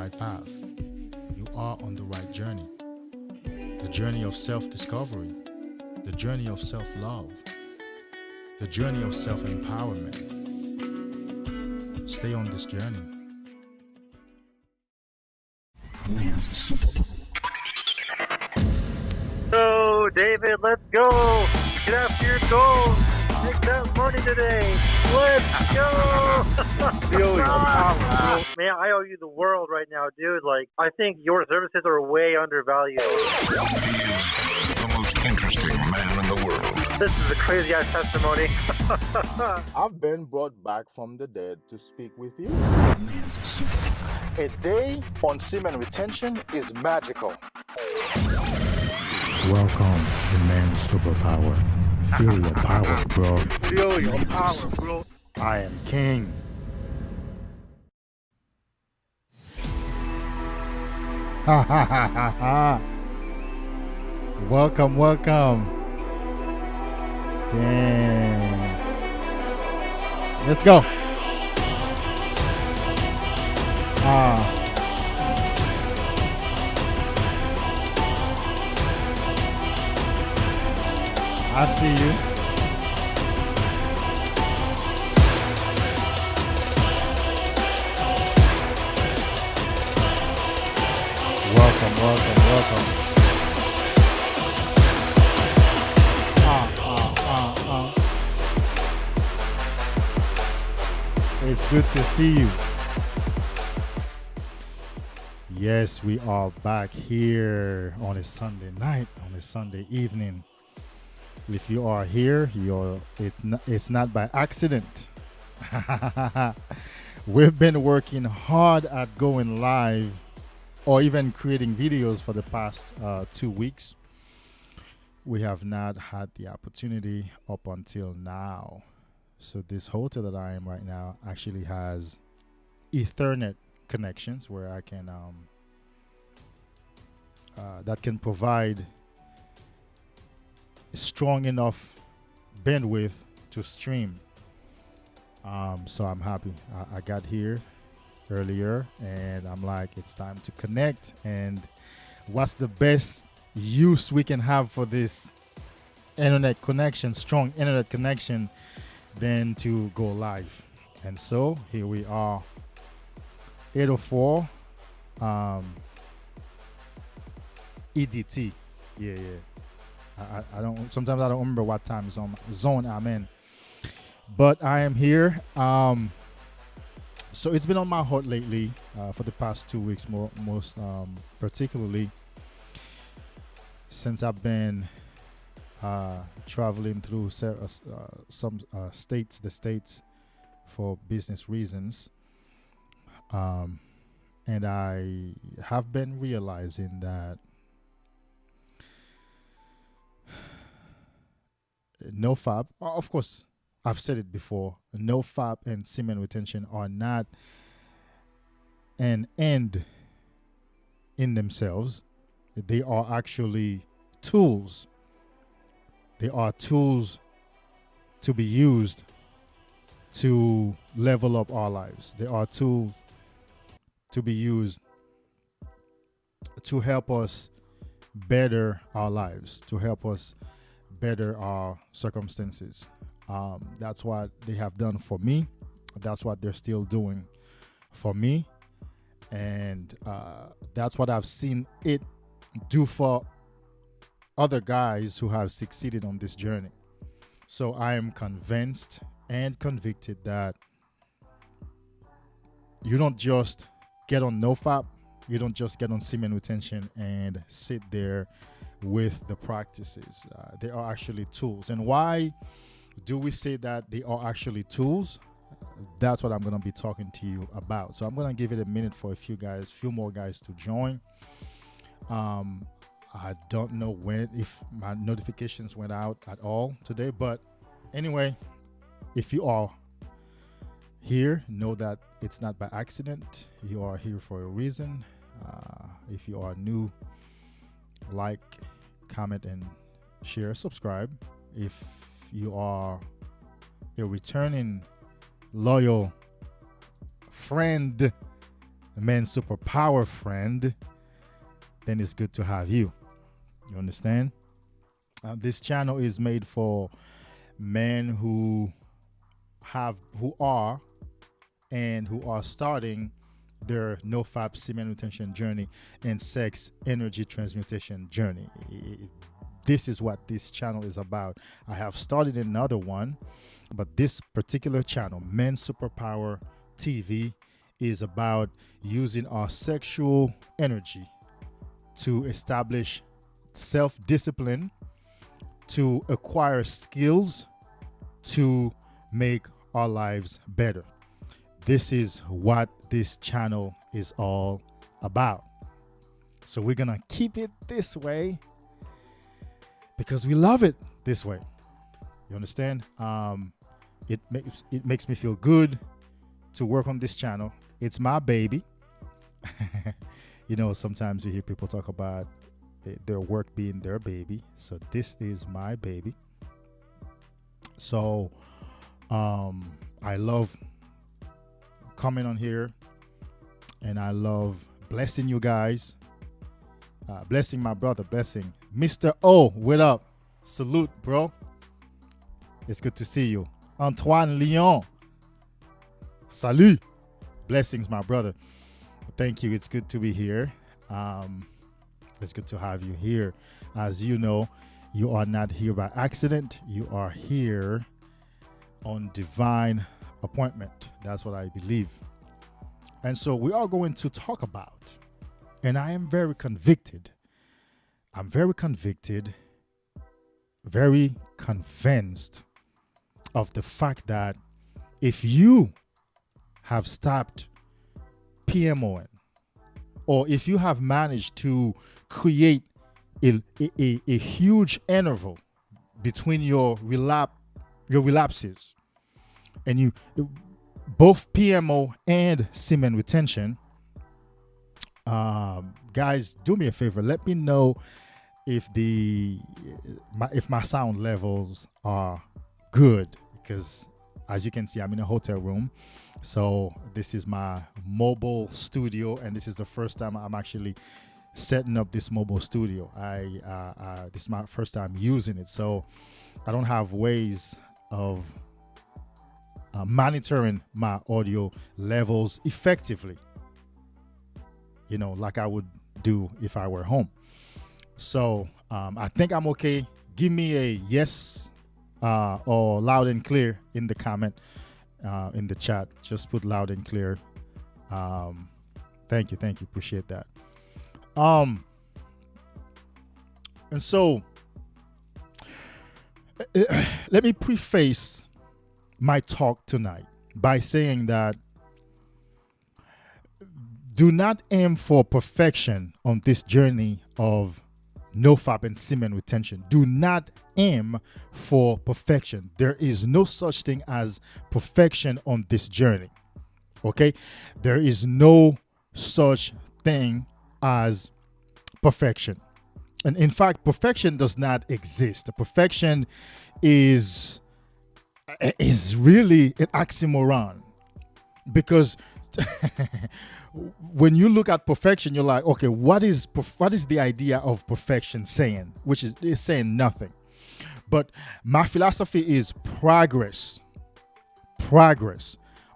right path. You are on the right journey. The journey of self-discovery, the journey of self-love, the journey of self-empowerment. Stay on this journey. So, David, let's go. Get after your goals. Make that money today. Let's go. Feel your power. Man, I owe you the world right now, dude. Like, I think your services are way undervalued. The most interesting man in the world. This is a crazy ass testimony. I've been brought back from the dead to speak with you. A day on semen retention is magical. Welcome to Man's Superpower. Feel your power, bro. Feel your power, bro. I am king. Ha ha ha ha ha. Welcome. Damn. Let's go. I see you. Welcome. It's good to see you. Yes, we are back here on a Sunday night, on a Sunday evening. If you are here, it's not by accident. We've been working hard at going live or even creating videos for the past 2 weeks. We have not had the opportunity up until now. So this hotel that I am right now actually has Ethernet connections where I can that can provide strong enough bandwidth to stream. So I'm happy. I got here earlier and I'm like, it's time to connect. And what's the best use we can have for this internet connection, strong internet connection, than to go live? And so here we are, 8:04 EDT. Yeah. I don't. Sometimes I don't remember what time zone I'm in, but I am here. So it's been on my heart lately for the past 2 weeks, most particularly since I've been traveling through some states, the states, for business reasons, and I have been realizing that Nofap, of course, I've said it before, Nofap and semen retention are not an end in themselves. They are actually tools. They are tools to be used to level up our lives. They are tools to be used to help us better our lives, to help us better our circumstances. That's what they have done for me. That's what they're still doing for me. And that's what I've seen it do for other guys who have succeeded on this journey. So I am convinced and convicted that you don't just get on Nofap, you don't just get on semen retention and sit there with the practices. They are actually tools. And why do we say that they are actually tools? That's what I'm going to be talking to you about. So I'm going to give it a minute for a few more guys to join. I don't know if my notifications went out at all today, but anyway, if you are here, know that it's not by accident. You are here for a reason. If you are new, like, comment, and share, subscribe. If you are a returning loyal friend, men's superpower friend, then it's good to have you. You understand? This channel is made for men who are starting their Nofap semen retention journey and sex energy transmutation journey. This is what this channel is about. I have started another one, but this particular channel, Men's Superpower TV, is about using our sexual energy to establish self-discipline, to acquire skills, to make our lives better. This is what this channel is all about. So we're gonna keep it this way because we love it this way. You understand? It makes me feel good to work on this channel. It's my baby. You know, sometimes you hear people talk about their work being their baby. So this is my baby. So I love coming on here, and I love blessing you guys, blessing my brother, blessing Mr. O. What up? Salute, bro. It's good to see you. Antoine Lyon. Salut. Blessings, my brother. Thank you. It's good to be here. It's good to have you here. As you know, you are not here by accident. You are here on divine appointment. That's what I believe. And so we are going to talk about, and I am very convicted. I'm very convicted, very convinced of the fact that if you have stopped PMOing, or if you have managed to create a huge interval between your relapses, and you both PMO and semen retention, guys, do me a favor. Let me know if my sound levels are good, because as you can see, I'm in a hotel room. So this is my mobile studio, and this is the first time I'm actually setting up this mobile studio. This is my first time using it, so I don't have ways of monitoring my audio levels effectively, you know, like I would do if I were home. So I think I'm okay. Give me a yes or loud and clear in the comment, in the chat. Just put loud and clear. Thank you, appreciate that. And so let me preface my talk tonight by saying that do not aim for perfection on this journey of Nofap and semen retention. Do not aim for perfection. There is no such thing as perfection on this journey. Okay? There is no such thing as perfection. And in fact, perfection does not exist. Perfection is really an oxymoron, because when you look at perfection, you're like, okay, what is the idea of perfection saying? Which is saying nothing. But my philosophy is progress.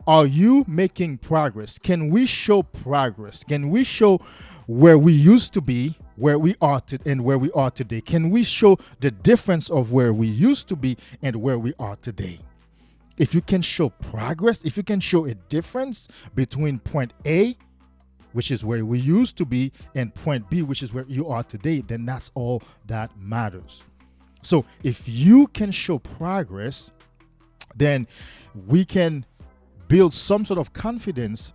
Are you making progress? Can we show progress? Can we show where we used to be, where we are and where we are today? Can we show the difference of where we used to be and where we are today? If you can show progress, if you can show a difference between point A, which is where we used to be, and point B, which is where you are today, then that's all that matters. So if you can show progress, then we can build some sort of confidence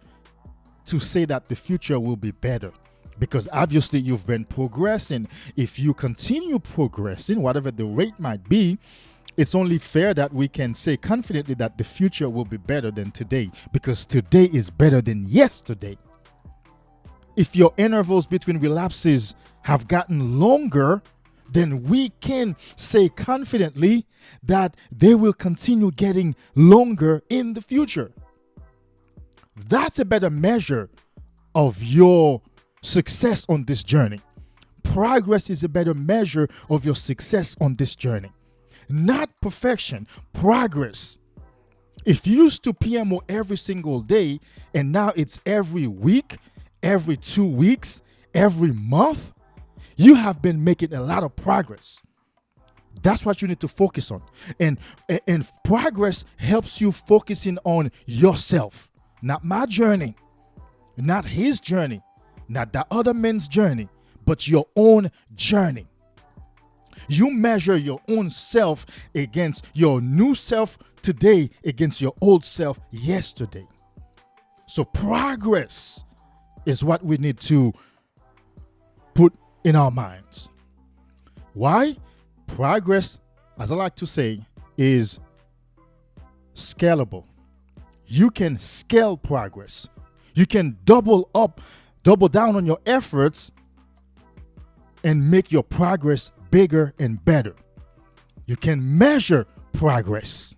to say that the future will be better, because obviously you've been progressing. If you continue progressing, whatever the rate might be, it's only fair that we can say confidently that the future will be better than today, because today is better than yesterday. If your intervals between relapses have gotten longer, then we can say confidently that they will continue getting longer in the future. That's a better measure of your success on this journey. Progress is a better measure of your success on this journey. Not perfection, progress. If you used to PMO every single day and now it's every week, every 2 weeks, every month, you have been making a lot of progress. That's what you need to focus on. And progress helps you focusing on yourself. Not my journey, not his journey, not the other man's journey, but your own journey. You measure your own self against your new self today, against your old self yesterday. So progress is what we need to put in our minds. Why? Progress, as I like to say, is scalable. You can scale progress. You can double down on your efforts and make your progress bigger and better. You can measure progress.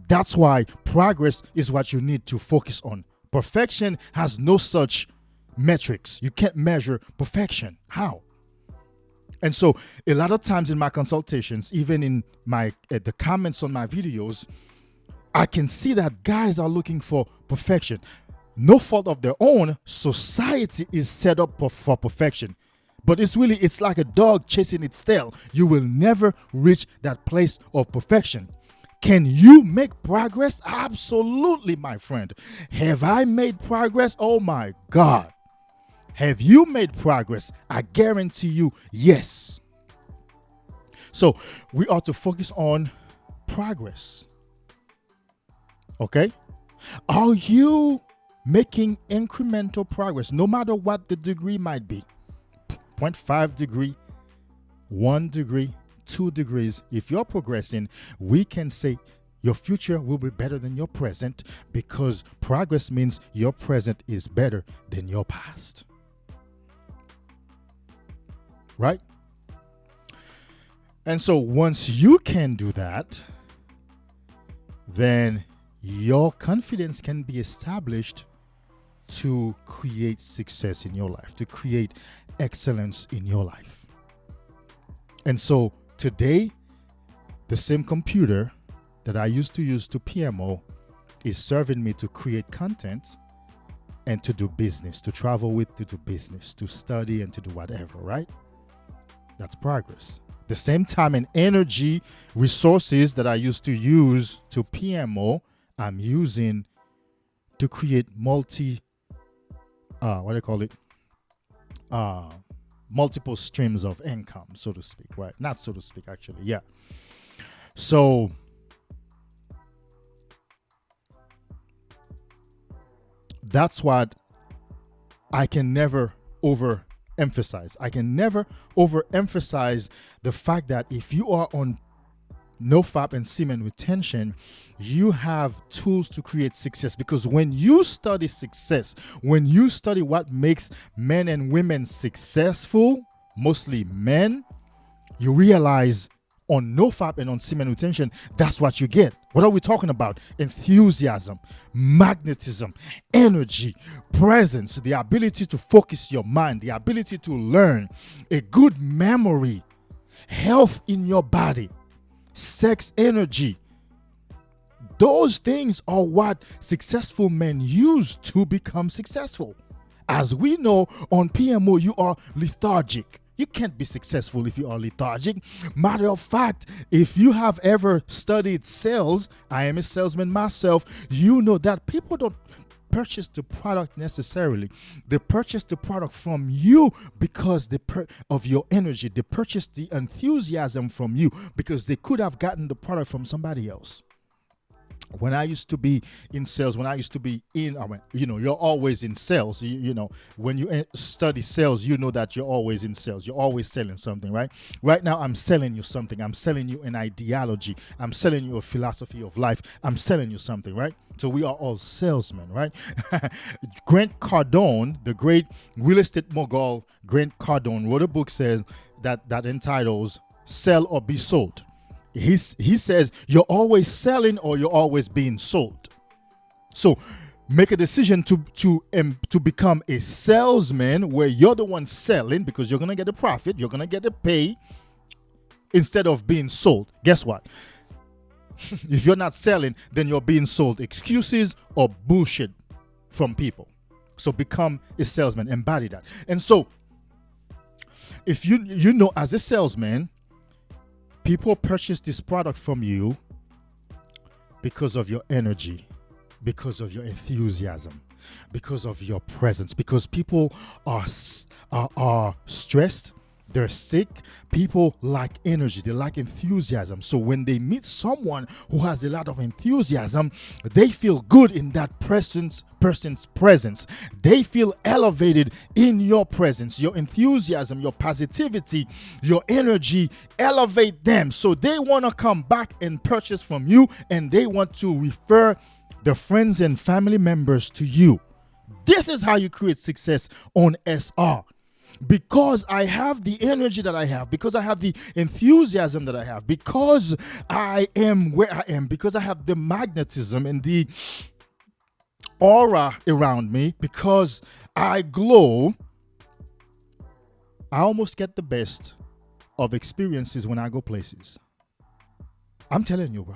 That's why progress is what you need to focus on. Perfection has no such metrics. You can't measure perfection. How? And so a lot of times in my consultations, even in my the comments on my videos, I can see that guys are looking for perfection. No fault of their own. Society is set up for perfection. But it's like a dog chasing its tail. You will never reach that place of perfection. Can you make progress? Absolutely, my friend. Have I made progress? Oh my God. Have you made progress? I guarantee you, yes. So we ought to focus on progress. Okay? Are you making incremental progress, no matter what the degree might be? 0.5 degree, 1 degree, 2 degrees. If you're progressing, we can say your future will be better than your present, because progress means your present is better than your past. Right? And so once you can do that, then your confidence can be established to create success in your life, to create excellence in your life. And so today, the same computer that I used to use to PMO is serving me to create content and to do business, to travel with, to do business, to study and to do whatever, right? That's progress. The same time and energy, resources that I used to use to PMO, I'm using to create multiple streams of income, so to speak, right? Not so to speak, actually, yeah. So that's what I can never overemphasize. I can never overemphasize the fact that if you are on Nofap and semen retention, you have tools to create success. Because when you study success, when you study what makes men and women successful, mostly men, you realize on Nofap and on semen retention, that's what you get. What are we talking about? Enthusiasm, magnetism, energy, presence, the ability to focus your mind, the ability to learn, a good memory, health in your body, sex energy. Those things are what successful men use to become successful. As we know, on PMO, you are lethargic. You can't be successful if you are lethargic. Matter of fact, if you have ever studied sales, I am a salesman myself, you know that people don't purchase the product necessarily. They purchase the product from you because of your energy. They purchase the enthusiasm from you because they could have gotten the product from somebody else. When I used to be in sales, you're always in sales. When you study sales, you know that you're always in sales. You're always selling something, right? Right now, I'm selling you something. I'm selling you an ideology. I'm selling you a philosophy of life. I'm selling you something, right? So we are all salesmen, right? Grant Cardone, the great real estate mogul, Grant Cardone, wrote a book that entitles "Sell or Be Sold." He says you're always selling or you're always being sold. So make a decision to become a salesman where you're the one selling because you're going to get a profit, you're going to get a pay instead of being sold. Guess what? If you're not selling, then you're being sold excuses or bullshit from people. So become a salesman, embody that. And so if you know, as a salesman, people purchase this product from you because of your energy, because of your enthusiasm, because of your presence, because people are stressed, they're sick, people lack energy, they lack enthusiasm. So when they meet someone who has a lot of enthusiasm, they feel good in that person's presence. They feel elevated in your presence. Your enthusiasm, your positivity, your energy elevate them. So they want to come back and purchase from you, and they want to refer their friends and family members to you. This is how you create success on SR. Because I have the energy that I have, because I have the enthusiasm that I have, because I am where I am, because I have the magnetism and the aura around me, because I glow, I almost get the best of experiences when I go places. I'm telling you, bro.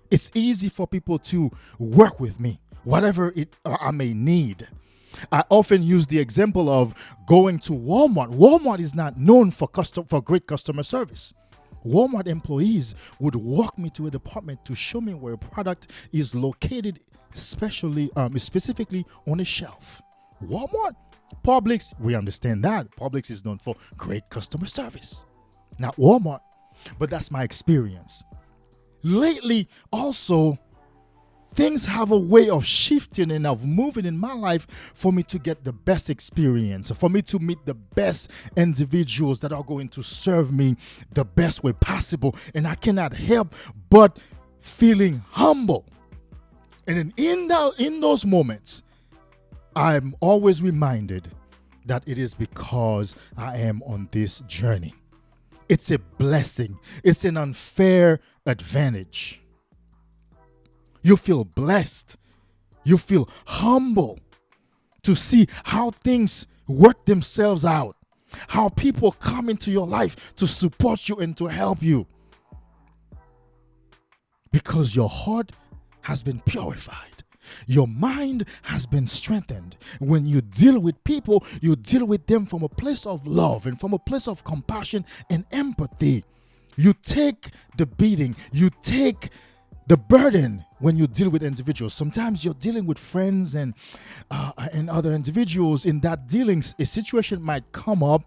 It's easy for people to work with me, whatever I may need. I often use the example of going to Walmart. Walmart is not known for great customer service. Walmart employees would walk me to a department to show me where a product is located, specifically on a shelf. Walmart, Publix, we understand that. Publix is known for great customer service. Not Walmart, but that's my experience. Lately, also, things have a way of shifting and of moving in my life for me to get the best experience, for me to meet the best individuals that are going to serve me the best way possible. And I cannot help but feeling humble. And in those moments, I'm always reminded that it is because I am on this journey. It's a blessing. It's an unfair advantage. You feel blessed. You feel humble to see how things work themselves out, how people come into your life to support you and to help you. Because your heart has been purified. Your mind has been strengthened. When you deal with people, you deal with them from a place of love and from a place of compassion and empathy. You take the beating. You take the burden when you deal with individuals. Sometimes you're dealing with friends and other individuals. In that dealings, a situation might come up.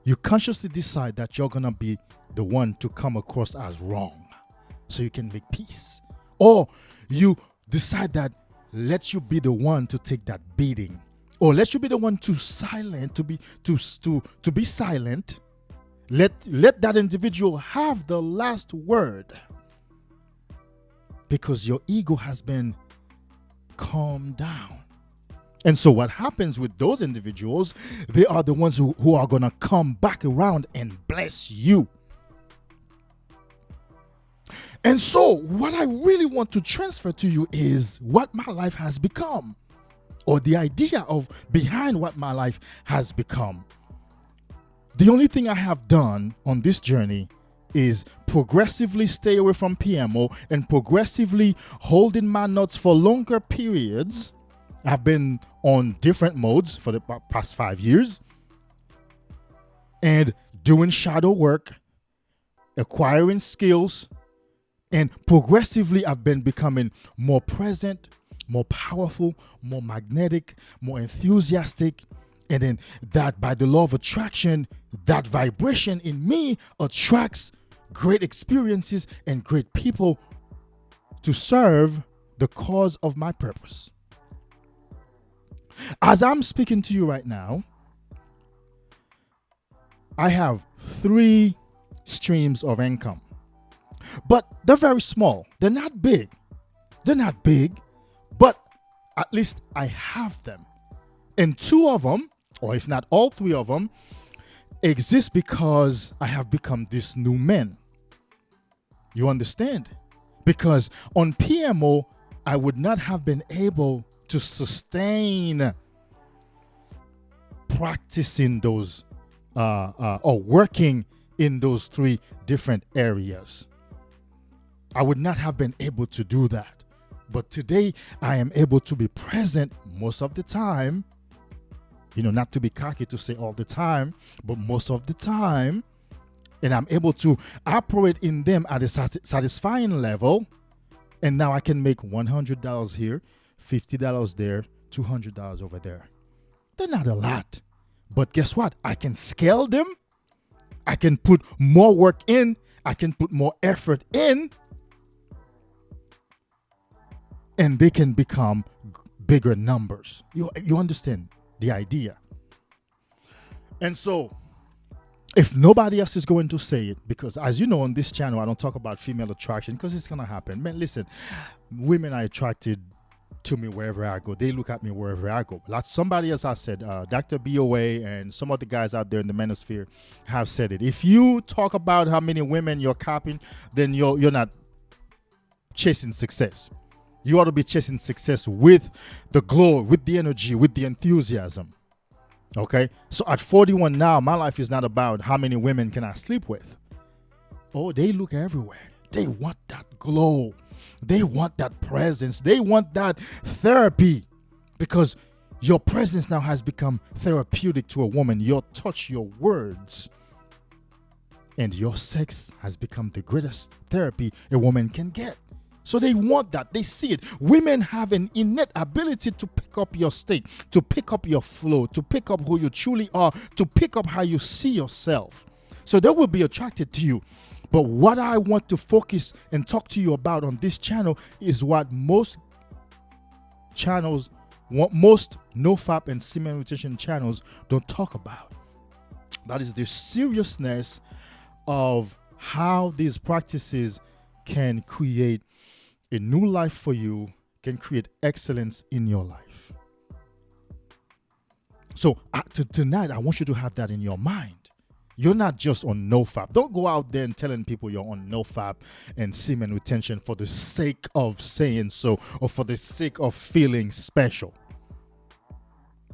You consciously decide that you're going to be the one to come across as wrong so you can make peace. Or you decide that let you be the one to take that beating. Or let you be the one to be silent. Let that individual have the last word. Because your ego has been calmed down. And so what happens with those individuals, they are the ones who are going to come back around and bless you. And so what I really want to transfer to you is what my life has become, or the idea of behind what my life has become. The only thing I have done on this journey is progressively stay away from PMO and progressively holding my nuts for longer periods. I've been on different modes for the past 5 years and doing shadow work, acquiring skills, and progressively I've been becoming more present, more powerful, more magnetic, more enthusiastic. And then that by the law of attraction, that vibration in me attracts great experiences and great people to serve the cause of my purpose. As I'm speaking to you right now, I have 3 streams of income, but they're very small. They're not big. But at least I have them. And 2 of them, or if not all 3 of them, exist because I have become this new man. You understand? Because on PMO, I would not have been able to sustain practicing those or working in those 3 different areas. I would not have been able to do that. But today I am able to be present most of the time. Not to be cocky to say all the time, but most of the time. And I'm able to operate in them at a satisfying level. And now I can make $100 here, $50 there, $200 over there. They're not a lot. But guess what? I can scale them. I can put more work in. I can put more effort in. And they can become bigger numbers. You understand the idea? And so, if nobody else is going to say it, because as you know, on this channel, I don't talk about female attraction because it's going to happen. Man, listen, women are attracted to me wherever I go. They look at me wherever I go. Like somebody else has said, Dr. BOA and some of the guys out there in the manosphere have said it. If you talk about how many women you're copying, then you're not chasing success. You ought to be chasing success with the glow, with the energy, with the enthusiasm. Okay? So at 41 now, my life is not about how many women can I sleep with. Oh, they look everywhere. They want that glow. They want that presence. They want that therapy. Because your presence now has become therapeutic to a woman. Your touch, your words, and your sex has become the greatest therapy a woman can get. So they want that. They see it. Women have an innate ability to pick up your state, to pick up your flow, to pick up who you truly are, to pick up how you see yourself. So they will be attracted to you. But what I want to focus and talk to you about on this channel is what most channels, most Nofap and semen retention channels don't talk about. That is the seriousness of how these practices can create a new life for you, can create excellence in your life. So tonight, I want you to have that in your mind. You're not just on Nofap. Don't go out there and telling people you're on Nofap and semen retention for the sake of saying so or for the sake of feeling special.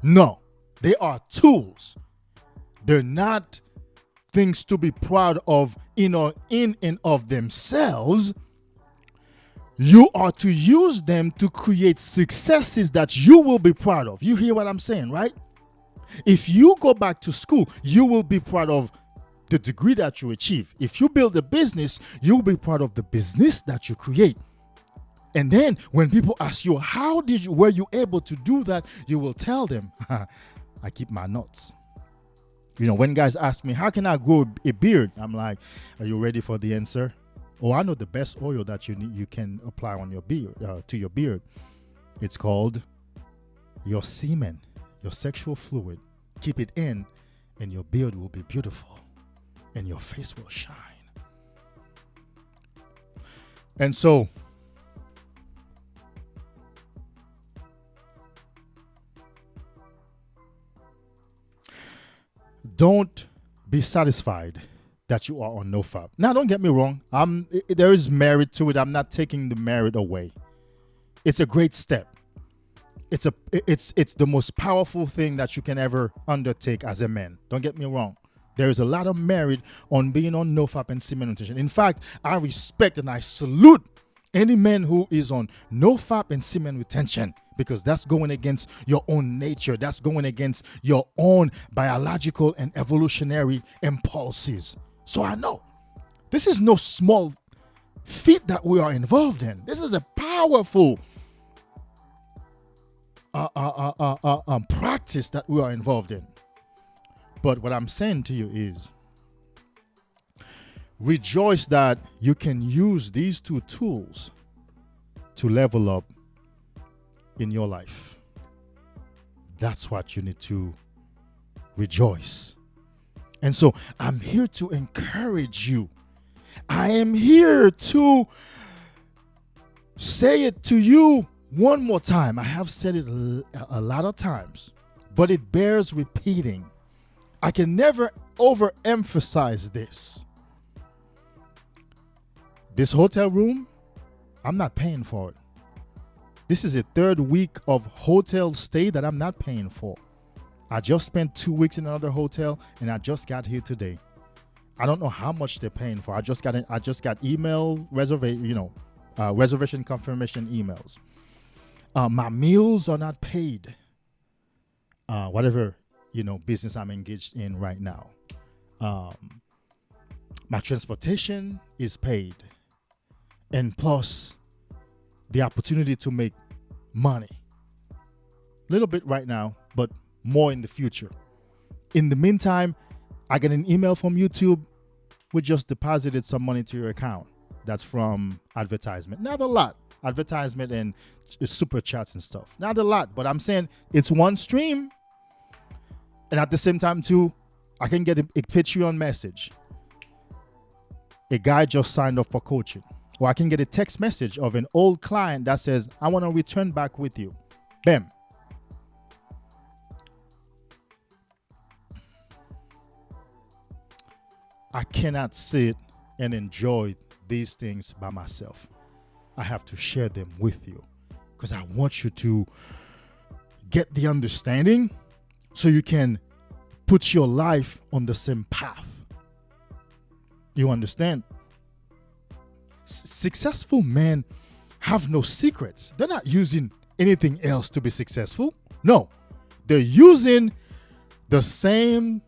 No, they are tools. They're not things to be proud of in and of themselves. You are to use them to create successes that you will be proud of. You hear what I'm saying, right? If you go back to school, you will be proud of the degree that you achieve. If you build a business, you'll be proud of the business that you create. And then when people ask you, were you able to do that? You will tell them, I keep my nuts. When guys ask me, how can I grow a beard? I'm like, are you ready for the answer? Oh, I know the best oil that you can apply on your beard, to your beard. It's called your semen, your sexual fluid. Keep it in, and your beard will be beautiful, and your face will shine. And so, don't be satisfied that you are on Nofap. Now, don't get me wrong. There is merit to it. I'm not taking the merit away. It's a great step. It's the most powerful thing that you can ever undertake as a man. Don't get me wrong. There is a lot of merit on being on Nofap and semen retention. In fact, I respect and I salute any man who is on Nofap and semen retention, because that's going against your own nature. That's going against your own biological and evolutionary impulses. So I know this is no small feat that we are involved in. This is a powerful practice that we are involved in. But what I'm saying to you is, rejoice that you can use these two tools to level up in your life. That's what you need to rejoice. And so I'm here to encourage you. I am here to say it to you one more time. I have said it a lot of times, but it bears repeating. I can never overemphasize this. This hotel room, I'm not paying for it. This is a third week of hotel stay that I'm not paying for. I just spent 2 weeks in another hotel, and I just got here today. I don't know how much they're paying for. I just got email reservation confirmation emails. My meals are not paid. Whatever business I'm engaged in right now. My transportation is paid, and plus the opportunity to make money. A little bit right now, but more in the future. In the meantime, I get an email from YouTube. We just deposited some money to your account. That's from advertisement. Not a lot. Advertisement and super chats and stuff. Not a lot, but I'm saying it's one stream. And at the same time, too, I can get a Patreon message. A guy just signed up for coaching. Or I can get a text message of an old client that says, I want to return back with you. Bam. I cannot sit and enjoy these things by myself. I have to share them with you because I want you to get the understanding so you can put your life on the same path. You understand? Successful men have no secrets. They're not using anything else to be successful. No, they're using the same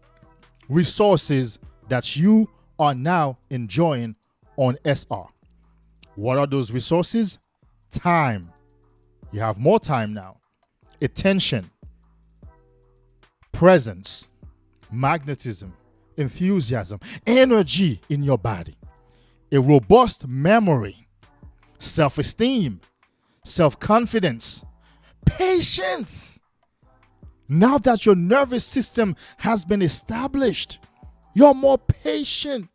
resources that you are now enjoying on SR. What are those resources? Time. You have more time now. Attention. Presence. Magnetism. Enthusiasm. Energy in your body. A robust memory. Self-esteem. Self-confidence. Patience. Now that your nervous system has been established, you're more patient.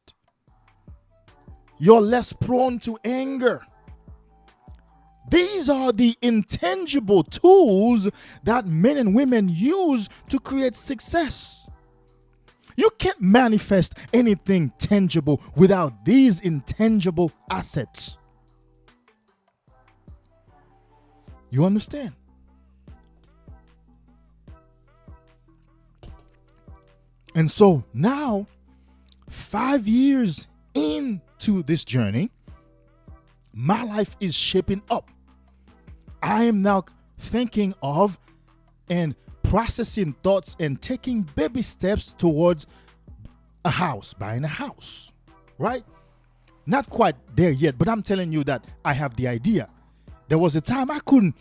You're less prone to anger. These are the intangible tools that men and women use to create success. You can't manifest anything tangible without these intangible assets. You understand? And so now, 5 years into this journey, my life is shaping up. I am now thinking of and processing thoughts and taking baby steps towards a house, buying a house, right? Not quite there yet, but I'm telling you that I have the idea. There was a time I couldn't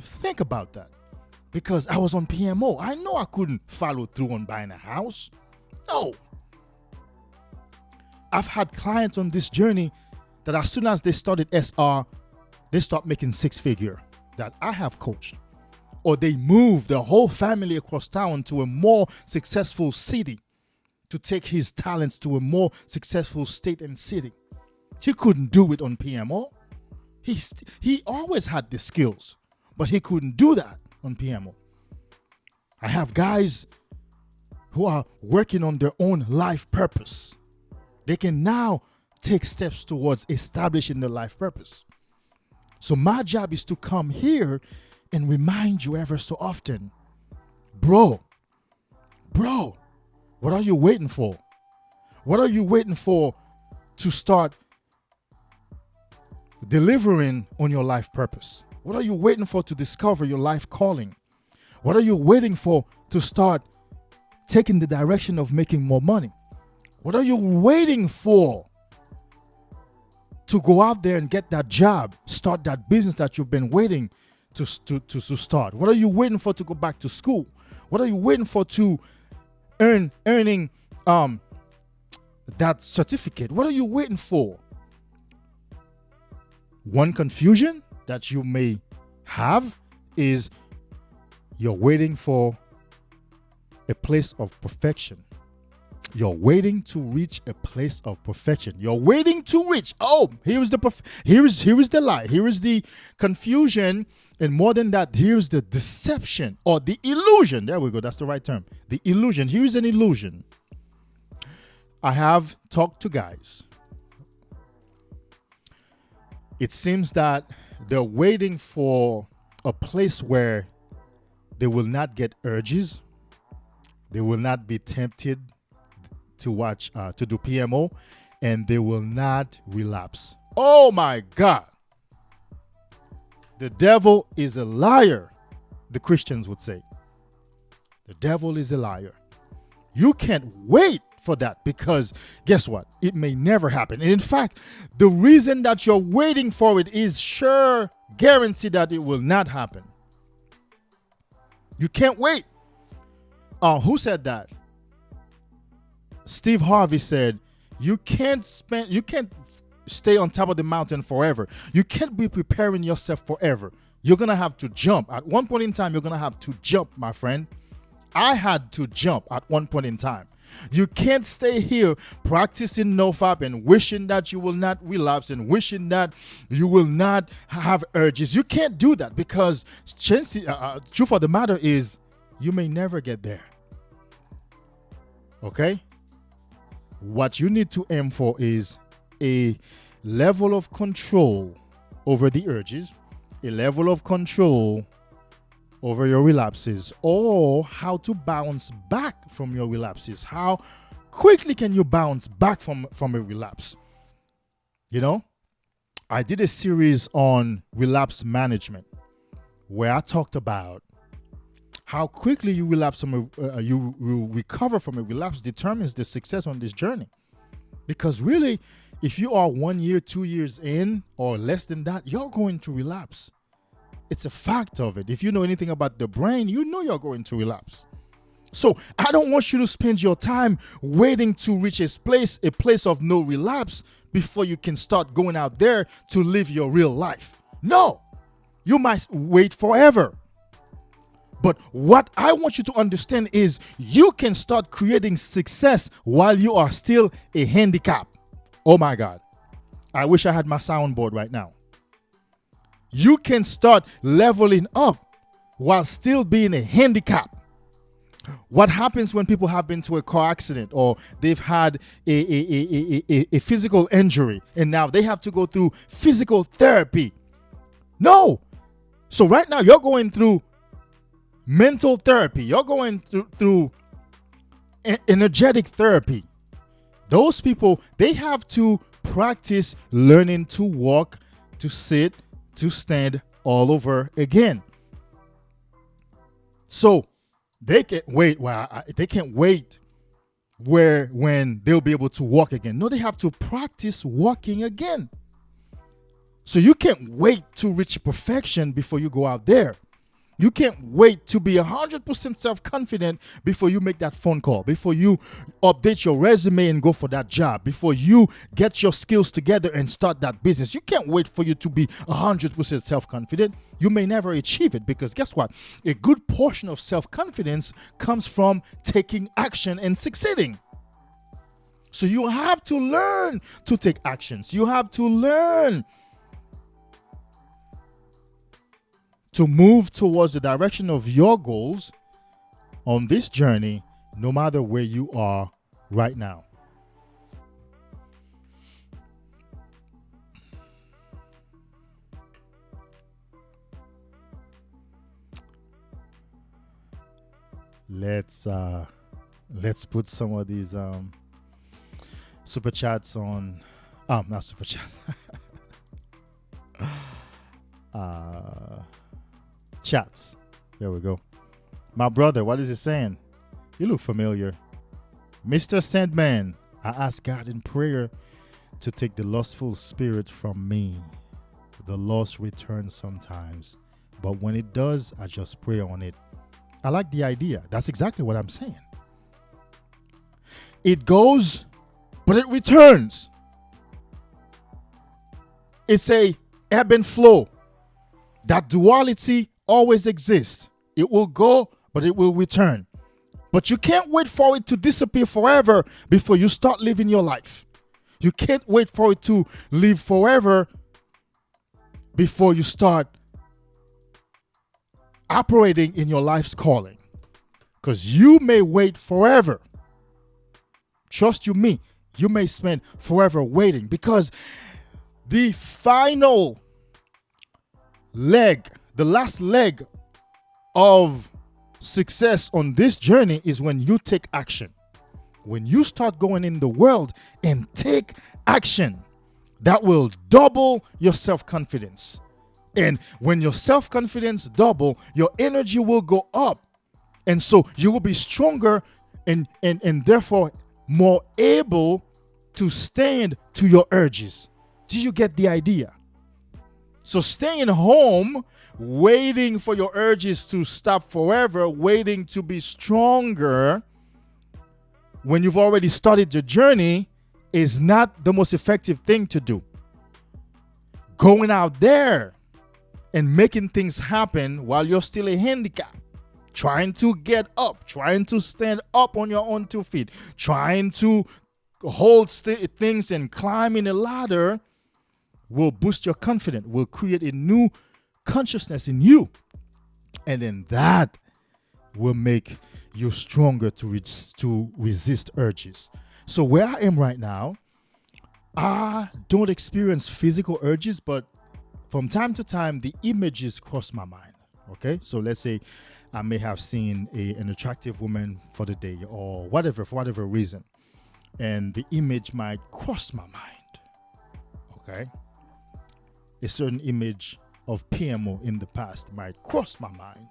think about that because I was on PMO. I know I couldn't follow through on buying a house. No. I've had clients on this journey that as soon as they started SR, they start making six-figure that I have coached. Or they move their whole family across town to a more successful city to take his talents to a more successful state and city. He couldn't do it on PMO. He always had the skills, but he couldn't do that on PMO. I have guys who are working on their own life purpose. They can now take steps towards establishing their life purpose. So my job is to come here and remind you ever so often, bro, what are you waiting for? What are you waiting for to start delivering on your life purpose? What are you waiting for to discover your life calling? What are you waiting for to start taking the direction of making more money? What are you waiting for to go out there and get that job, start that business that you've been waiting to start? What are you waiting for to go back to school? What are you waiting for to earning that certificate? What are you waiting for? One confusion that you may have is you're waiting for a place of perfection. You're waiting to reach a place of perfection. You're waiting to reach. Oh, here is the lie. Here is the confusion. And more than that, here's the deception or the illusion. There we go. That's the right term. The illusion. Here's an illusion. I have talked to guys. It seems that they're waiting for a place where they will not get urges, they will not be tempted to watch to do PMO, and they will not relapse. Oh my God. The devil is a liar, the Christians would say. The devil is a liar. You can't wait for that, because guess what? It may never happen. And in fact, the reason that you're waiting for it is sure guarantee that it will not happen. You can't wait. Who said that? Steve Harvey said, you can't stay on top of the mountain forever. You can't be preparing yourself forever. You're going to have to jump. At one point in time, you're going to have to jump, my friend. I had to jump at one point in time. You can't stay here practicing Nofap and wishing that you will not relapse and wishing that you will not have urges. You can't do that, because truth of the matter is you may never get there. Okay? What you need to aim for is a level of control over the urges, a level of control over your relapses, or how to bounce back from your relapses. How quickly can you bounce back from a relapse? You know, I did a series on relapse management where I talked about how quickly you relapse from you recover from a relapse determines the success on this journey. Because really, if you are 1 year, 2 years in, or less than that, you're going to relapse. It's a fact of it. If you know anything about the brain, you know you're going to relapse. So I don't want you to spend your time waiting to reach a place of no relapse before you can start going out there to live your real life. No, you might wait forever. But what I want you to understand is you can start creating success while you are still a handicap. Oh my God. I wish I had my soundboard right now. You can start leveling up while still being a handicap. What happens when people have been to a car accident, or they've had a physical injury and now they have to go through physical therapy? No. So right now you're going through mental therapy. You're going through energetic therapy. Those people, they have to practice learning to walk, to sit, to stand all over again. So they can't wait. They can't wait when they'll be able to walk again. No, they have to practice walking again. So you can't wait to reach perfection before you go out there. You can't wait to be 100% self-confident before you make that phone call, before you update your resume and go for that job, before you get your skills together and start that business. You can't wait for you to be 100% self-confident. You may never achieve it, because guess what? A good portion of self-confidence comes from taking action and succeeding. So you have to learn to take actions. You have to learn to move towards the direction of your goals on this journey, no matter where you are right now. Let's put some of these super chats on. Not super chats. Chats. There we go. My brother, what is he saying? You look familiar. Mr. Sandman, I ask God in prayer to take the lustful spirit from me. The lust returns sometimes, but when it does, I just pray on it. I like the idea. That's exactly what I'm saying. It goes, but it returns. It's a ebb and flow. That duality always exists. It will go, but it will return. But you can't wait for it to disappear forever before you start living your life. You can't wait for it to live forever before you start operating in your life's calling. Because you may wait forever. Trust you me, you may spend forever waiting, because the final the last leg of success on this journey is when you take action. When you start going in the world and take action, that will double your self-confidence. And when your self-confidence double, your energy will go up. And so you will be stronger and therefore more able to stand to your urges. Do you get the idea? So staying home, waiting for your urges to stop forever, waiting to be stronger when you've already started your journey is not the most effective thing to do. Going out there and making things happen while you're still a handicap, trying to get up, trying to stand up on your own 2 feet, trying to hold things and climbing a ladder will boost your confidence, will create a new consciousness in you. And then that will make you stronger to resist urges. So where I am right now, I don't experience physical urges, but from time to time, the images cross my mind. Okay, so let's say I may have seen an attractive woman for the day or whatever, for whatever reason, and the image might cross my mind. Okay, a certain image of PMO in the past might cross my mind.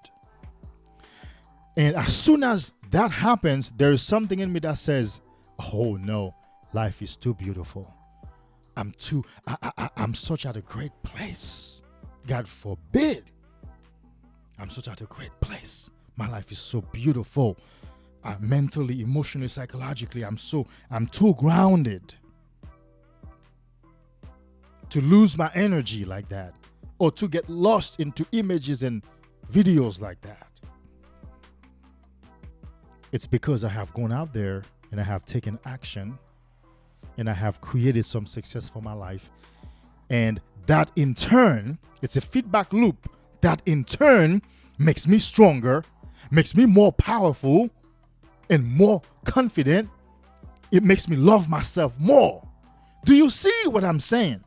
And as soon as that happens, there is something in me that says, oh no, life is too beautiful. I'm such at a great place. God forbid. I'm such at a great place. My life is so beautiful. Mentally, emotionally, psychologically, I'm too grounded to lose my energy like that, or to get lost into images and videos like that. It's because I have gone out there and I have taken action and I have created some success for my life. And that in turn, it's a feedback loop that in turn makes me stronger, makes me more powerful and more confident. It makes me love myself more. Do you see what I'm saying?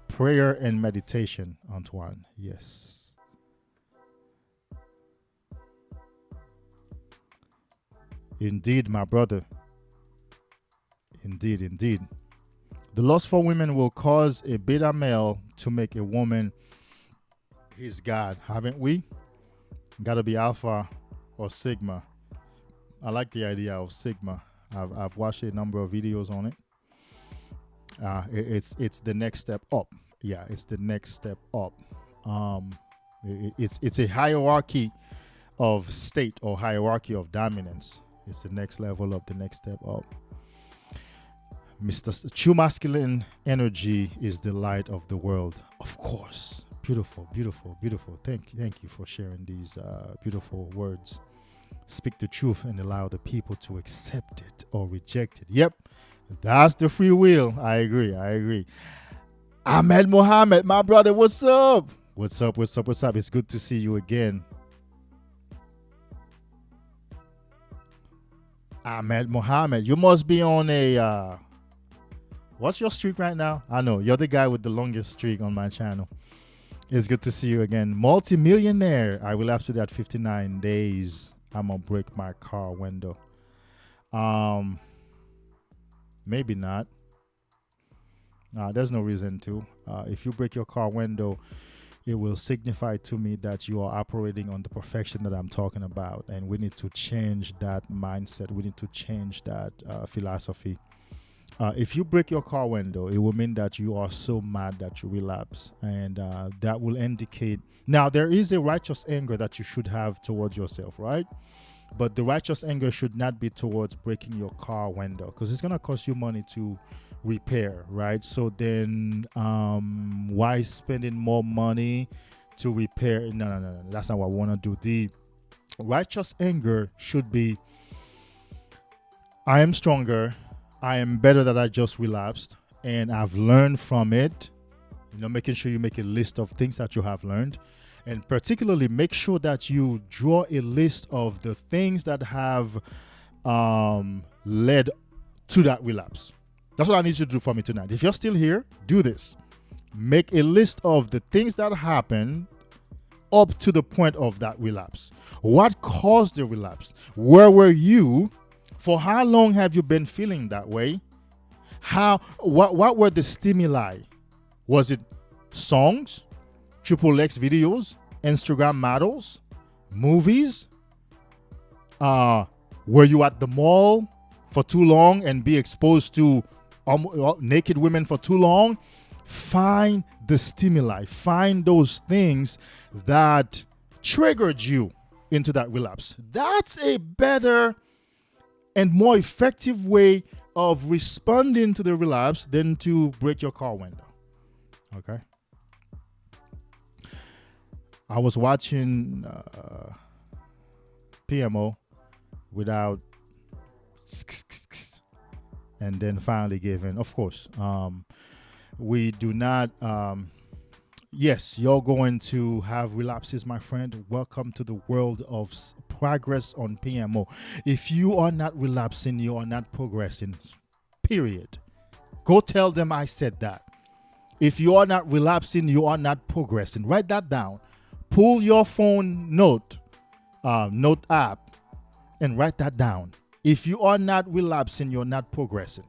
Prayer and meditation, Antoine. Yes. Indeed, my brother. Indeed, indeed. The lust for women will cause a beta male to make a woman his God. Haven't we? Got to be alpha or sigma. I like the idea of sigma. I've watched a number of videos on it. It's the next step up. Yeah, it's the next step up. It's a hierarchy of state or hierarchy of dominance. It's the next level up, the next step up. True masculine energy is the light of the world. Of course. Beautiful, beautiful, beautiful. Thank you for sharing these beautiful words. Speak the truth and allow the people to accept it or reject it. Yep. That's the free will. I agree. Ahmed Mohammed, my brother, what's up? What's up? It's good to see you again. Ahmed Mohammed, you must be on a, what's your streak right now? I know, you're the guy with the longest streak on my channel. It's good to see you again. Multi-millionaire. I will have to do that 59 days. I'm going to break my car window. Maybe not. There's no reason to. If you break your car window, it will signify to me that you are operating on the perfection that I'm talking about. And we need to change that mindset. We need to change that philosophy. If you break your car window, it will mean that you are so mad that you relapse. And that will indicate... Now, there is a righteous anger that you should have towards yourself, right? But the righteous anger should not be towards breaking your car window, because it's going to cost you money to repair, right? So then why spending more money to repair? No. That's not what I want to do. The righteous anger should be, I am stronger. I am better that I just relapsed, and I've learned from it. Making sure you make a list of things that you have learned. And particularly make sure that you draw a list of the things that have led to that relapse. That's what I need you to do for me tonight. If you're still here, do this. Make a list of the things that happened up to the point of that relapse. What caused the relapse? Where were you? For how long have you been feeling that way? What were the stimuli? Was it songs, triple X videos, Instagram models, movies? Were you at the mall for too long and be exposed to naked women for too long? Find the stimuli. Find those things that triggered you into that relapse. That's a better and more effective way of responding to the relapse than to break your car window. Okay? I was watching PMO without and then finally gave in. Of course, we do not. Yes, you're going to have relapses, my friend. Welcome to the world of progress on PMO. If you are not relapsing, you are not progressing. Period. Go tell them I said that. If you are not relapsing, you are not progressing. Write that down. Pull your phone note app and write that down. If you are not relapsing, you're not progressing.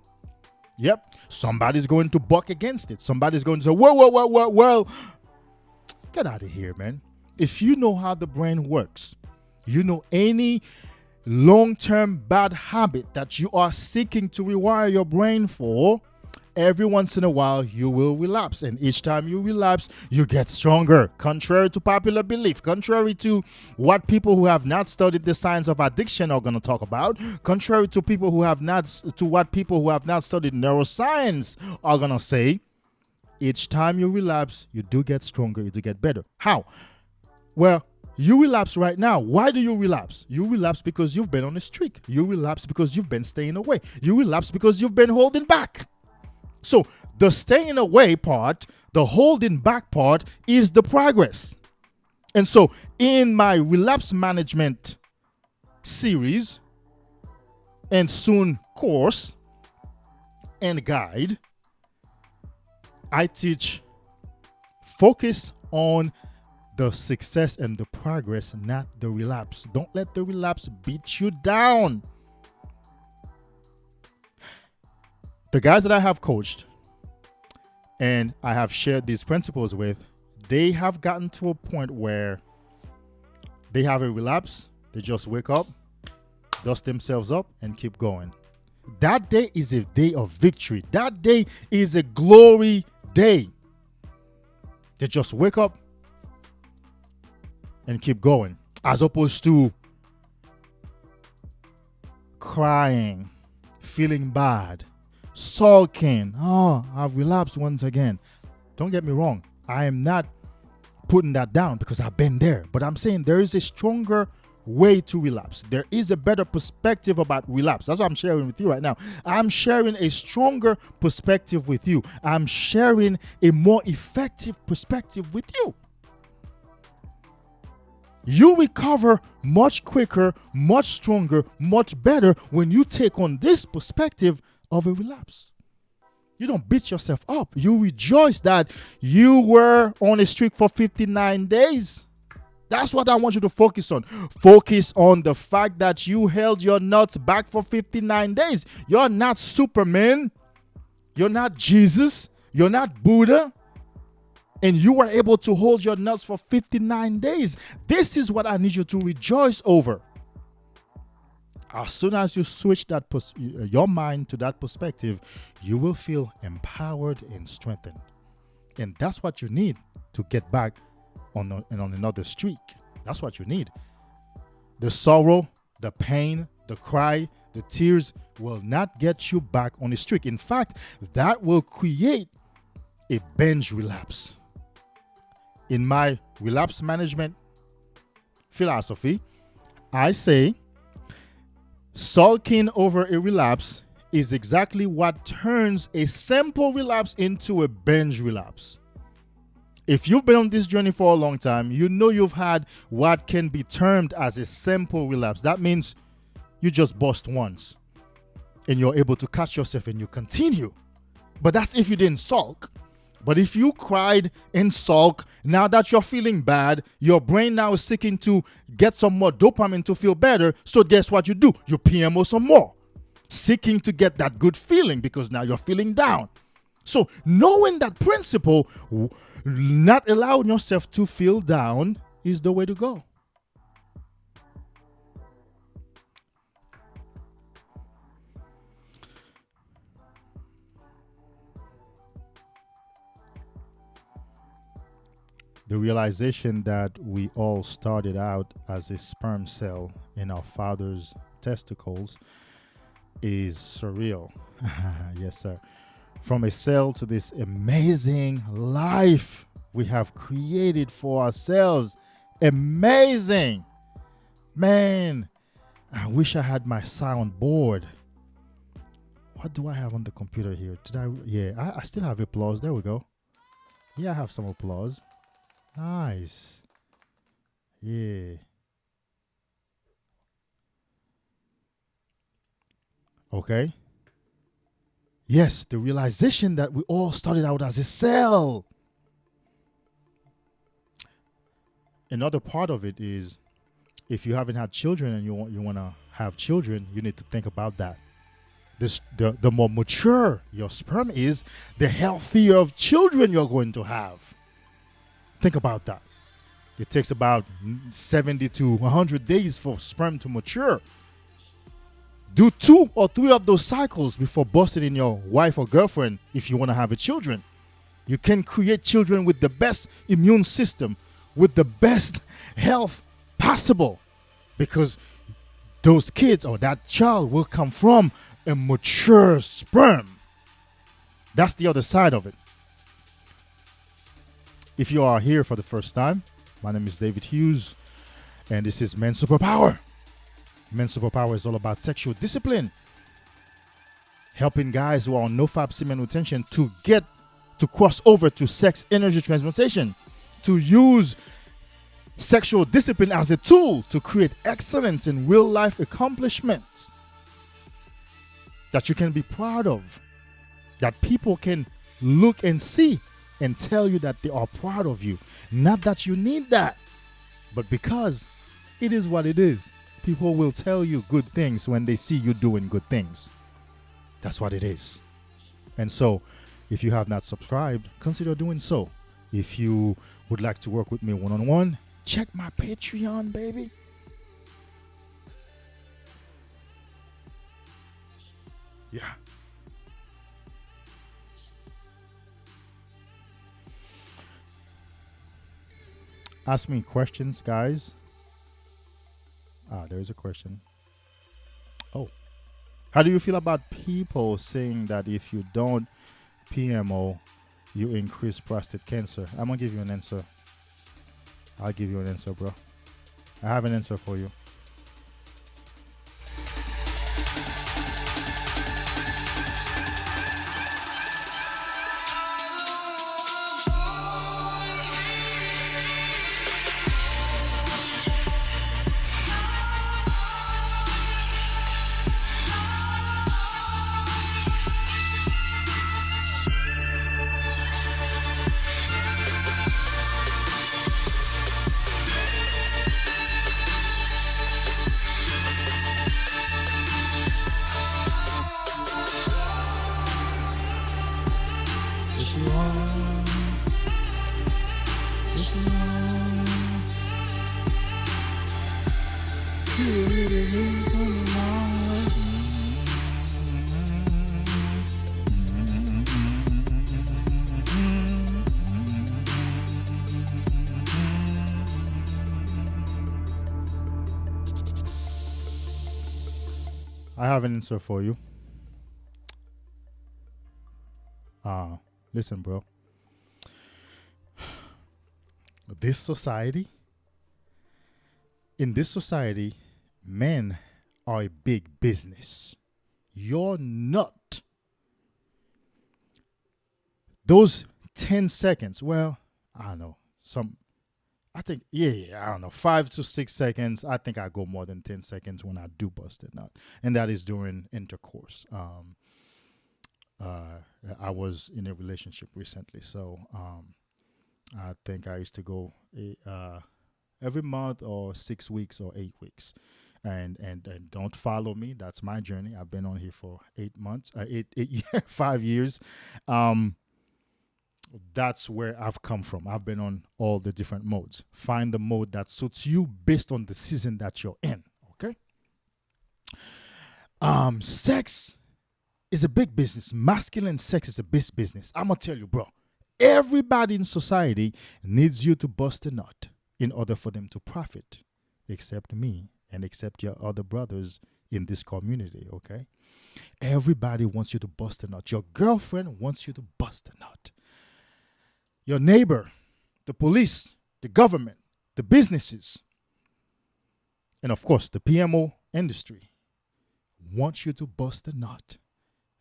Yep. Somebody's going to buck against it. Somebody's going to say, well. Get out of here, man. If you know how the brain works, you know any long-term bad habit that you are seeking to rewire your brain for, every once in a while you will relapse. And each time you relapse, you get stronger. Contrary to popular belief, contrary to what people who have not studied the science of addiction are going to talk about, contrary to what people who have not studied neuroscience are going to say, each time you relapse, you do get stronger, you do get better. How? Well, you relapse right now. Why do you relapse? You relapse because you've been on a streak. You relapse because you've been staying away. You relapse because you've been holding back. So the staying away part, the holding back part is the progress. And so in my relapse management series and soon course and guide, I teach focus on the success and the progress, not the relapse. Don't let the relapse beat you down. The guys that I have coached and I have shared these principles with, they have gotten to a point where they have a relapse. They just wake up, dust themselves up, and keep going. That day is a day of victory. That day is a glory day. They just wake up and keep going, as opposed to crying, feeling bad, sulking. Oh, I've relapsed once again. Don't get me wrong. I am not putting that down because I've been there. But I'm saying there is a stronger way to relapse. There is a better perspective about relapse. That's what I'm sharing with you right now. I'm sharing a stronger perspective with you. I'm sharing a more effective perspective with you. You recover much quicker, much stronger, much better when you take on this perspective of a relapse. You don't beat yourself up. You rejoice that you were on a streak for 59 days. That's what I want you to focus on. Focus on the fact that you held your nuts back for 59 days. You're not Superman. You're not Jesus. You're not Buddha. And you were able to hold your nuts for 59 days. This is what I need you to rejoice over. As soon as you switch that your mind to that perspective, you will feel empowered and strengthened. And that's what you need to get back on another streak. That's what you need. The sorrow, the pain, the cry, the tears will not get you back on a streak. In fact, that will create a binge relapse. In my relapse management philosophy, I say sulking over a relapse is exactly what turns a simple relapse into a binge relapse. If you've been on this journey for a long time, you know you've had what can be termed as a simple relapse. That means you just bust once. and you're able to catch yourself and you continue. But that's if you didn't sulk. But if you cried and sulk, now that you're feeling bad, your brain now is seeking to get some more dopamine to feel better. So guess what you do? You PMO some more, seeking to get that good feeling because now you're feeling down. So knowing that principle, not allowing yourself to feel down is the way to go. The realization that we all started out as a sperm cell in our father's testicles is surreal. Yes, sir. From a cell to this amazing life we have created for ourselves. Amazing. Man, I wish I had my soundboard. What do I have on the computer here? I still have applause. There we go. Yeah, I have some applause. Nice. Yeah. Okay. Yes, the realization that we all started out as a cell. Another part of it is, if you haven't had children and you want to have children, you need to think about that. The more mature your sperm is, the healthier of children you're going to have. Think about that. It takes about 70 to 100 days for sperm to mature. Do 2 or 3 of those cycles before busting in your wife or girlfriend if you want to have a children. You can create children with the best immune system, with the best health possible, because those kids or that child will come from a mature sperm. That's the other side of it. If you are here for the first time, my name is David Hughes, and this is Men's Superpower. Men's Superpower is all about sexual discipline, helping guys who are on Nofap semen retention to get to cross over to sex energy transmutation, to use sexual discipline as a tool to create excellence in real life accomplishments that you can be proud of, that people can look and see and tell you that they are proud of you. Not that you need that, but because it is what it is. People will tell you good things when they see you doing good things. That's what it is. And so, if you have not subscribed, consider doing so. If you would like to work with me one-on-one, check my Patreon, baby. Yeah. Ask me questions, guys. There's a question. Oh. How do you feel about people saying that if you don't PMO, you increase prostate cancer? I'm going to give you an answer. I'll give you an answer, bro. I have an answer for you. I have an answer for you. Listen, bro. In this society, men are a big business. You're not. Those 10 seconds, well, I don't know, I think, I don't know, 5 to 6 seconds. I think I go more than 10 seconds when I do bust a nut. And that is during intercourse. I was in a relationship recently. So I think I used to go every month or 6 weeks or 8 weeks. And don't follow me. That's my journey. I've been on here for 8 months, 5 years. That's where I've come from. I've been on all the different modes. Find the mode that suits you based on the season that you're in. Okay. Sex is a big business. Masculine sex is a big business. I'm gonna tell you, bro. Everybody in society needs you to bust a nut in order for them to profit, except me and except your other brothers in this community. Okay. Everybody wants you to bust a nut. Your girlfriend wants you to bust a nut. Your neighbor, the police, the government, the businesses, and of course, the PMO industry want you to bust a nut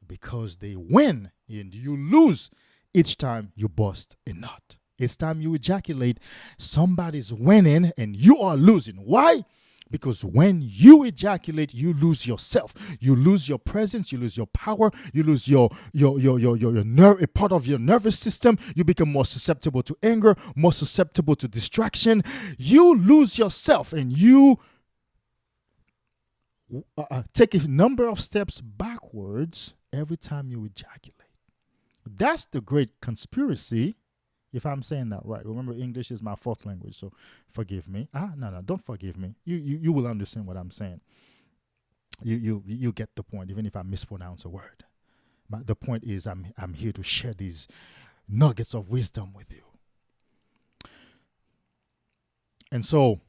because they win and you lose each time you bust a nut. Each time you ejaculate, somebody's winning and you are losing. Why? Because when you ejaculate, you lose yourself. You lose your presence. You lose your power. You lose your nerve, a part of your nervous system. You become more susceptible to anger, more susceptible to distraction. You lose yourself, and you take a number of steps backwards every time you ejaculate. That's the great conspiracy. If I'm saying that right. Remember, English is my fourth language, so forgive me. No, don't forgive me. You will understand what I'm saying. You get the point, even if I mispronounce a word. The point is I'm here to share these nuggets of wisdom with you. And so,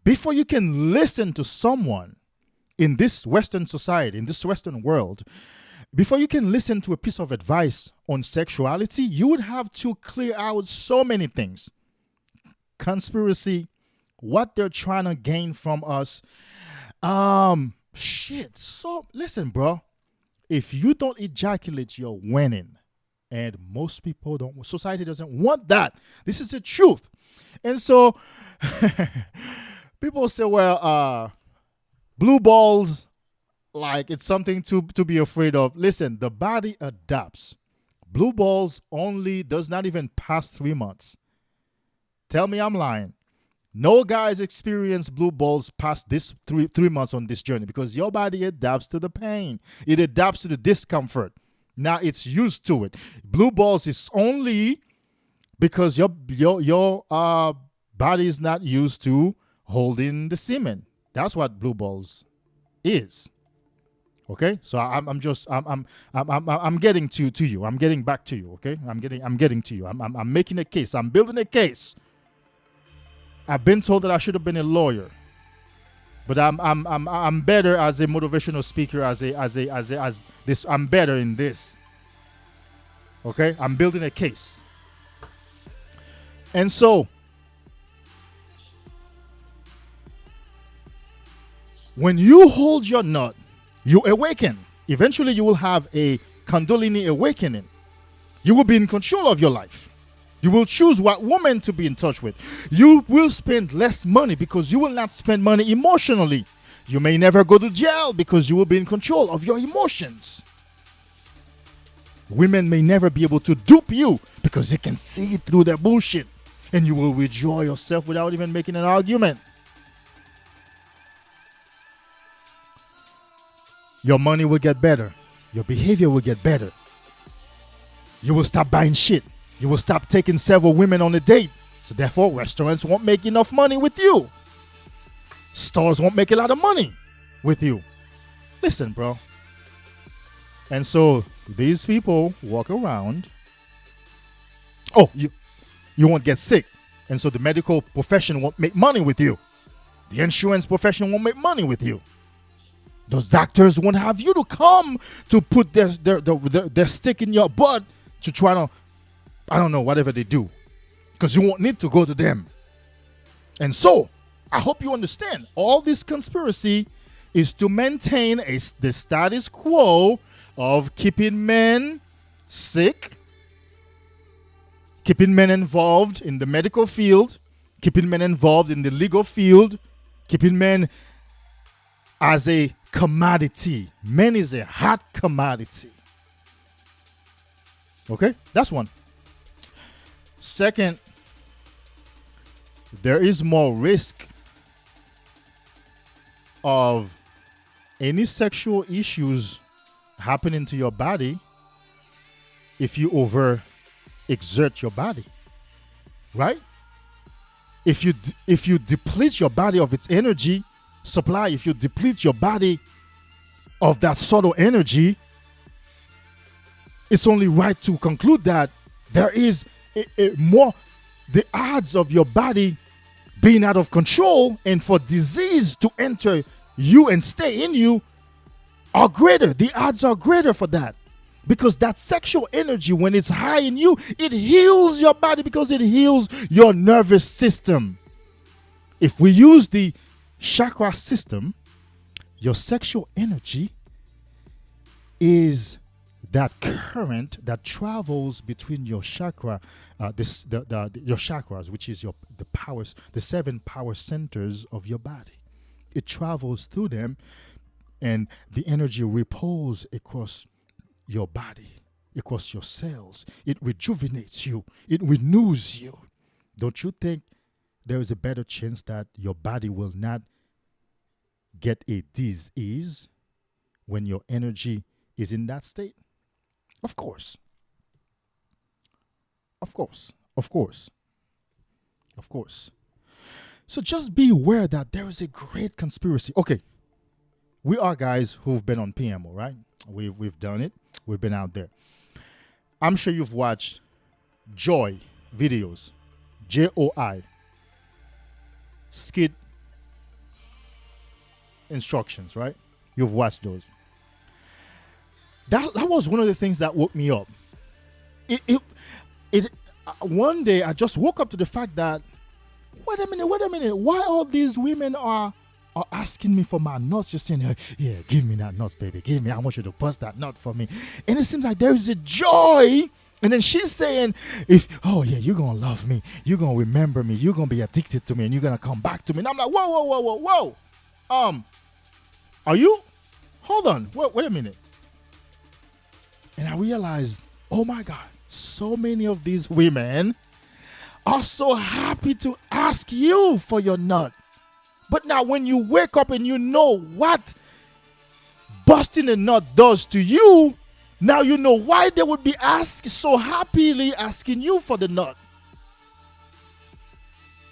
before you can listen to someone in this Western society, in this Western world, before you can listen to a piece of advice on sexuality, you would have to clear out so many things. Conspiracy, what they're trying to gain from us. So listen, bro. If you don't ejaculate, you're winning. And most people don't. Society doesn't want that. This is the truth. And so people say, well, blue balls, like it's something to be afraid of. Listen, the body adapts. Blue balls only does not even pass 3 months. Tell me I'm lying. No guys experience blue balls past this 3 months on this journey because your body adapts to the pain. It adapts to the discomfort. Now it's used to it. Blue balls is only because your body is not used to holding the semen. That's what blue balls is. Okay, so I'm getting to you. I'm getting back to you. Okay, I'm getting to you. I'm making a case. I'm building a case. I've been told that I should have been a lawyer, but I'm better as a motivational speaker. As this, I'm better in this. Okay, I'm building a case, and so when you hold your nut, you awaken. Eventually, you will have a Kundalini awakening. You will be in control of your life. You will choose what woman to be in touch with. You will spend less money because you will not spend money emotionally. You may never go to jail because you will be in control of your emotions. Women may never be able to dupe you because they can see through their bullshit. And you will withdraw yourself without even making an argument. Your money will get better. Your behavior will get better. You will stop buying shit. You will stop taking several women on a date. So therefore, restaurants won't make enough money with you. Stores won't make a lot of money with you. Listen, bro. And so these people walk around. Oh, you won't get sick. And so the medical profession won't make money with you. The insurance profession won't make money with you. Those doctors won't have you to come to put their stick in your butt to try to, I don't know, whatever they do. Because you won't need to go to them. And so, I hope you understand, all this conspiracy is to maintain the status quo of keeping men sick, keeping men involved in the medical field, keeping men involved in the legal field, keeping men as a commodity. Men is a hot commodity. Okay, that's one. Second, there is more risk of any sexual issues happening to your body if you over exert your body, right? If you deplete your body of its energy supply, if you deplete your body of that subtle energy, it's only right to conclude that there is the odds of your body being out of control and for disease to enter you and stay in you are greater. The odds are greater for that. Because that sexual energy, when it's high in you, it heals your body because it heals your nervous system. If we use the chakra system, your sexual energy is that current that travels between your chakra, your chakras, which is the powers, the 7 power centers of your body. It travels through them, and the energy reposes across your body, across your cells. It rejuvenates you. It renews you. Don't you think there is a better chance that your body will not get a disease when your energy is in that state? Of course. Of course. Of course. Of course. So just be aware that there is a great conspiracy. Okay. We are guys who've been on PMO, right? We've done it. We've been out there. I'm sure you've watched Joy videos. JOI. Skid instructions, right? You've watched those. That was one of the things that woke me up. One day I just woke up to the fact that wait a minute, why all these women are asking me for my nuts, just saying, yeah, give me that nuts, baby, give me, I want you to bust that nut for me. And it seems like there is a joy. And then she's saying, you're gonna love me, you're gonna remember me, you're gonna be addicted to me, and you're gonna come back to me. And I'm like, whoa. Are you? Hold on, wait a minute. And I realized, oh my God, so many of these women are so happy to ask you for your nut. But now when you wake up and you know what busting a nut does to you, now you know why they would be so happily asking you for the nut.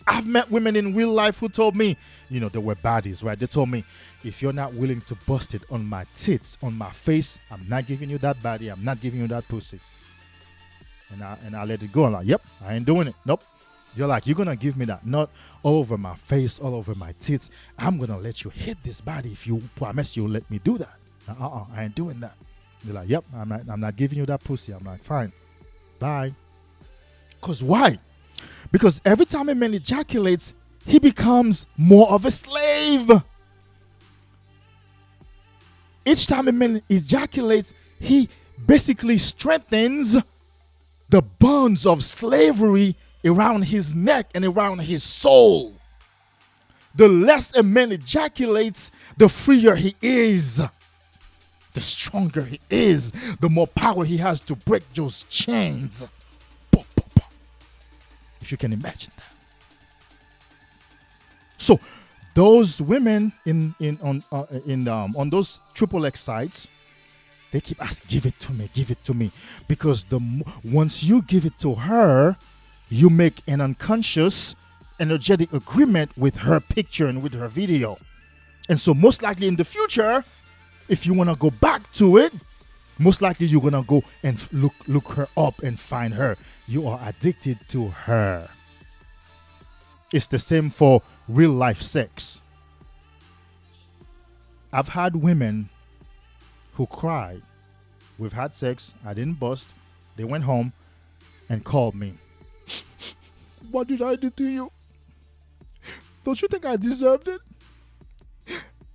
I've met women in real life who told me, they were baddies, right? They told me, if you're not willing to bust it on my tits, on my face, I'm not giving you that body, I'm not giving you that pussy. And I let it go. I'm like, yep, I ain't doing it. Nope. You're like, you're going to give me that nut all over my face, all over my tits. I'm going to let you hit this body if you promise you'll let me do that. I ain't doing that. You're like, yep, I'm not giving you that pussy. I'm like, fine. Bye. Because why? Because every time a man ejaculates, he becomes more of a slave. Each time a man ejaculates, he basically strengthens the bonds of slavery around his neck and around his soul. The less a man ejaculates, the freer he is. The stronger he is, the more power he has to break those chains. If you can imagine that. So those women on those triple X sites, they keep asking, give it to me. Because once you give it to her, you make an unconscious, energetic agreement with her picture and with her video. And so most likely in the future, if you want to go back to it, most likely you're going to go and look her up and find her. You are addicted to her. It's the same for real life sex. I've had women who cried. We've had sex. I didn't bust. They went home and called me. What did I do to you? Don't you think I deserved it?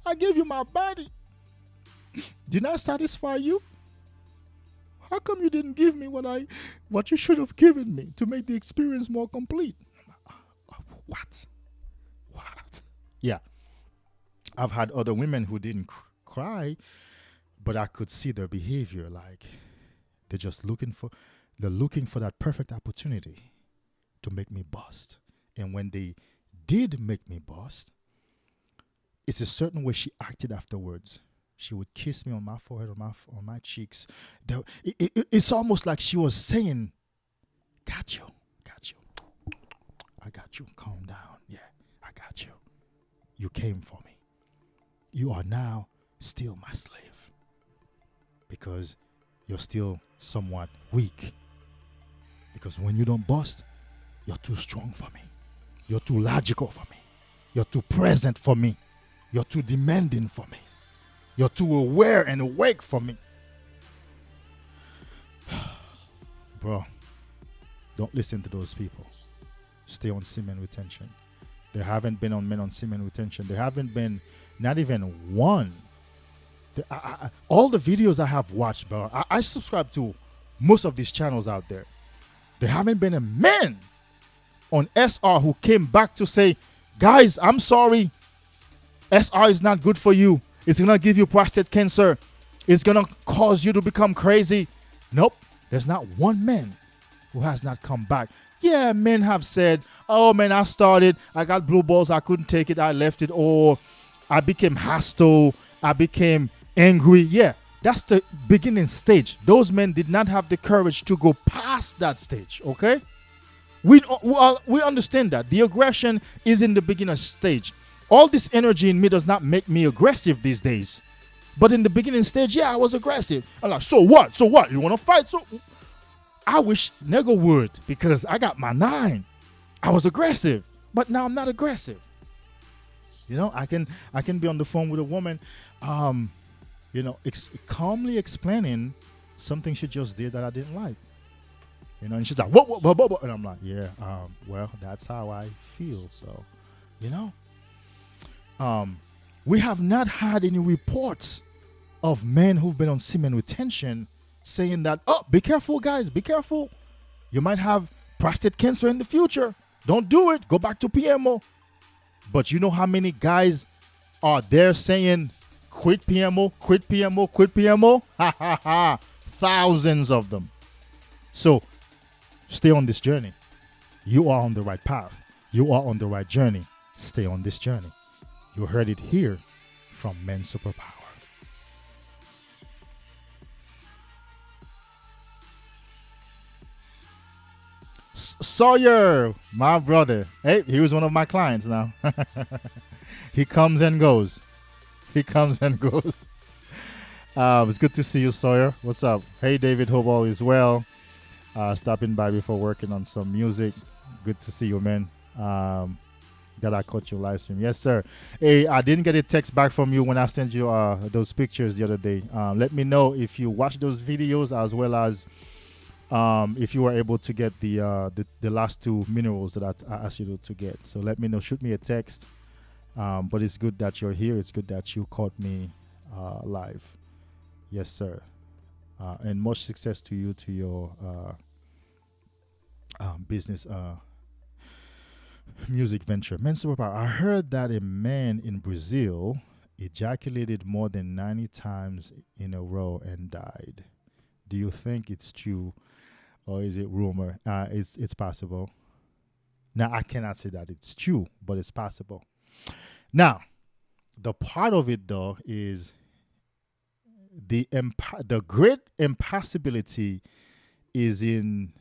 I gave you my body. Did I satisfy you? How come you didn't give me what you should have given me to make the experience more complete? What? Yeah. I've had other women who didn't cry, but I could see their behavior. Like they're just looking for that perfect opportunity to make me bust. And when they did make me bust, it's a certain way she acted afterwards. She would kiss me on my forehead, on my cheeks. It's almost like she was saying, got you. I got you. Calm down. Yeah, I got you. You came for me. You are now still my slave. Because you're still somewhat weak. Because when you don't bust, you're too strong for me. You're too logical for me. You're too present for me. You're too demanding for me. You're too aware and awake for me. Bro, don't listen to those people. Stay on semen retention. There haven't been on men on semen retention. There haven't been not even one. All the videos I have watched, bro, I subscribe to most of these channels out there. There haven't been a man on SR who came back to say, guys, I'm sorry. SR is not good for you. It's going to give you prostate cancer. It's going to cause you to become crazy. Nope. There's not one man who has not come back. Yeah, men have said, oh, man, I got blue balls. I couldn't take it. I left it. Or I became hostile. I became angry. Yeah, that's the beginning stage. Those men did not have the courage to go past that stage, okay? We understand that. The aggression is in the beginner stage. All this energy in me does not make me aggressive these days. But in the beginning stage, yeah, I was aggressive. I'm like, so what? You want to fight? So I wish nigga would, because I got my 9. I was aggressive, but now I'm not aggressive. You know, I can be on the phone with a woman, calmly explaining something she just did that I didn't like. You know, and she's like, what? And I'm like, yeah, well, that's how I feel. So, you know. We have not had any reports of men who've been on semen retention saying that, oh, be careful, guys, be careful. You might have prostate cancer in the future. Don't do it. Go back to PMO. But you know how many guys are there saying, quit PMO, quit PMO, quit PMO? Ha, ha, ha. Thousands of them. So stay on this journey. You are on the right path. You are on the right journey. Stay on this journey. You heard it here from Men's Superpower. Sawyer, my brother. Hey, he was one of my clients now. He comes and goes. It's good to see you, Sawyer. What's up? Hey, David. Hope all is well. Stopping by before working on some music. Good to see you, man. That I caught your live stream. Yes, sir. Hey, I didn't get a text back from you when I sent you those pictures the other day. Let me know if you watched those videos, as well as if you were able to get the last 2 minerals that I asked you to get. So let me know. Shoot me a text. But it's good that you're here. It's good that you caught me live. Yes, sir. And much success to you, to your business music venture. Men's Superpower. I heard that a man in Brazil ejaculated more than 90 times in a row and died. Do you think it's true, or is it rumor? It's possible. Now, I cannot say that it's true, but it's possible. Now, the part of it, though, is the great impossibility is in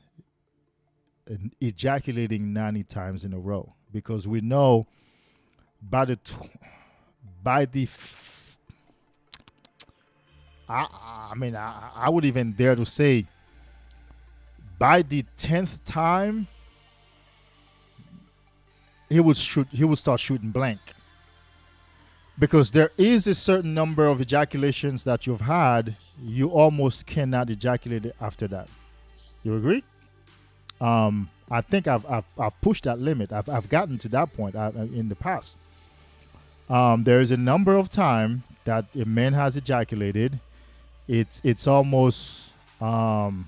ejaculating 90 times in a row, because we know I would even dare to say by the 10th time he would start shooting blank, because there is a certain number of ejaculations that you've had, you almost cannot ejaculate after that. You agree? I think I've pushed that limit. I've gotten to that point in the past. There is a number of times that a man has ejaculated. It's almost Um,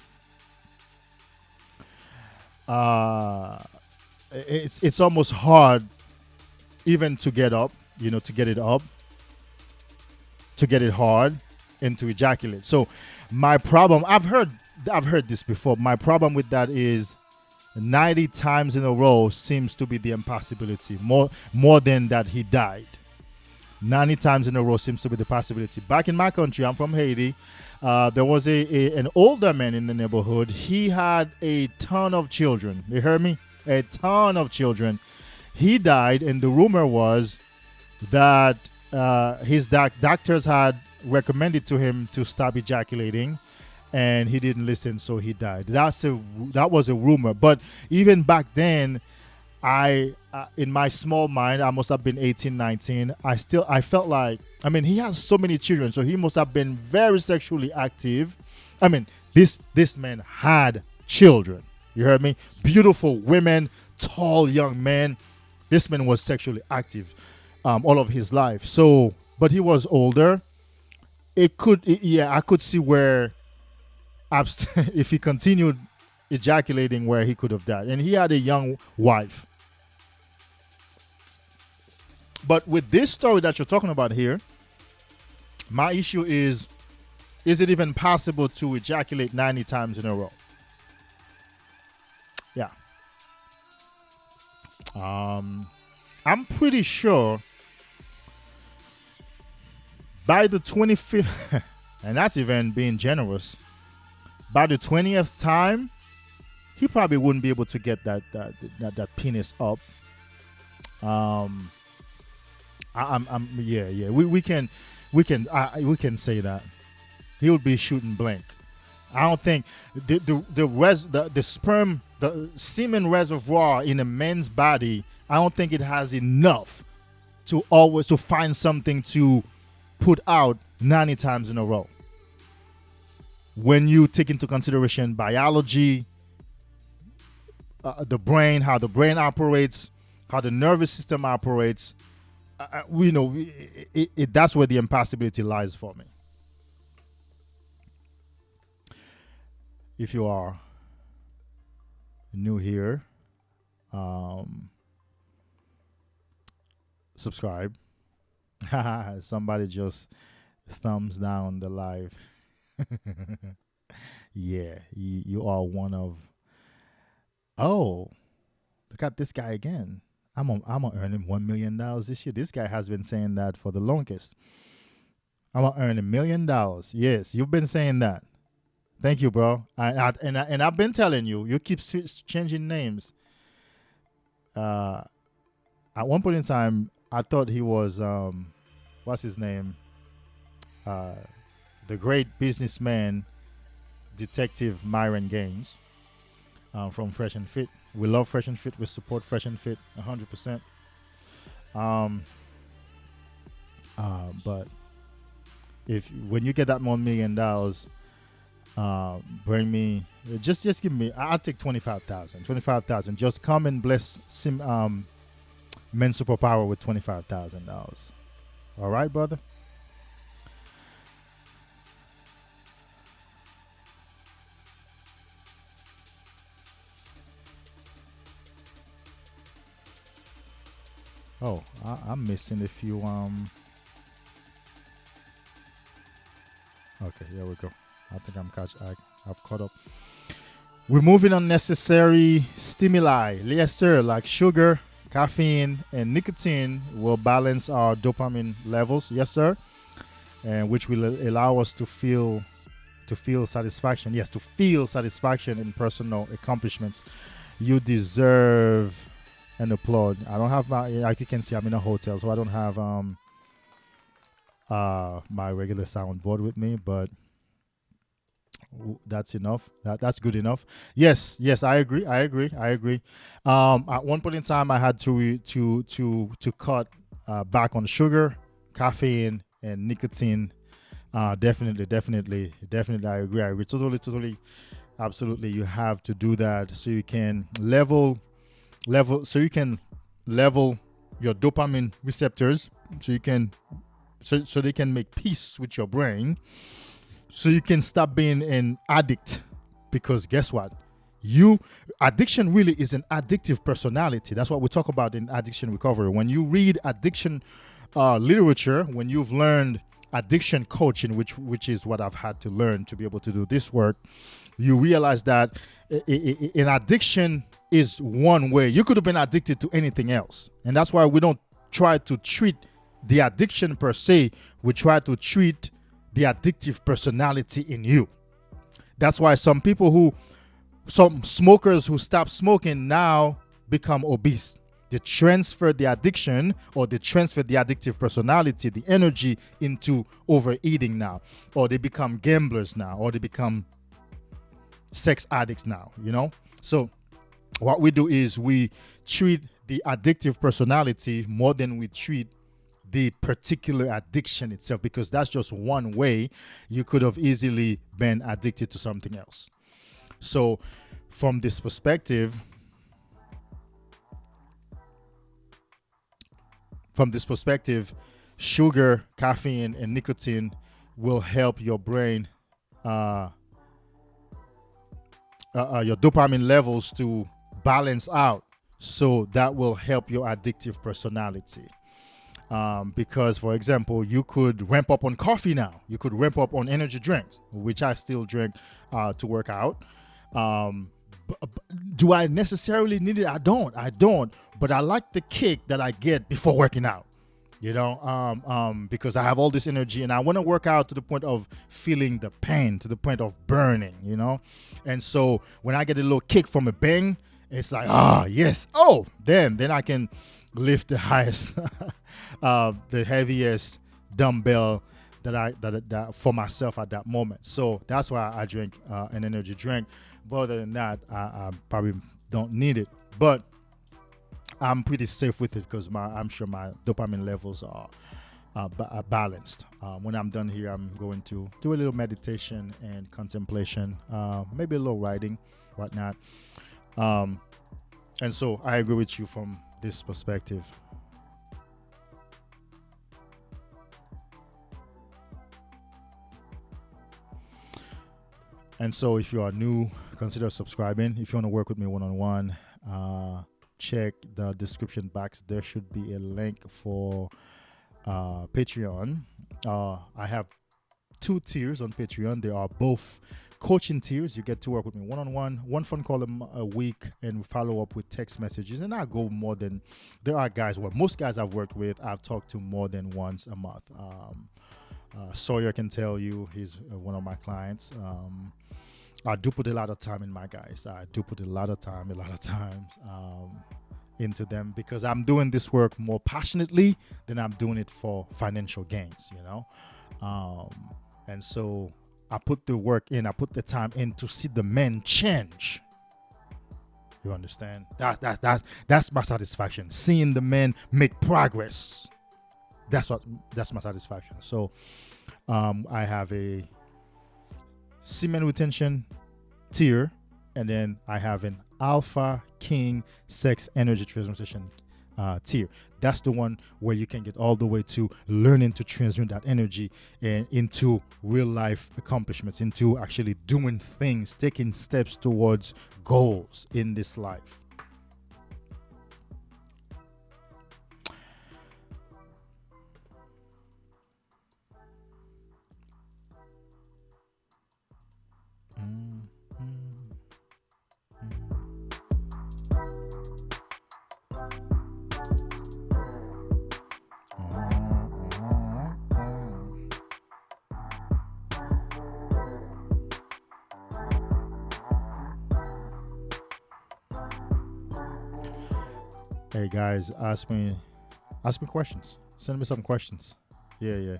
it's almost hard even to get up, to get it up, to get it hard, and to ejaculate. So my problem, I've heard this before. My problem with that is 90 times in a row seems to be the impossibility, more than that he died. 90 times in a row seems to be the possibility. Back in my country, I'm from Haiti. There was an older man in the neighborhood. He had a ton of children. You heard me? A ton of children. He died, and the rumor was that his doctors had recommended to him to stop ejaculating, and he didn't listen, so he died. That was a rumor. But even back then, in my small mind, I must have been 18, 19. I felt like, he has so many children, so he must have been very sexually active. This man had children. You heard me? Beautiful women, tall young men. This man was sexually active all of his life. So, but he was older. I could see where if he continued ejaculating, where he could have died. And he had a young wife. But with this story that you're talking about here, my issue is it even possible to ejaculate 90 times in a row? Yeah. I'm pretty sure by the 25th, and that's even being generous, by the 20th time, he probably wouldn't be able to get that penis up. We can say that he would be shooting blank. I don't think the semen reservoir in a man's body, I don't think it has enough to find something to put out 90 times in a row. When you take into consideration biology, the brain, how the brain operates, how the nervous system operates, that's where the impossibility lies for me. If you are new here, subscribe. Somebody just thumbs down the live. Yeah, you are one of. Oh, look at this guy again. I'm gonna earn him $1 million this year. This guy has been saying that for the longest. I'm gonna earn $1 million. Yes, you've been saying that. Thank you, bro. And I've been telling you. You keep changing names. At one point in time, I thought he was what's his name? The great businessman, Detective Myron Gaines, from Fresh and Fit. We love Fresh and Fit. We support Fresh and Fit 100%. But when you get that $1 million, bring me. Just give me. I'll take 25,000. 25,000. Just come and bless Men's Superpower with $25,000. All right, brother. Oh, I'm missing a few. Okay, here we go. I think I've caught up. Removing unnecessary stimuli, yes sir, like sugar, caffeine, and nicotine will balance our dopamine levels, yes sir, and which will allow us to feel satisfaction. Yes, to feel satisfaction in personal accomplishments. You deserve an applaud. I don't have like you can see, I'm in a hotel, so I don't have my regular soundboard with me, but that's enough. That's good enough. Yes, I agree. At one point in time, I had to cut back on sugar, caffeine, and nicotine. Definitely. I agree. Totally. Absolutely. You have to do that so you can level your dopamine receptors, so they can make peace with your brain, so you can stop being an addict. Because guess what? Addiction really is an addictive personality. That's what we talk about in addiction recovery. When you read addiction literature, when you've learned addiction coaching, which is what I've had to learn to be able to do this work, you realize that an addiction is one way. You could have been addicted to anything else. And that's why we don't try to treat the addiction per se. We try to treat the addictive personality in you. That's why some smokers who stop smoking now become obese. They transfer the addiction, or they transfer the addictive personality, the energy, into overeating now. Or they become gamblers now, or they become sex addicts now, So what we do is we treat the addictive personality more than we treat the particular addiction itself, because that's just one way you could have easily been addicted to something else. So from this perspective, sugar, caffeine, and nicotine will help your brain, your dopamine levels to balance out. So that will help your addictive personality. Because, for example, you could ramp up on coffee now. You could ramp up on energy drinks, which I still drink to work out. Do I necessarily need it? I don't. But I like the kick that I get before working out, because I have all this energy and I want to work out to the point of feeling the pain, to the point of burning, And so when I get a little kick from a bang, it's like, yes. Oh, then I can lift the highest, the heaviest dumbbell that for myself at that moment. So that's why I drink an energy drink. But other than that, I probably don't need it. But I'm pretty safe with it because I'm sure my dopamine levels are balanced. When I'm done here, I'm going to do a little meditation and contemplation, maybe a little writing, whatnot. And so I agree with you from this perspective. And so if you are new, consider subscribing. If you want to work with me one-on-one, check the description box. There should be a link for Patreon. I have 2 tiers on Patreon. They are both coaching tiers. You get to work with me one-on-one, one phone call a week, and follow up with text messages. And I go more than, there are guys, most guys I've worked with, I've talked to more than once a month. Sawyer can tell you, he's one of my clients. I do put a lot of time in my guys. I do put a lot of times into them, because I'm doing this work more passionately than I'm doing it for financial gains, and so I put the work in, I put the time in to see the men change. You understand? That's my satisfaction. Seeing the men make progress. That's my satisfaction. So I have a semen retention tier, and then I have an alpha king sex energy transmutation tier. That's the one where you can get all the way to learning to transmute that energy and into real life accomplishments, into actually doing things, taking steps towards goals in this life. Hey guys, ask me questions. Send me some questions. Yeah.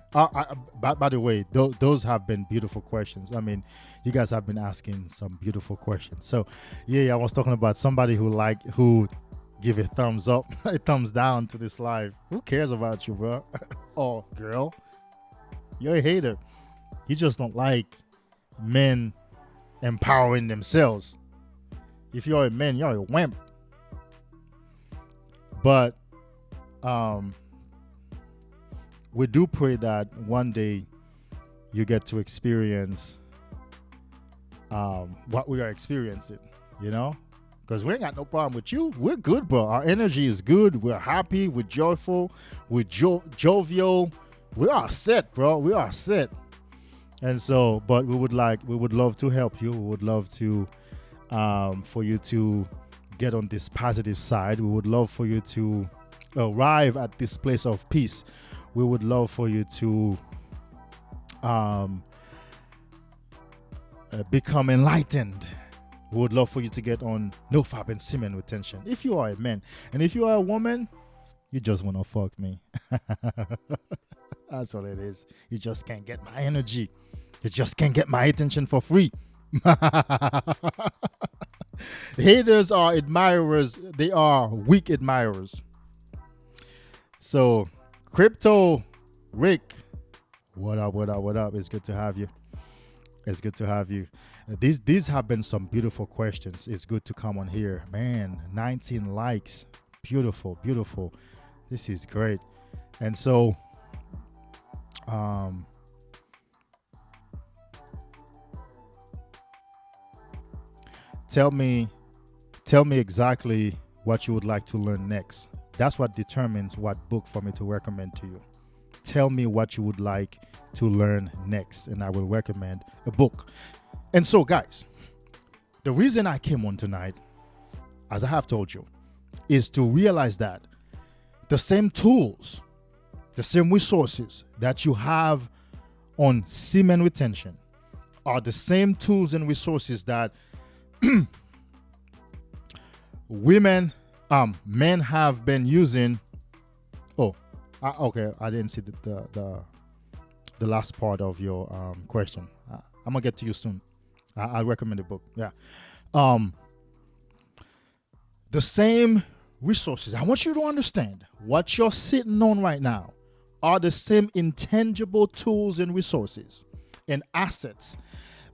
By the way, those have been beautiful questions. I mean, you guys have been asking some beautiful questions. So, I was talking about somebody who give a thumbs up, a thumbs down to this live. Who cares about you, bro? Oh, girl, you're a hater. You just don't like men empowering themselves. If you're a man, you're a wimp. But we do pray that one day you get to experience what we are experiencing, you know? Because we ain't got no problem with you. We're good, bro. Our energy is good. We're happy. We're joyful. We're jovial. We are set, bro. We are set. And so, but we would love to help you. We would love to, for you to get on this positive side. We would love for you to arrive at this place of peace. We would love for you to become enlightened. We would love for you to get on Nofap and semen retention. If you are a man, and if you are a woman, you just want to fuck me. That's what it is. You just can't get my energy. You just can't get my attention for free. Haters are admirers. They are weak admirers. So, Crypto Rick, what up, what up, what up? It's good to have you. It's good to have you. These have been some beautiful questions. It's good to come on here. Man, 19 likes. Beautiful, beautiful. This is great. And so, tell me exactly what you would like to learn next. That's what determines what book for me to recommend to you. Tell me what you would like to learn next, and I will recommend a book. And so, guys, the reason I came on tonight, as I have told you, is to realize that the same tools, the same resources that you have on semen retention are the same tools and resources that men have been using. Okay, I didn't see the last part of your question. I'm gonna get to you soon. I recommend the book. Yeah. The same resources. I want you to understand what you're sitting on right now are the same intangible tools and resources and assets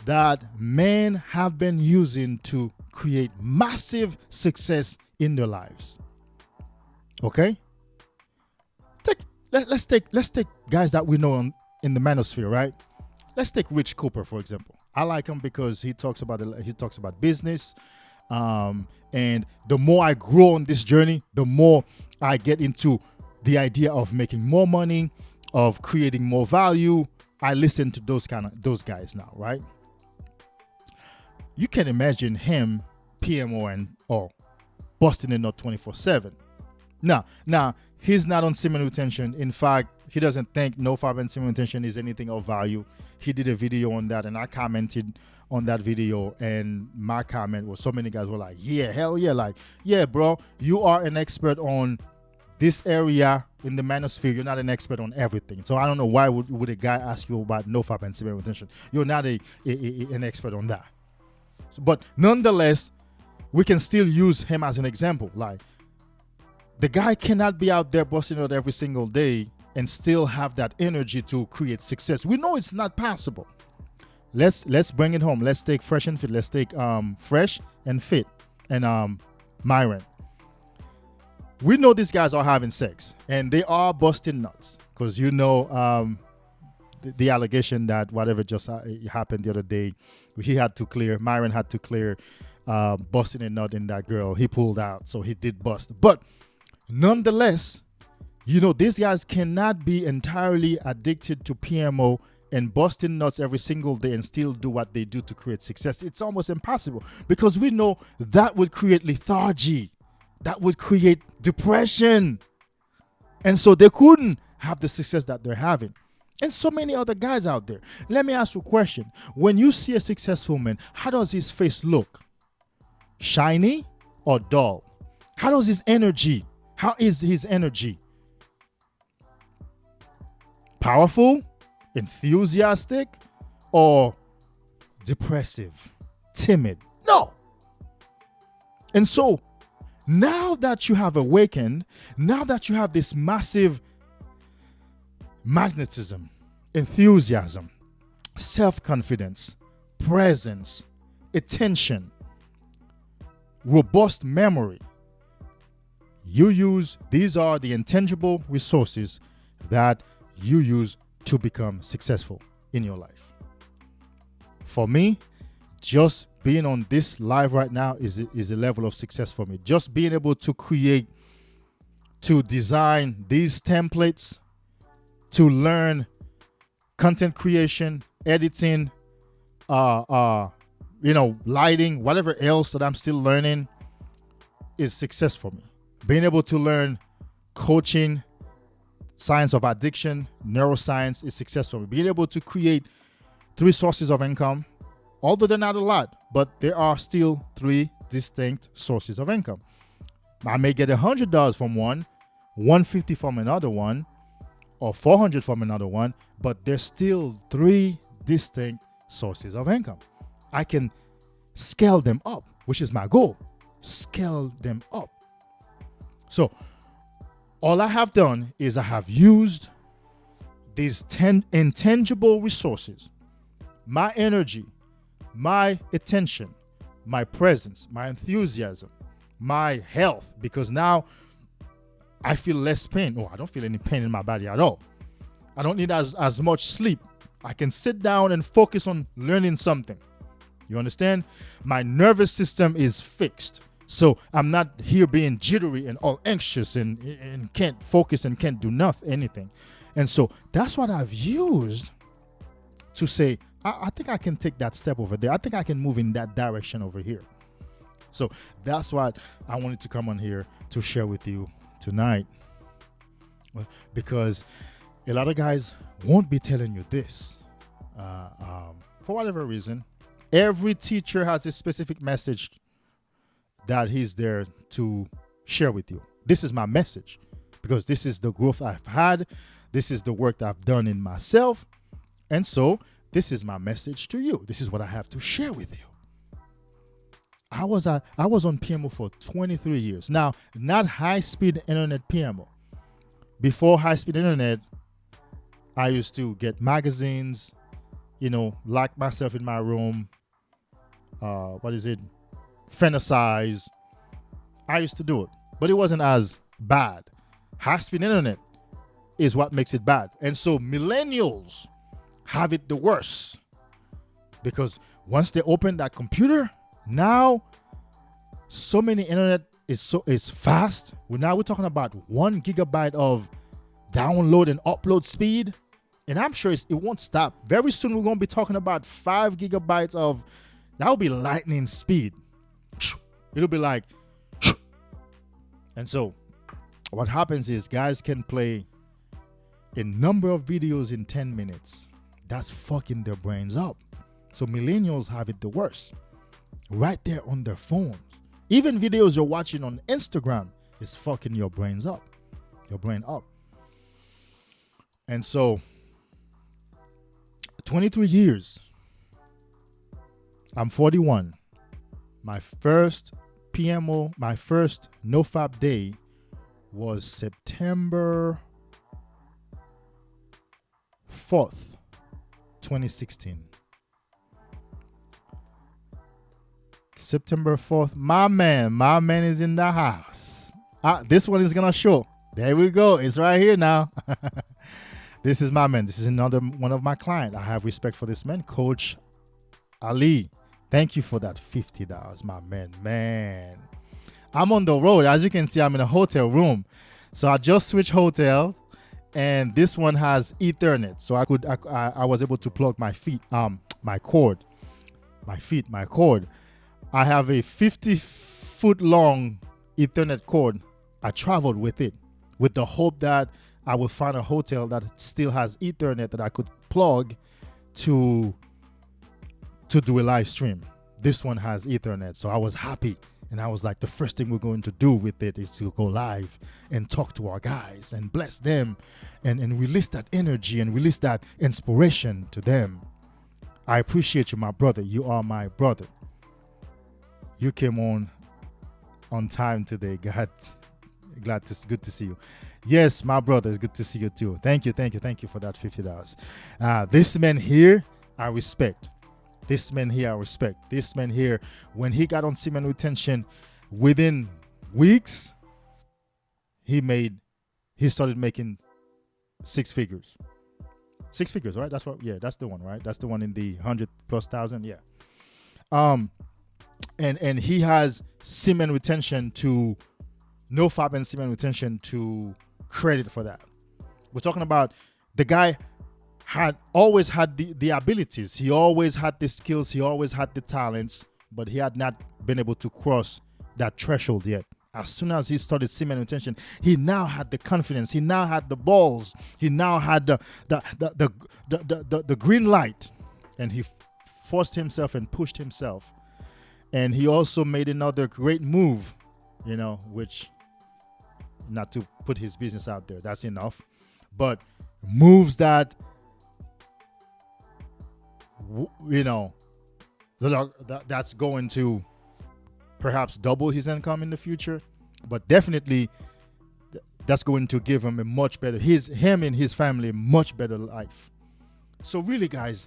that men have been using to create massive success in their lives. Okay? Let's take guys that we know in the manosphere, right? Let's take Rich Cooper, for example. I like him because he talks about business, and the more I grow on this journey, the more I get into the idea of making more money, of creating more value. I listen to those guys now, right? You can imagine him PMO or busting a nut 24/7. Now he's not on semen retention. In fact, he doesn't think Nofap and semen retention is anything of value. He did a video on that, and I commented on that video, and my comment was, so many guys were like, yeah, hell yeah, like, yeah, bro, you are an expert on this area in the manosphere. You're not an expert on everything. So I don't know why would a guy ask you about Nofap and semen retention. You're not an expert on that. But nonetheless, we can still use him as an example. Like, the guy cannot be out there busting out every single day and still have that energy to create success. We know it's not possible. Let's bring it home. Let's take Fresh and Fit. Let's take Fresh and Fit and Myron. We know these guys are having sex and they are busting nuts, because you know the allegation that whatever just happened the other day, Myron had to clear busting a nut in that girl. He pulled out, so he did bust. But nonetheless, you know, these guys cannot be entirely addicted to PMO and busting nuts every single day and still do what they do to create success. It's almost impossible, because we know that would create lethargy. That would create depression. And so they couldn't have the success that they're having. And so many other guys out there. Let me ask you a question. When you see a successful man, how does his face look? Shiny or dull? How does his energy? How is his energy? Powerful, enthusiastic, or depressive, timid? No. And so now that you have awakened, now that you have this massive magnetism, enthusiasm, self-confidence, presence, attention, robust memory, these are the intangible resources that you use to become successful. in your life. For me, just being on this live right now is a level of success for me. Just being able to create, to design these templates, to learn content creation, editing, lighting, whatever else that I'm still learning is success for me. Being able to learn coaching, science of addiction, neuroscience is success for me. Being able to create 3 sources of income, although they're not a lot, but there are still 3 distinct sources of income. I may get $100 from one, $150 from another one, or $400 from another one, but there's still 3 distinct sources of income. I can scale them up, which is my goal. Scale them up. So all I have done is I have used these 10 intangible resources, my energy, my attention, my presence, my enthusiasm, my health, because now I feel less pain. Oh, I don't feel any pain in my body at all. I don't need as much sleep. I can sit down and focus on learning something. You understand? My nervous system is fixed. So I'm not here being jittery and all anxious and can't focus and can't do anything. And so that's what I've used to say, I think I can take that step over there. I think I can move in that direction over here. So that's what I wanted to come on here to share with you tonight. Because a lot of guys won't be telling you this for whatever reason. Every teacher has a specific message that he's there to share with you. This is my message because this is the growth I've had. This is the work that I've done in myself. And so this is my message to you. This is what I have to share with you. I was on PMO for 23 years. Now, not high-speed internet PMO. Before high-speed internet, I used to get magazines, lock myself in my room, fantasize. I used to do it, but it wasn't as bad. High-speed internet is what makes it bad. And so millennials have it the worst because once they open that computer, now so many internet is fast. We're talking about 1 gigabyte of download and upload speed. And I'm sure it won't stop. Very soon we're going to be talking about 5 gigabytes of, that will be lightning speed. It'll be like, and so what happens is guys can play a number of videos in 10 minutes. That's fucking their brains up. So millennials have it the worst. Right there on their phones. Even videos you're watching on Instagram is fucking your brains up. Your brain up. And so 23 years. I'm 41. My first PMO, my first Nofap day was September 4th, 2016. September 4th. My man is in the house. This one is gonna show. There we go. It's right here now. This is my man. This is another one of my clients. I have respect for this man, Coach Ali. Thank you for that $50, my man. I'm on the road. As you can see, I'm in a hotel room. So I just switched hotels, and this one has Ethernet. So I was able to plug my cord. I have a 50-foot long Ethernet cord. I traveled with it with the hope that I will find a hotel that still has Ethernet that I could plug to do a live stream. This one has Ethernet, so I was happy. And I was like, the first thing we're going to do with it is to go live and talk to our guys and bless them and release that energy and release that inspiration to them. I appreciate you, my brother. You are my brother. You came on time today. Good to see you. Yes, my brother, it's good to see you too. Thank you for that $50. This man here, I respect. This man here, when he got on semen retention, within weeks, he started making 6 figures. 6 figures, right? That's what. Yeah, that's the one, right? That's the one in the 100,000+. Yeah. And he has semen retention to Nofap and semen retention to credit for that. We're talking about the guy had always had the abilities. He always had the skills. He always had the talents, but he had not been able to cross that threshold yet. As soon as he started semen retention, he now had the confidence. He now had the balls. He now had the green light, and he forced himself and pushed himself. And he also made another great move, which, not to put his business out there, that's enough, but moves that, that's going to perhaps double his income in the future, but definitely that's going to give him a much better, him and his family, a much better life. So really, guys,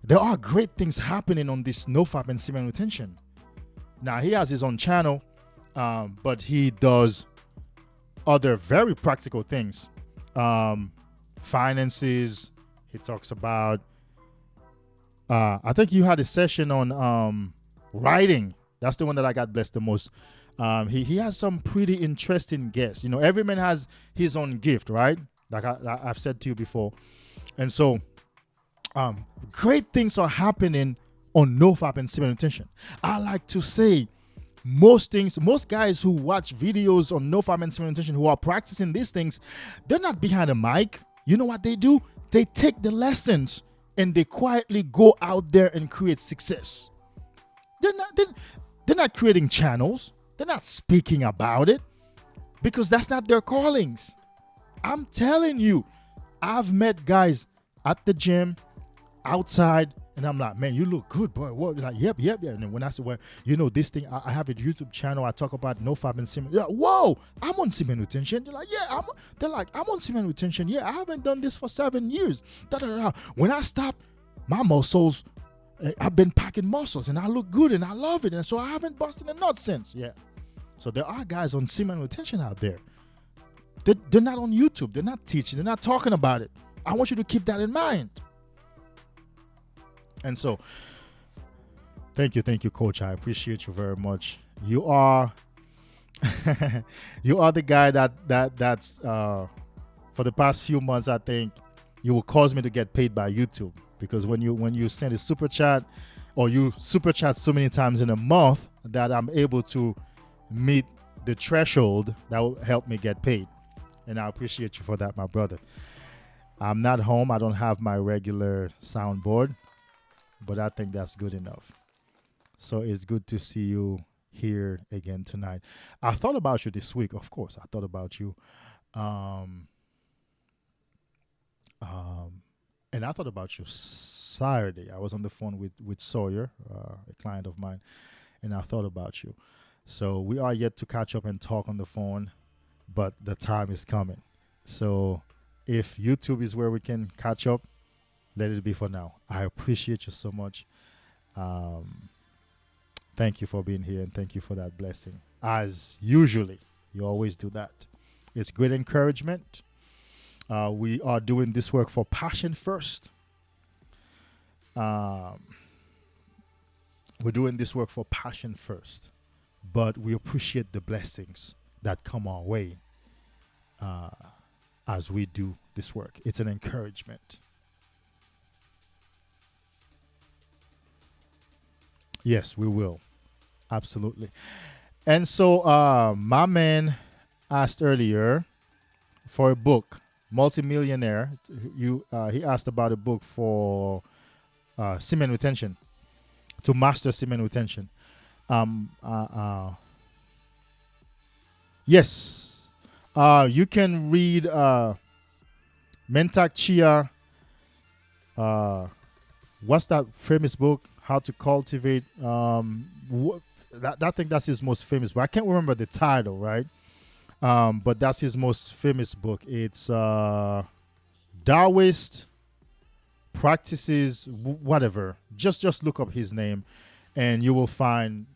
there are great things happening on this Nofap and semen retention. Now, he has his own channel, but he does other very practical things. Finances, he talks about, I think you had a session on writing. That's the one that I got blessed the most. He has some pretty interesting guests. Every man has his own gift, right? Like I've said to you before. And so great things are happening on Nofap and semen retention. I like to say most guys who watch videos on Nofap and semen retention who are practicing these things, they're not behind a mic. You know what they do? They take the lessons and they quietly go out there and create success. They're not creating channels. They're not speaking about it because that's not their callings. I'm telling you, I've met guys at the gym, outside, and I'm like, man, you look good, boy. What? Like, yep. And then when I said, well, this thing, I have a YouTube channel. I talk about Nofap and semen. Like, whoa, I'm on semen retention. They're like, yeah, I'm on semen retention. Yeah, I haven't done this for 7 years. When I stop, my muscles, I've been packing muscles, and I look good, and I love it, and so I haven't busted a nut since. Yeah. So there are guys on semen retention out there. They're not on YouTube. They're not teaching. They're not talking about it. I want you to keep that in mind. And so, thank you, Coach. I appreciate you very much. You are, the guy that's for the past few months, I think you will cause me to get paid by YouTube, because when you send a super chat, or you super chat so many times in a month that I'm able to meet the threshold that will help me get paid, and I appreciate you for that, my brother. I'm not home. I don't have my regular soundboard, but I think that's good enough. So it's good to see you here again tonight. I thought about you this week, of course. I thought about you. And I thought about you Saturday. I was on the phone with Sawyer, a client of mine, and I thought about you. So we are yet to catch up and talk on the phone, but the time is coming. So if YouTube is where we can catch up, let it be for now. I appreciate you so much. Thank you for being here, and thank you for that blessing. As usually, you always do that. It's great encouragement. We are doing this work for passion first. We're doing this work for passion first, but we appreciate the blessings that come our way as we do this work. It's an encouragement. Yes, we will. Absolutely. And so my man asked earlier for a book, multimillionaire. He asked about a book for semen retention, to master semen retention. Yes. You can read Mentak Chia. What's that famous book? How to Cultivate. I think that's his most famous book. I can't remember the title, right? But that's his most famous book. It's Taoist Practices, whatever. Just look up his name, and you will find,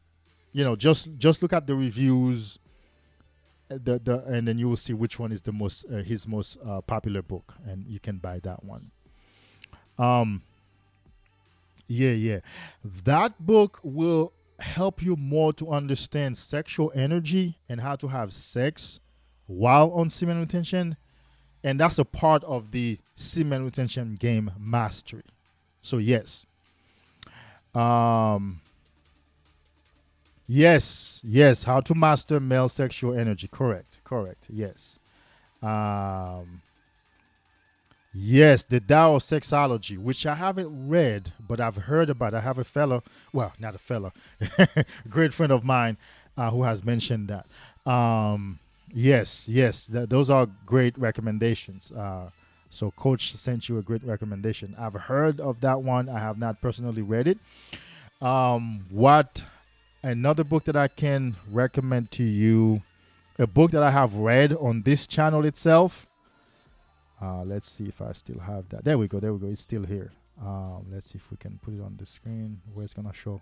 just look at the reviews, and then you will see which one is the most his most popular book, and you can buy that one. Um, yeah. That book will help you more to understand sexual energy and how to have sex while on semen retention. And that's a part of the semen retention game mastery. So yes. Um yes, how to master male sexual energy. Correct. Yes. Um Yes, the Tao of Sexology, which I haven't read, but I've heard about. I have a fellow, well, not a fellow, great friend of mine who has mentioned that. Yes, those are great recommendations. So, Coach sent you a great recommendation. I've heard of that one. I have not personally read it. What another book that I can recommend to you, a book that I have read on this channel itself. Let's see if I still have that. There we go. It's still here. Let's see if we can put it on the screen where it's gonna show.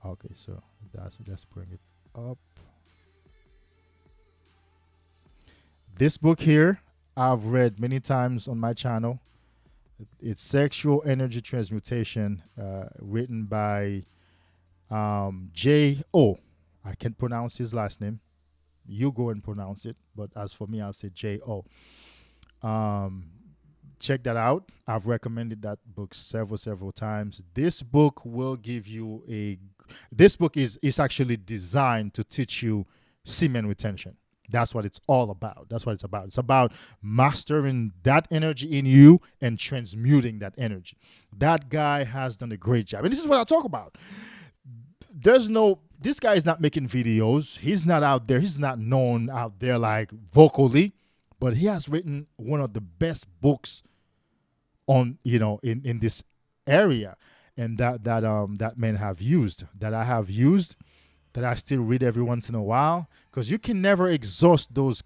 Okay, so let's bring it up. This book here, I've read many times on my channel. It's Sexual Energy Transmutation, written by J.O. I can't pronounce his last name. You go and pronounce it, but as for me, I'll say J.O. Check that out. I've recommended that book several times. This book will give you this book is actually designed to teach you semen retention. That's what it's all about. That's what it's about. It's about mastering that energy in you and transmuting that energy. That guy has done a great job. And this is what I talk about. This guy is not making videos. He's not out there. He's not known out there like vocally. But he has written one of the best books on, in this area, and that men have used, that I have used, that I still read every once in a while, because you can never exhaust those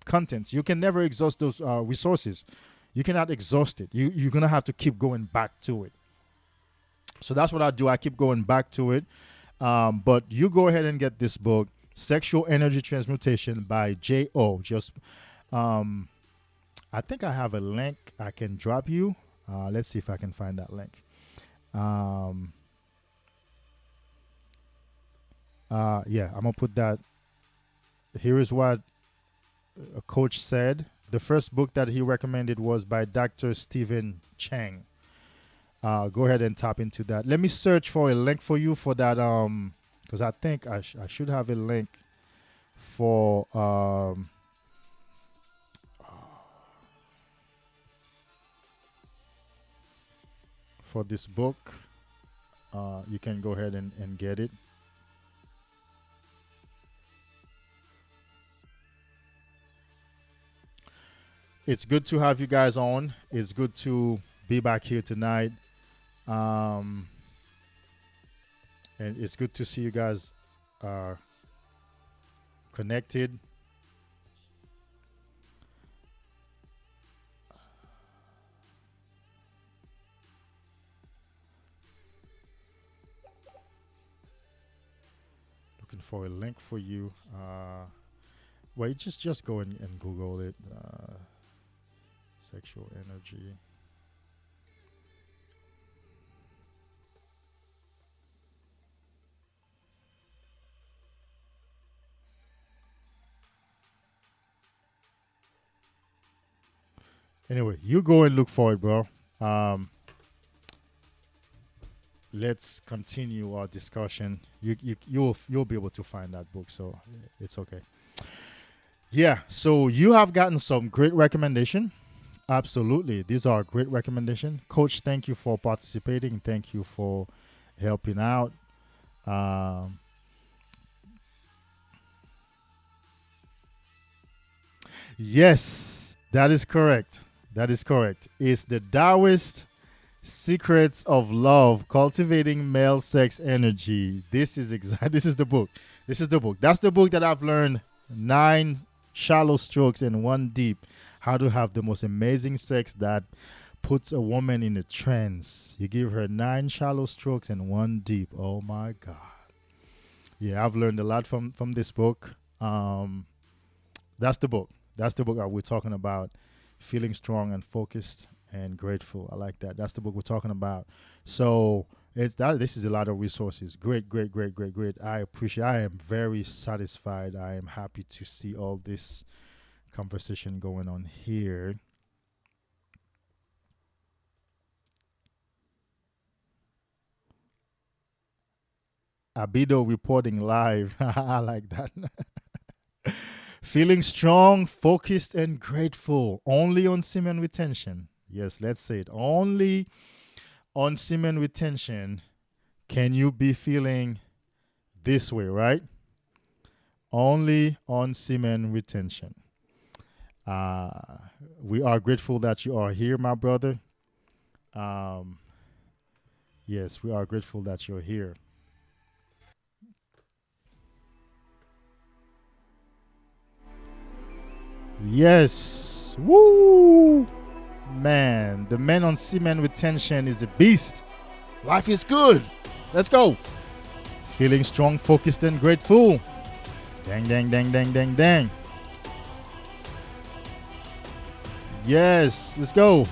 contents. You can never exhaust those resources. You cannot exhaust it. You're gonna have to keep going back to it. So that's what I do. I keep going back to it. But you go ahead and get this book, Sexual Energy Transmutation by J.O. I think I have a link I can drop you. Let's see if I can find that link. Yeah, I'm gonna put that. Here is what a coach said. The first book that he recommended was by Dr. Stephen Chang. Go ahead and tap into that. Let me search for a link for you for that. Because I think I should have a link for this book. You can go ahead and get it. It's good to have you guys on. It's good to be back here tonight. And it's good to see you guys connected. Looking for a link for you. Well, you just go and Google it. Sexual energy. Anyway, you go and look for it, bro. Let's continue our discussion. You'll be able to find that book, so it's okay. Yeah, so you have gotten some great recommendation. Absolutely, these are great recommendation. Coach, thank you for participating. Thank you for helping out. Yes, that is correct. That is correct. It's the Taoist Secrets of Love, Cultivating Male Sex Energy. This is this is the book. This is the book. That's the book that I've learned 9 shallow strokes and 1 deep. How to have the most amazing sex that puts a woman in a trance. You give her 9 shallow strokes and 1 deep. Oh my God. Yeah, I've learned a lot from this book. That's the book. That's the book that we're talking about. Feeling strong and focused and grateful. I like that. That's the book we're talking about. So this is a lot of resources. Great. I appreciate. I am very satisfied. I am happy to see all this conversation going on here. Abido reporting live. I like that. Feeling strong, focused, and grateful. Only on semen retention. Yes, let's say it. Only on semen retention can you be feeling this way, right? Only on semen retention. We are grateful that you are here, my brother. Yes, we are grateful that you're here. Yes. Woo! Man, the man on semen retention is a beast. Life is good. Let's go. Feeling strong, focused, and grateful. Dang. Yes, let's go.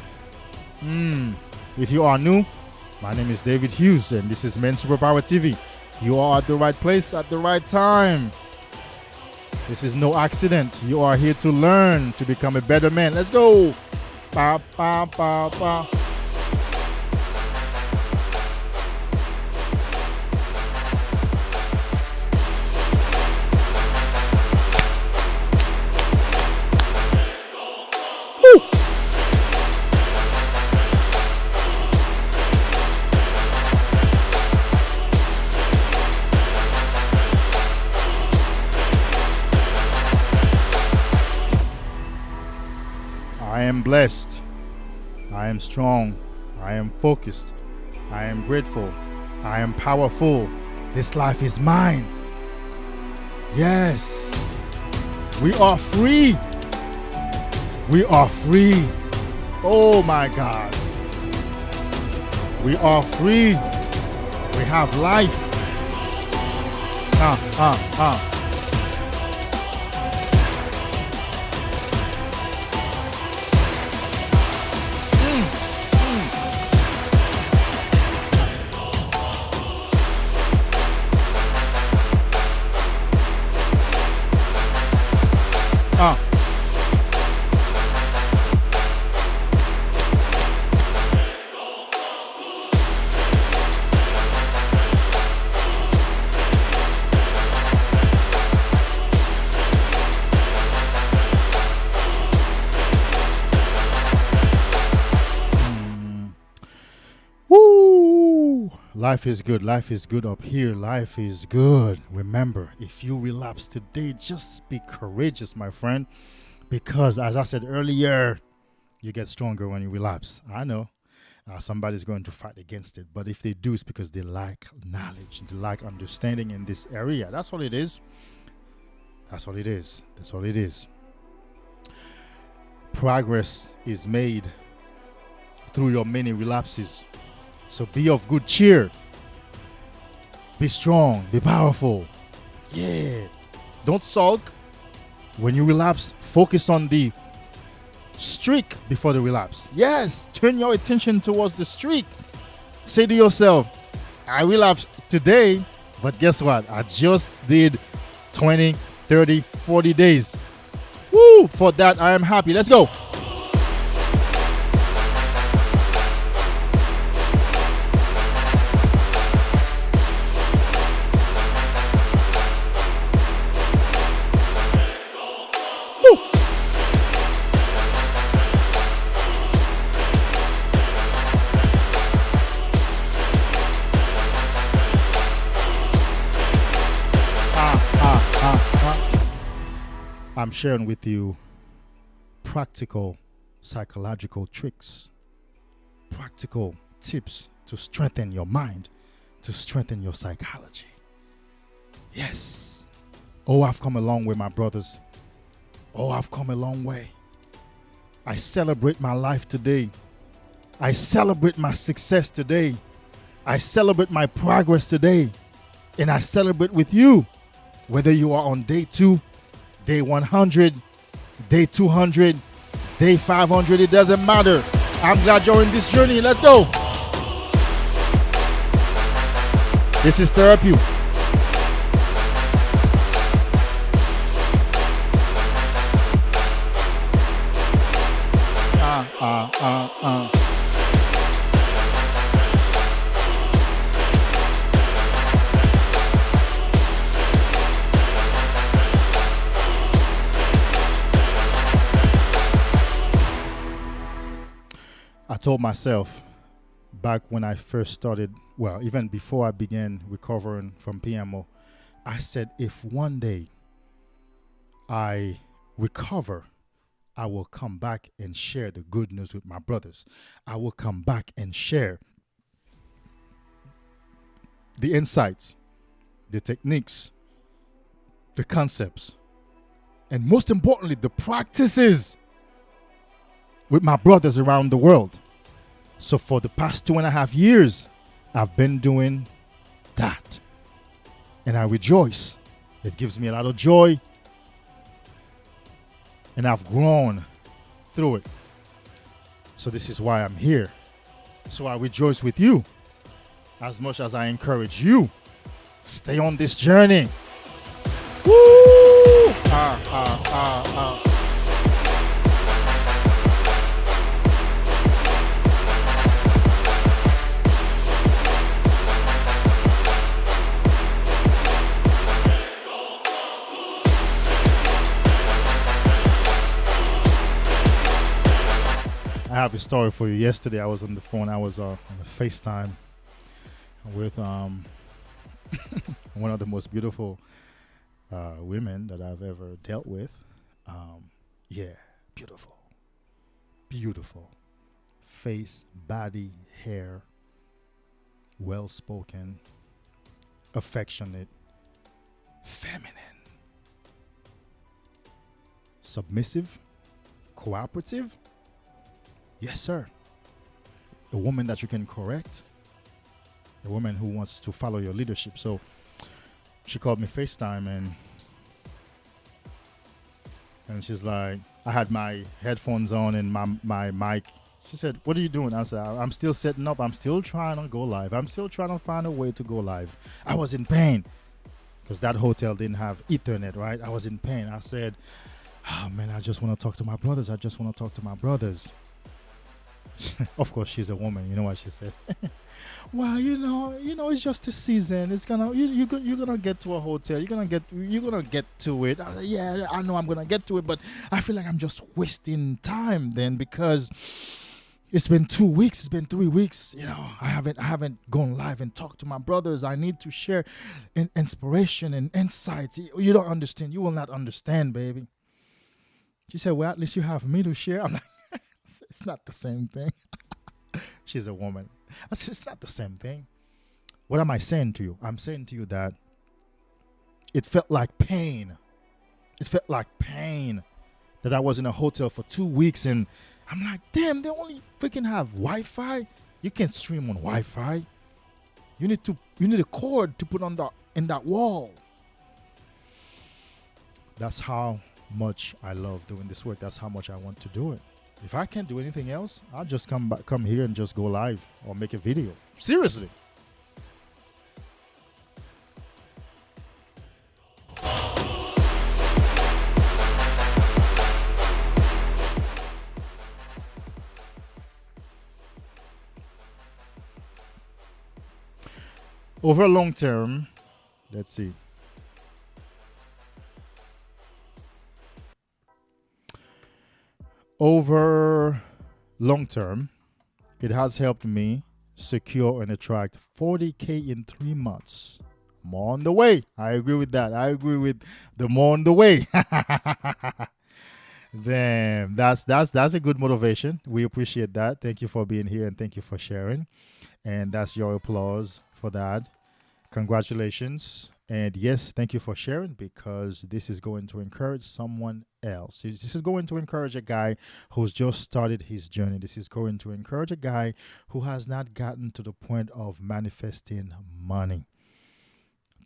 If you are new, my name is David Hughes, and this is Men's Superpower TV. You are at the right place at the right time. This is no accident. You are here to learn to become a better man. Let's go. Ba, ba, ba, ba. I am blessed. I am strong. I am focused. I am grateful. I am powerful. This life is mine. Yes. We are free. We are free. Oh my God. We are free. We have life. Life is good. Life is good up here. Life is good. Remember, if you relapse today, just be courageous, my friend. Because as I said earlier, you get stronger when you relapse. I know somebody's going to fight against it. But if they do, it's because they lack knowledge. They lack understanding in this area. That's all it is. That's all it is. That's all it is. Progress is made through your many relapses. So be of good cheer. Be strong. Be powerful. Yeah. Don't sulk. When you relapse, focus on the streak before the relapse. Yes. Turn your attention towards the streak. Say to yourself, I relapsed today, but guess what? I just did 20, 30, 40 days. Woo! For that, I am happy. Let's go. I'm sharing with you practical psychological tricks, practical tips to strengthen your mind, to strengthen your psychology. Yes. Oh, I've come a long way, my brothers. Oh, I've come a long way. I celebrate my life today. I celebrate my success today. I celebrate my progress today. And I celebrate with you, whether you are on day 2, day 100, day 200, day 500, it doesn't matter. I'm glad you're in this journey. Let's go. This is therapy. I told myself back when I first started, well, even before I began recovering from PMO, I said, if one day I recover, I will come back and share the good news with my brothers. I will come back and share the insights, the techniques, the concepts, and most importantly, the practices with my brothers around the world. So for the past 2.5 years, I've been doing that. And I rejoice. It gives me a lot of joy. And I've grown through it. So this is why I'm here. So I rejoice with you as much as I encourage you. Stay on this journey. Woo! I have a story for you. Yesterday, I was on the phone. I was on a FaceTime with one of the most beautiful women that I've ever dealt with. Yeah, beautiful. Beautiful. Face, body, hair, well-spoken, affectionate, feminine, submissive, cooperative. Yes, sir. A woman that you can correct. A woman who wants to follow your leadership. So she called me FaceTime and she's like, I had my headphones on and my mic. She said, what are you doing? I said, I'm still setting up. I'm still trying to go live. I'm still trying to find a way to go live. I was in pain because that hotel didn't have Ethernet, right? I was in pain. I said, oh man, I just want to talk to my brothers. I just want to talk to my brothers. Of course, she's a woman. You know what she said? Well, you know, it's just a season. It's gonna, you're gonna get to a hotel. You're gonna get to it. I said, yeah, I know I'm gonna get to it, but I feel like I'm just wasting time then because it's been 2 weeks. It's been 3 weeks. You know, I haven't gone live and talked to my brothers. I need to share inspiration and insights. You don't understand. You will not understand, baby. She said, well, at least you have me to share. I'm like, it's not the same thing. She's a woman. I said, it's not the same thing. What am I saying to you? I'm saying to you that it felt like pain. It felt like pain that I was in a hotel for 2 weeks and I'm like, damn, they only freaking have Wi-Fi. You can't stream on Wi-Fi. You need a cord to put on in that wall. That's how much I love doing this work. That's how much I want to do it. If I can't do anything else, I'll just come here and just go live or make a video. Seriously. Over long term, let's see. Over long term, it has helped me secure and attract 40K in 3 months. More on the way. I agree with that. I agree with the more on the way. Damn, that's a good motivation. We appreciate that. Thank you for being here and thank you for sharing. And that's your applause for that. Congratulations. And yes, thank you for sharing because this is going to encourage someone else. This is going to encourage a guy who's just started his journey. This is going to encourage a guy who has not gotten to the point of manifesting money.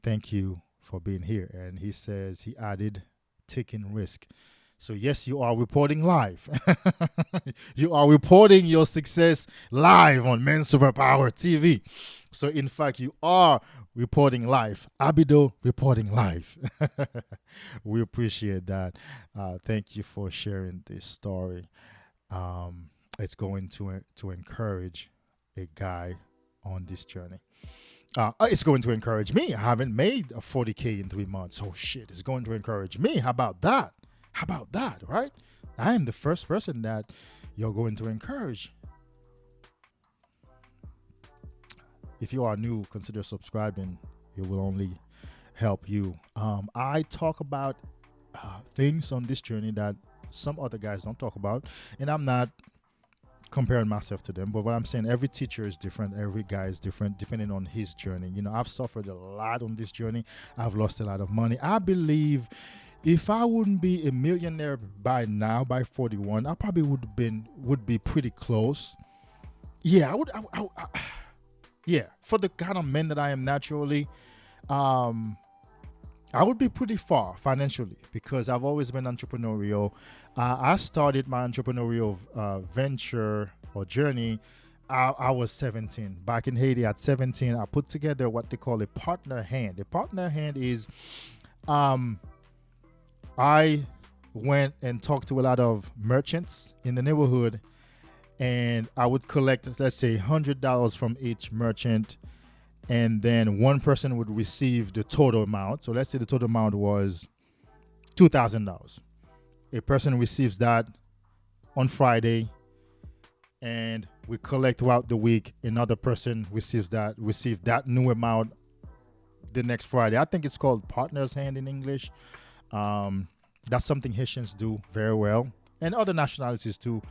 Thank you for being here. And he says he added taking risk. So yes, you are reporting live. You are reporting your success live on Men's Superpower TV. So in fact, you are reporting live. Abido reporting live. We appreciate that. Thank you for sharing this story. It's going to encourage a guy on this journey. It's going to encourage me. I haven't made a 40K in 3 months. Oh shit, it's going to encourage me. How about that? How about that, right? I am the first person that you're going to encourage. If you are new, consider subscribing. It will only help you. I talk about things on this journey that some other guys don't talk about, and I'm not comparing myself to them, but what I'm saying, every teacher is different, every guy is different depending on his journey. You know, I've suffered a lot on this journey. I've lost a lot of money. I believe if I wouldn't be a millionaire by now, by 41, I probably would be pretty close. Yeah, yeah, for the kind of man that I am naturally, I would be pretty far financially because I've always been entrepreneurial. I started my entrepreneurial venture or journey. I was 17. Back in Haiti at 17, I put together what they call a partner hand. A partner hand is, I went and talked to a lot of merchants in the neighborhood, and I would collect, let's say, $100 from each merchant, and then one person would receive the total amount. So let's say the total amount was $2,000. A person receives that on Friday, and we collect throughout the week. Another person receives that new amount the next Friday. I think it's called partner's hand in English. That's something Haitians do very well, and other nationalities too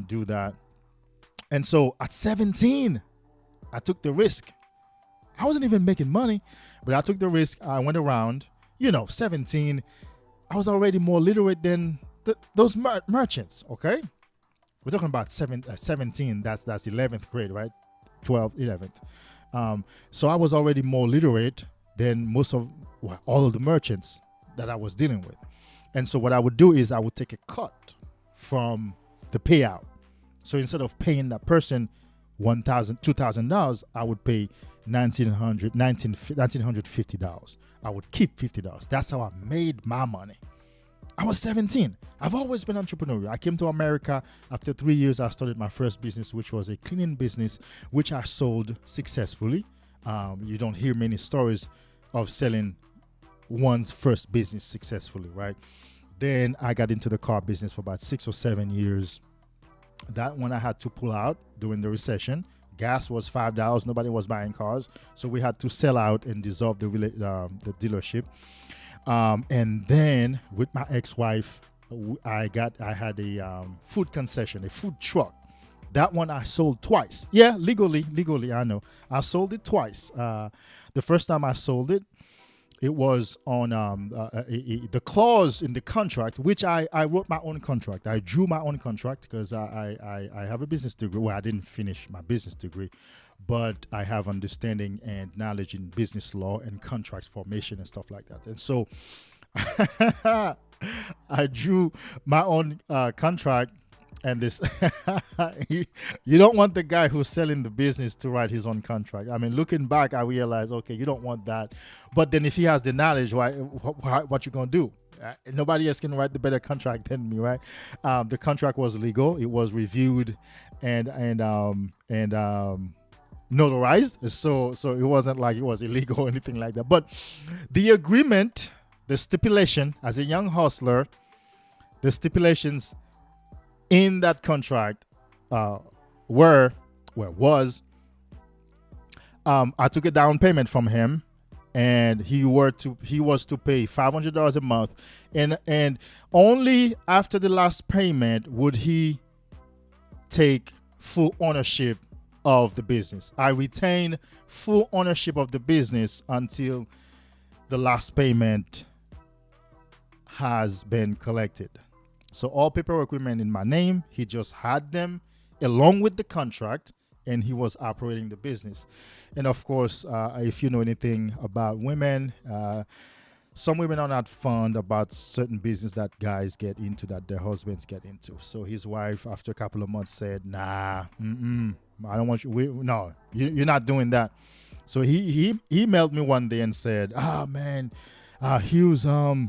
do that. And so at 17, I took the risk. I wasn't even making money, but I took the risk. I went around, 17. I was already more literate than those merchants, okay? We're talking about 17. That's 11th grade, right? 11th. So I was already more literate than all of the merchants that I was dealing with. And so what I would do is I would take a cut from the payout. So instead of paying that person $1,000, $2,000, I would pay $1,950. I would keep $50. That's how I made my money. I was 17. I've always been entrepreneurial. I came to America after 3 years. I started my first business, which was a cleaning business, which I sold successfully. You don't hear many stories of selling one's first business successfully, right? Then I got into the car business for about 6 or 7 years. That one I had to pull out during the recession. Gas was $5. Nobody was buying cars, so we had to sell out and dissolve the dealership. And then with my ex-wife, I had a food concession, a food truck. That one I sold twice. Yeah, legally, I know. I sold it twice. The first time I sold it, it was on the clause in the contract, which I wrote my own contract. I drew my own contract because I have a business degree. Well, I didn't finish my business degree, but I have understanding and knowledge in business law and contracts formation and stuff like that. And so I drew my own contract. And this, you don't want the guy who's selling the business to write his own contract. I mean, looking back, I realized, okay, you don't want that. But then if he has the knowledge, what you gonna do? Nobody else can write the better contract than me, right? The contract was legal. It was reviewed and notarized. So it wasn't like it was illegal or anything like that. But the agreement, the stipulation, as a young hustler, the stipulations in that contract was I took a down payment from him, and he was to pay $500 a month, and only after the last payment would he take full ownership of the business. I retain full ownership of the business until the last payment has been collected. So all paperwork remained in my name. He just had them along with the contract, and he was operating the business. And of course, if you know anything about women, some women are not fond about certain business that guys get into, that their husbands get into. So his wife, after a couple of months, said, "Nah, I don't want you. No, you're not doing that." So he emailed me one day and said, "Ah, man, Hughes, I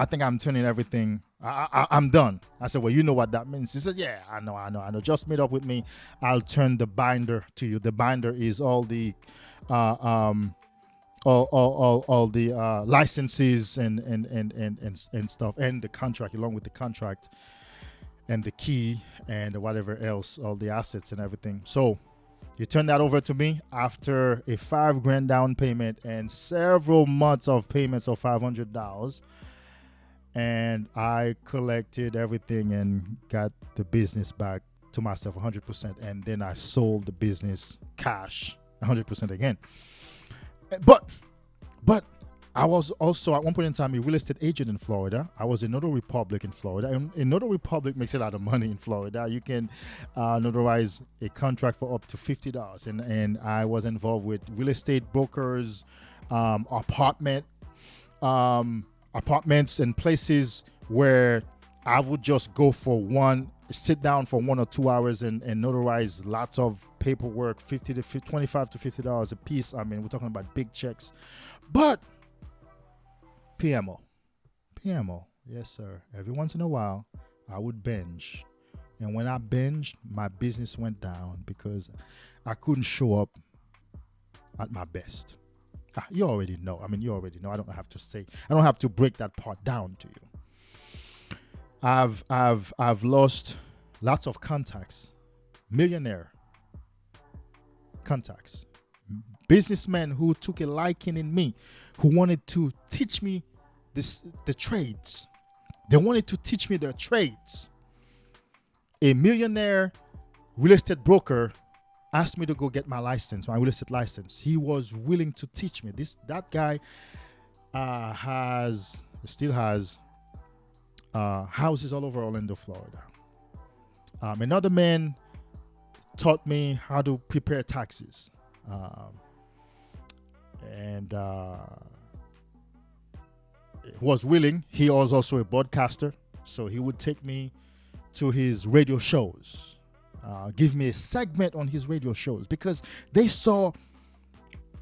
think I'm turning everything. I'm done." I said, "Well, you know what that means." He says, "Yeah, I know. Just meet up with me. I'll turn the binder to you. The binder is all the all the licenses and stuff, and the contract, along with the contract and the key and whatever else, all the assets and everything." So he turned that over to me after a $5,000 down payment and several months of payments of $500. And I collected everything and got the business back to myself 100%. And then I sold the business cash 100% again. But I was also at one point in time a real estate agent in Florida. I was in Notary Republic in Florida. And Notary Republic makes a lot of money in Florida. You can notarize a contract for up to $50. And I was involved with real estate brokers, apartments and places where I would just go for sit down for 1 or 2 hours and notarize lots of paperwork, $25 to $50 a piece. I mean, we're talking about big checks. But PMO, yes sir. Every once in a while, I would binge, and when I binged, my business went down because I couldn't show up at my best. You already know. I don't have to say. I don't have to break that part down to you. I've lost lots of contacts, millionaire contacts, businessmen who took a liking in me, who wanted to teach me the trades. They wanted to teach me their trades. A millionaire real estate broker asked me to go get my license, my real estate license. He was willing to teach me. That guy still has houses all over Orlando, Florida. Another man taught me how to prepare taxes, and was willing. He was also a broadcaster, so he would take me to his radio shows. Give me a segment on his radio shows because they saw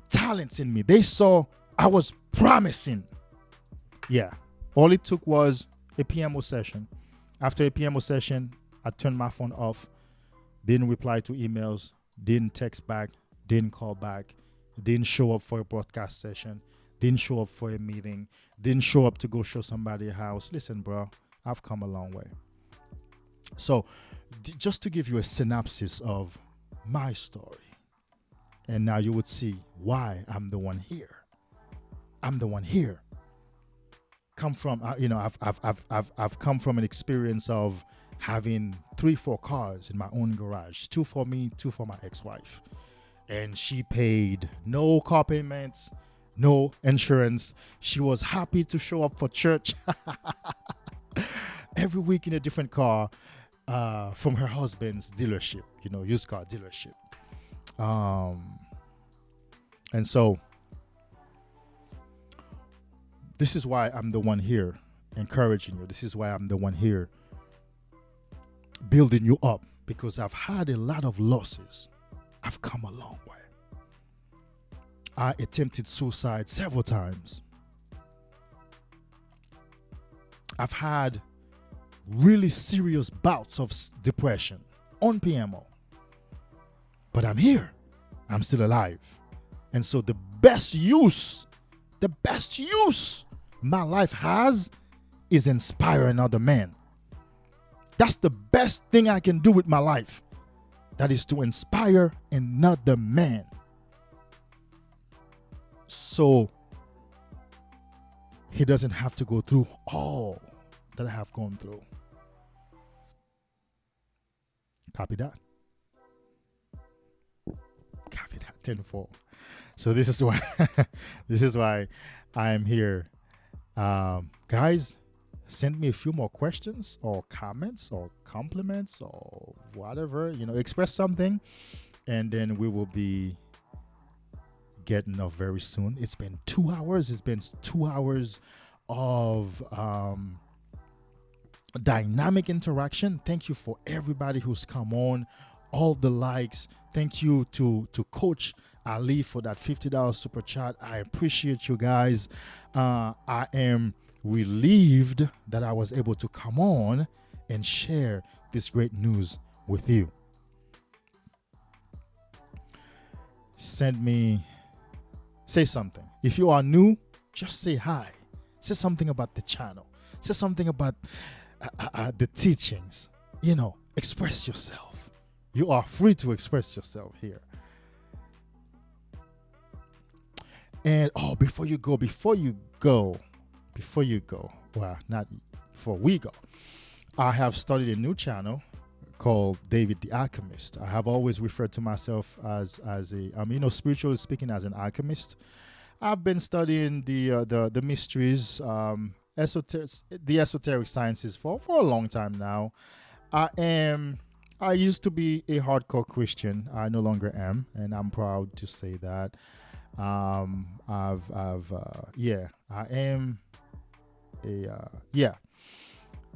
talents in me. They saw I was promising. Yeah. All it took was a PMO session. After a PMO session, I turned my phone off, didn't reply to emails, didn't text back, didn't call back, didn't show up for a broadcast session, didn't show up for a meeting, didn't show up to go show somebody a house. Listen, bro, I've come a long way. So, just to give you a synopsis of my story, and now you would see why I'm the one here. I'm the one here. Come from, I've come from an experience of having 3-4 cars in my own garage, 2 for me, 2 for my ex-wife, and she paid no car payments, no insurance. She was happy to show up for church every week in a different car. From her husband's dealership, used car dealership. And so this is why I'm the one here encouraging you. This is why I'm the one here building you up, because I've had a lot of losses. I've come a long way. I attempted suicide several times. I've had really serious bouts of depression on PMO. But I'm here. I'm still alive. And so the best use my life has is inspire another man. That's the best thing I can do with my life. That is to inspire another man. So he doesn't have to go through all that I have gone through. Copy that. Copy that. 10-4. So this is why I am here. Guys, send me a few more questions or comments or compliments or whatever. Express something, and then we will be getting off very soon. It's been 2 hours. It's been 2 hours of dynamic interaction. Thank you for everybody who's come on, all the likes. Thank you to Coach Ali for that $50 super chat. I appreciate you guys. I am relieved that I was able to come on and share this great news with you. Say something. If you are new, just say hi. Say something about the channel. Say something about the teachings. Express yourself. You are free to express yourself here. And before we go, I have started a new channel called David the Alchemist. I have always referred to myself as a spiritually speaking, as an alchemist. I've been studying the mysteries, the esoteric sciences for a long time now. I used to be a hardcore Christian. I no longer am, and I'm proud to say that. I am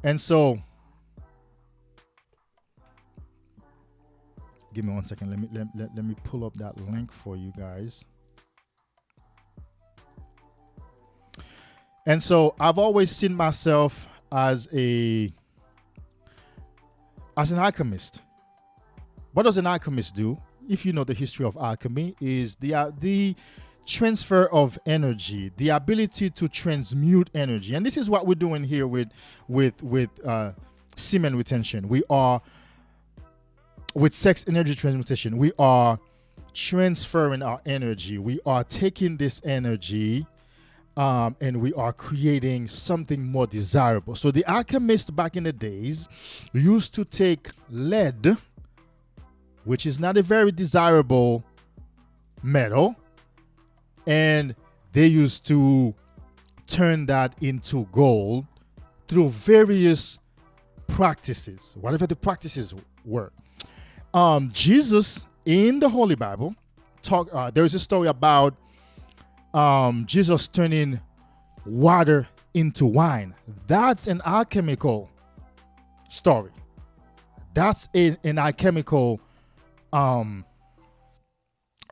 and so give me 1 second. Let me pull up that link for you guys. And so I've always seen myself as an alchemist. What does an alchemist do? If you know the history of alchemy, is the transfer of energy, the ability to transmute energy. And this is what we're doing here with semen retention. We are with sex energy transmutation. We are transferring our energy. We are taking this energy and we are creating something more desirable. So the alchemists back in the days used to take lead, which is not a very desirable metal, and they used to turn that into gold through various practices, whatever the practices were. Jesus in the Holy Bible there's a story about Jesus turning water into wine. That's an alchemical story. That's an alchemical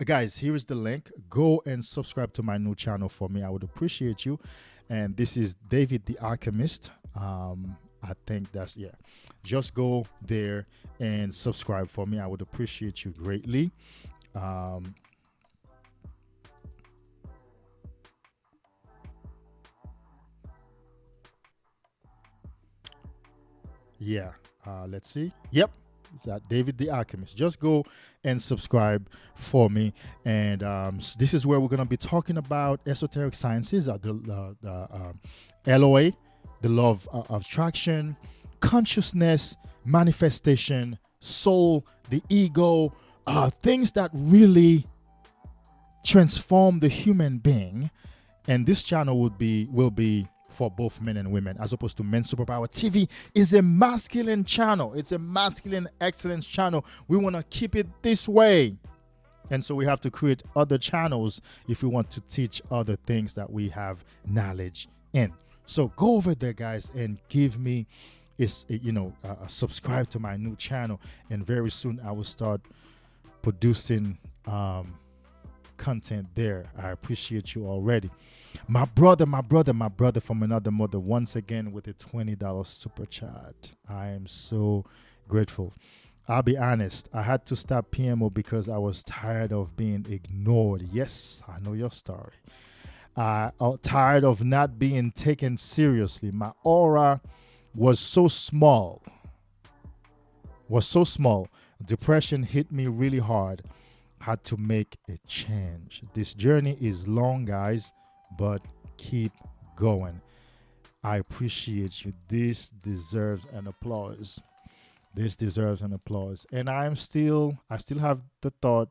guys, here is the link. Go and subscribe to my new channel for me. I would appreciate you. And this is David the Alchemist. I think that's, just go there and subscribe for me. I would appreciate you greatly. Let's see. Yep. It's at David the Alchemist. Just go and subscribe for me. And this is where we're going to be talking about esoteric sciences, the LOA, the law of attraction, consciousness, manifestation, soul, the ego, things that really transform the human being. And this channel will be for both men and women, as opposed to Men's Superpower TV is a masculine channel. It's a masculine excellence channel. We want to keep it this way. And so we have to create other channels if we want to teach other things that we have knowledge in. So go over there, guys, and give me subscribe to my new channel. And very soon I will start producing content there. I appreciate you already. My brother from another mother, once again with a $20 super chat. I am so grateful. I'll be honest, I had to stop PMO because I was tired of being ignored. Yes, I know your story. Tired of not being taken seriously. My aura was so small. Depression hit me really hard. Had to make a change. This journey is long, guys, but keep going. I appreciate you. This deserves an applause. And I still have the thought,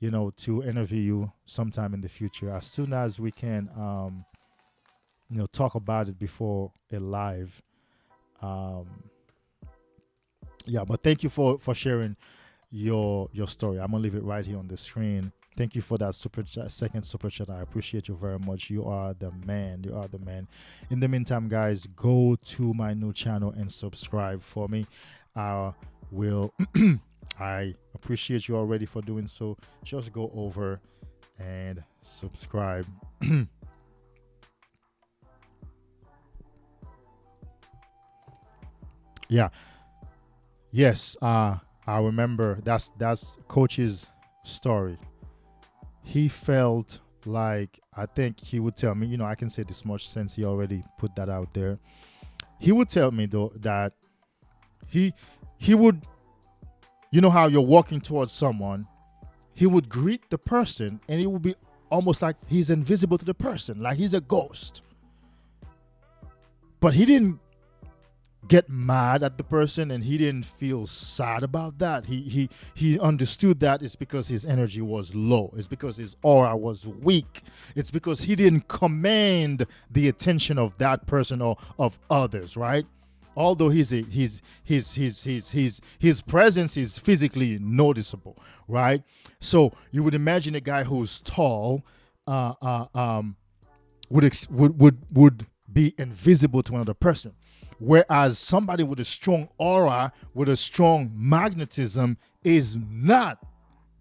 to interview you sometime in the future, as soon as we can, talk about it before a live. But thank you for sharing your story. I'm gonna leave it right here on the screen. Thank you for that second super chat. I appreciate you very much. You are the man. You are the man. In the meantime, guys, go to my new channel and subscribe for me. Will I appreciate you already for doing so. Just go over and subscribe. Yeah. Yes. I remember that's Coach's story. He felt like, I think he would tell me, I can say this much since he already put that out there. He would tell me though that he would, how you're walking towards someone, he would greet the person and it would be almost like he's invisible to the person, like he's a ghost. But he didn't get mad at the person and he didn't feel sad about that. He understood that it's because his energy was low. It's because his aura was weak. It's because he didn't command the attention of that person or of others, right? Although his presence is physically noticeable, right? So you would imagine a guy who's tall would be invisible to another person. Whereas somebody with a strong aura, with a strong magnetism, is not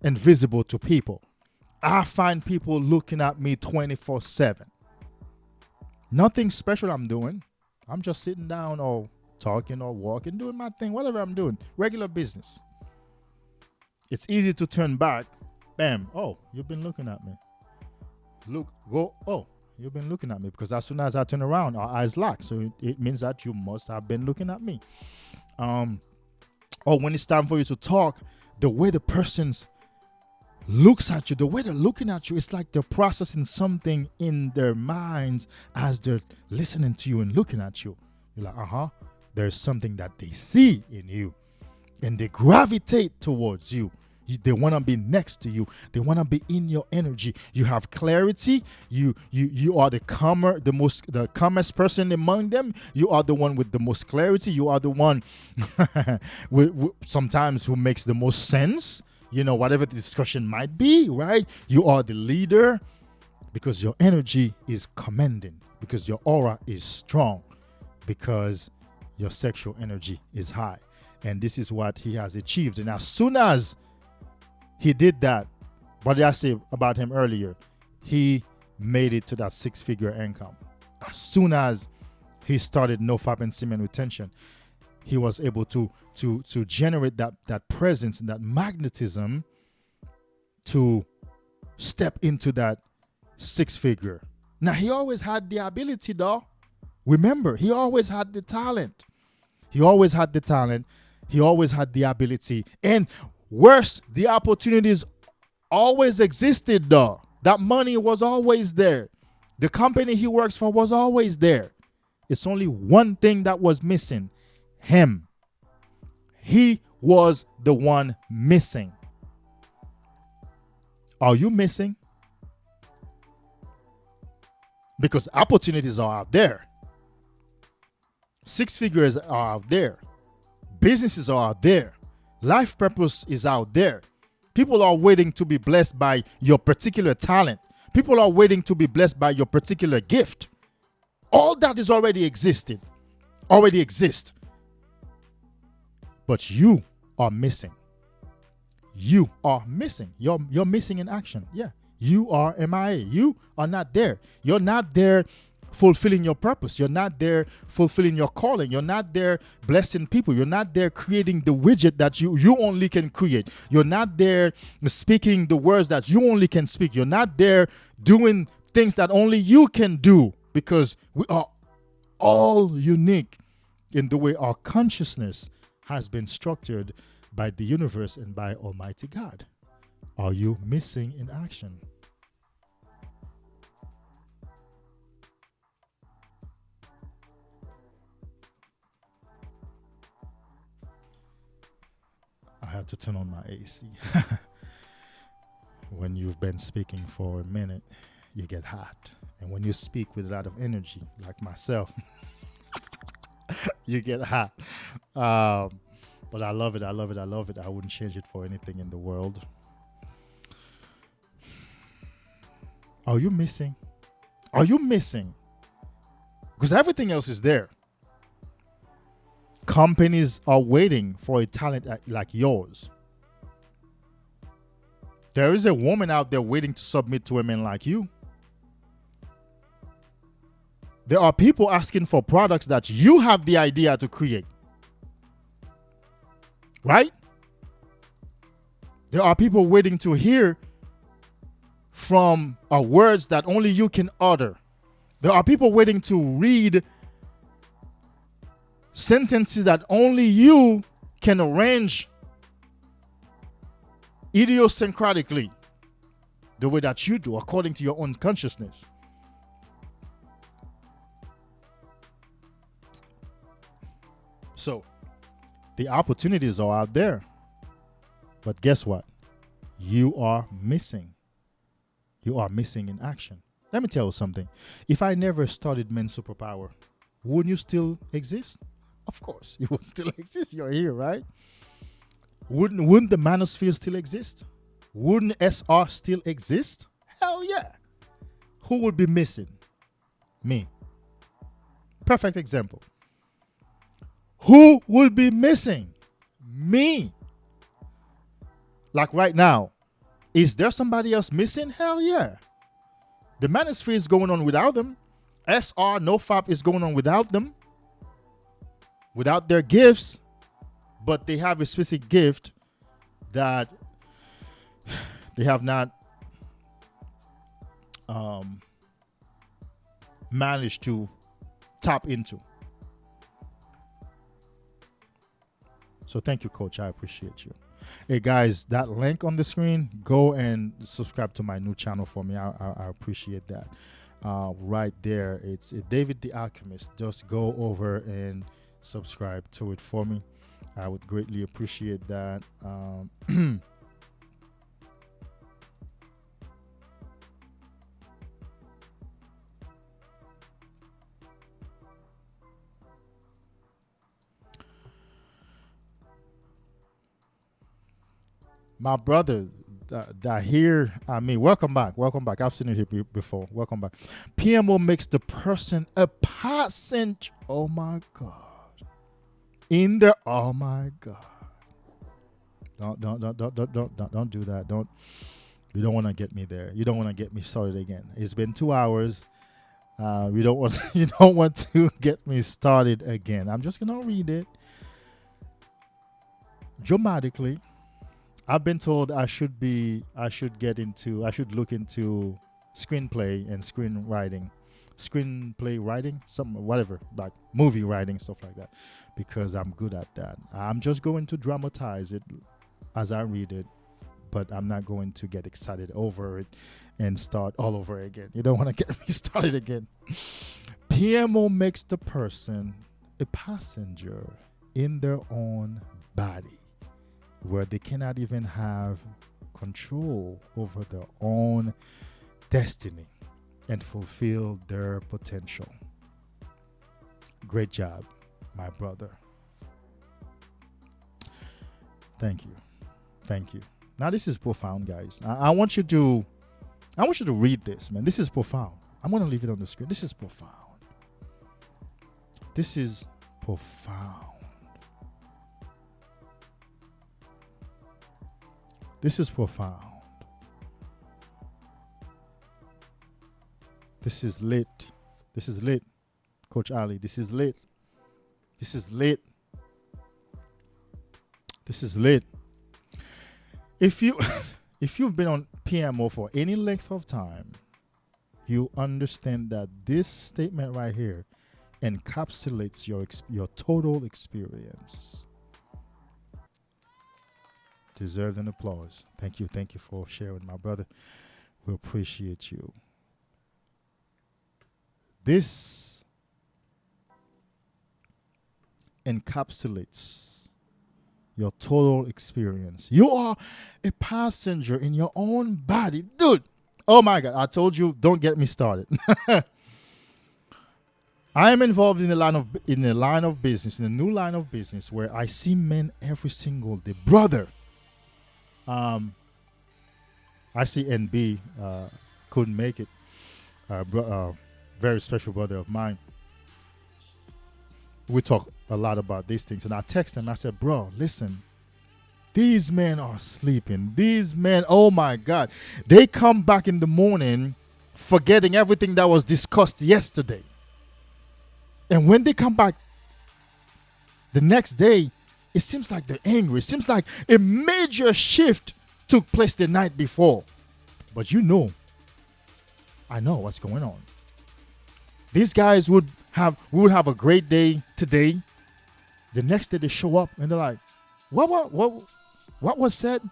invisible to people. I find people looking at me 24/7. Nothing special I'm doing. I'm just sitting down or talking or walking, doing my thing, whatever I'm doing. Regular business. It's easy to turn back. Bam. Oh, you've been looking at me. You've been looking at me, because as soon as I turn around, our eyes lock. So it means that you must have been looking at me. Or when it's time for you to talk, the way the person looks at you, the way they're looking at you, it's like they're processing something in their minds as they're listening to you and looking at you. You're like, there's something that they see in you and they gravitate towards you. They want to be next to you. They want to be in your energy. You have clarity. You are the calmest person among them. You are the one with the most clarity. You are the one sometimes who makes the most sense. Whatever the discussion might be, right? You are the leader because your energy is commanding, because your aura is strong, because your sexual energy is high. And this is what he has achieved. And as soon as he did that, what did I say about him earlier? He made it to that 6-figure income. As soon as he started Nofap and semen retention, he was able to generate that presence and that magnetism to step into that 6-figure. Now, he always had the ability, though. Remember, he always had the talent. He always had the talent. He always had the ability. And worse, the opportunities always existed, though. That money was always there. The company he works for was always there. It's only one thing that was missing: him. He was the one missing. Are you missing? Because opportunities are out there. 6 figures are out there. Businesses are out there. Life purpose is out there. People are waiting to be blessed by your particular talent. People are waiting to be blessed by your particular gift. All that is already exist. But you are missing. You are missing. You're missing in action. Yeah. You are MIA. You are not there. You're not there fulfilling your purpose. You're not there fulfilling your calling. You're not there blessing people. You're not there creating the widget that you only can create. You're not there speaking the words that you only can speak. You're not there doing things that only you can do, because we are all unique in the way our consciousness has been structured by the universe and by Almighty God. Are you missing in action? I had to turn on my AC. When you've been speaking for a minute, you get hot. And when you speak with a lot of energy, like myself, you get hot. But I love it. I wouldn't change it for anything in the world. Are you missing? Are you missing? Because everything else is there. Companies are waiting for a talent like yours. There is a woman out there waiting to submit to a man like you. There are people asking for products that you have the idea to create. Right? There are people waiting to hear from words that only you can utter. There are people waiting to read sentences that only you can arrange idiosyncratically, the way that you do, according to your own consciousness. So, the opportunities are out there. But guess what? You are missing. You are missing in action. Let me tell you something. If I never started Men's Superpower, wouldn't you still exist? Of course, you would still exist. You're here, right? Wouldn't the manosphere still exist? Wouldn't SR still exist? Hell yeah. Who would be missing? Me. Perfect example. Who would be missing? Me. Like right now, is there somebody else missing? Hell yeah. The manosphere is going on without them. SR, Nofap is going on without them. Without their gifts. But they have a specific gift that they have not managed to tap into. So thank you, Coach. I appreciate you. Hey, guys, that link on the screen, go and subscribe to my new channel for me. I appreciate that. Right there, it's David the Alchemist. Just go over and subscribe to it for me. I would greatly appreciate that. My brother, Dahir, welcome back. Welcome back. I've seen you here before. Welcome back. PMO makes the person a passenger. Oh my God. Oh my God. Don't do that. You don't want to get me there. You don't want to get me started again. It's been 2 hours. You don't want to get me started again. I'm just gonna read it dramatically. I've been told I should look into screenplay and screenplay writing, whatever, like movie writing, stuff like that, because I'm good at that. I'm just going to dramatize it as I read it, but I'm not going to get excited over it and start all over again. You don't want to get me started again. PMO makes the person a passenger in their own body, where they cannot even have control over their own destiny and fulfill their potential. Great job, my brother. Thank you. Now this is profound, guys. I want you to read this, man. This is profound. I'm going to leave it on the screen. This is profound. This is profound. This is profound. This is lit. This is lit. Coach Ali, this is lit. This is lit. This is lit. If you've been on PMO for any length of time, you understand that this statement right here encapsulates your total experience. Deserved an applause. Thank you for sharing, my brother. We appreciate you. This encapsulates your total experience. You are a passenger in your own body. Dude, oh my God, I told you, don't get me started. I am involved in a new line of business where I see men every single day. Brother, I see NB couldn't make it. very special brother of mine. We talk a lot about these things, and I text him. I said, "Bro, listen, these men are sleeping. These men, oh my God, they come back in the morning, forgetting everything that was discussed yesterday, and when they come back the next day, it seems like they're angry. It seems like a major shift took place the night before. But I know what's going on. These guys we would have a great day today. The next day they show up and they're like, what was said?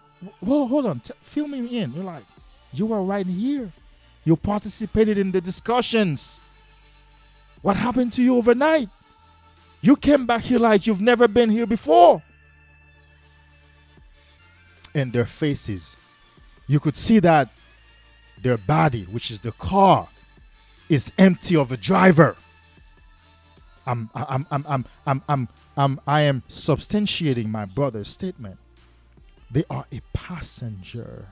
Well, hold on, fill me in. You're like, you were right here. You participated in the discussions. What happened to you overnight? You came back here like you've never been here before. And their faces, you could see that their body, which is the car, is empty of a driver. I am substantiating my brother's statement. They are a passenger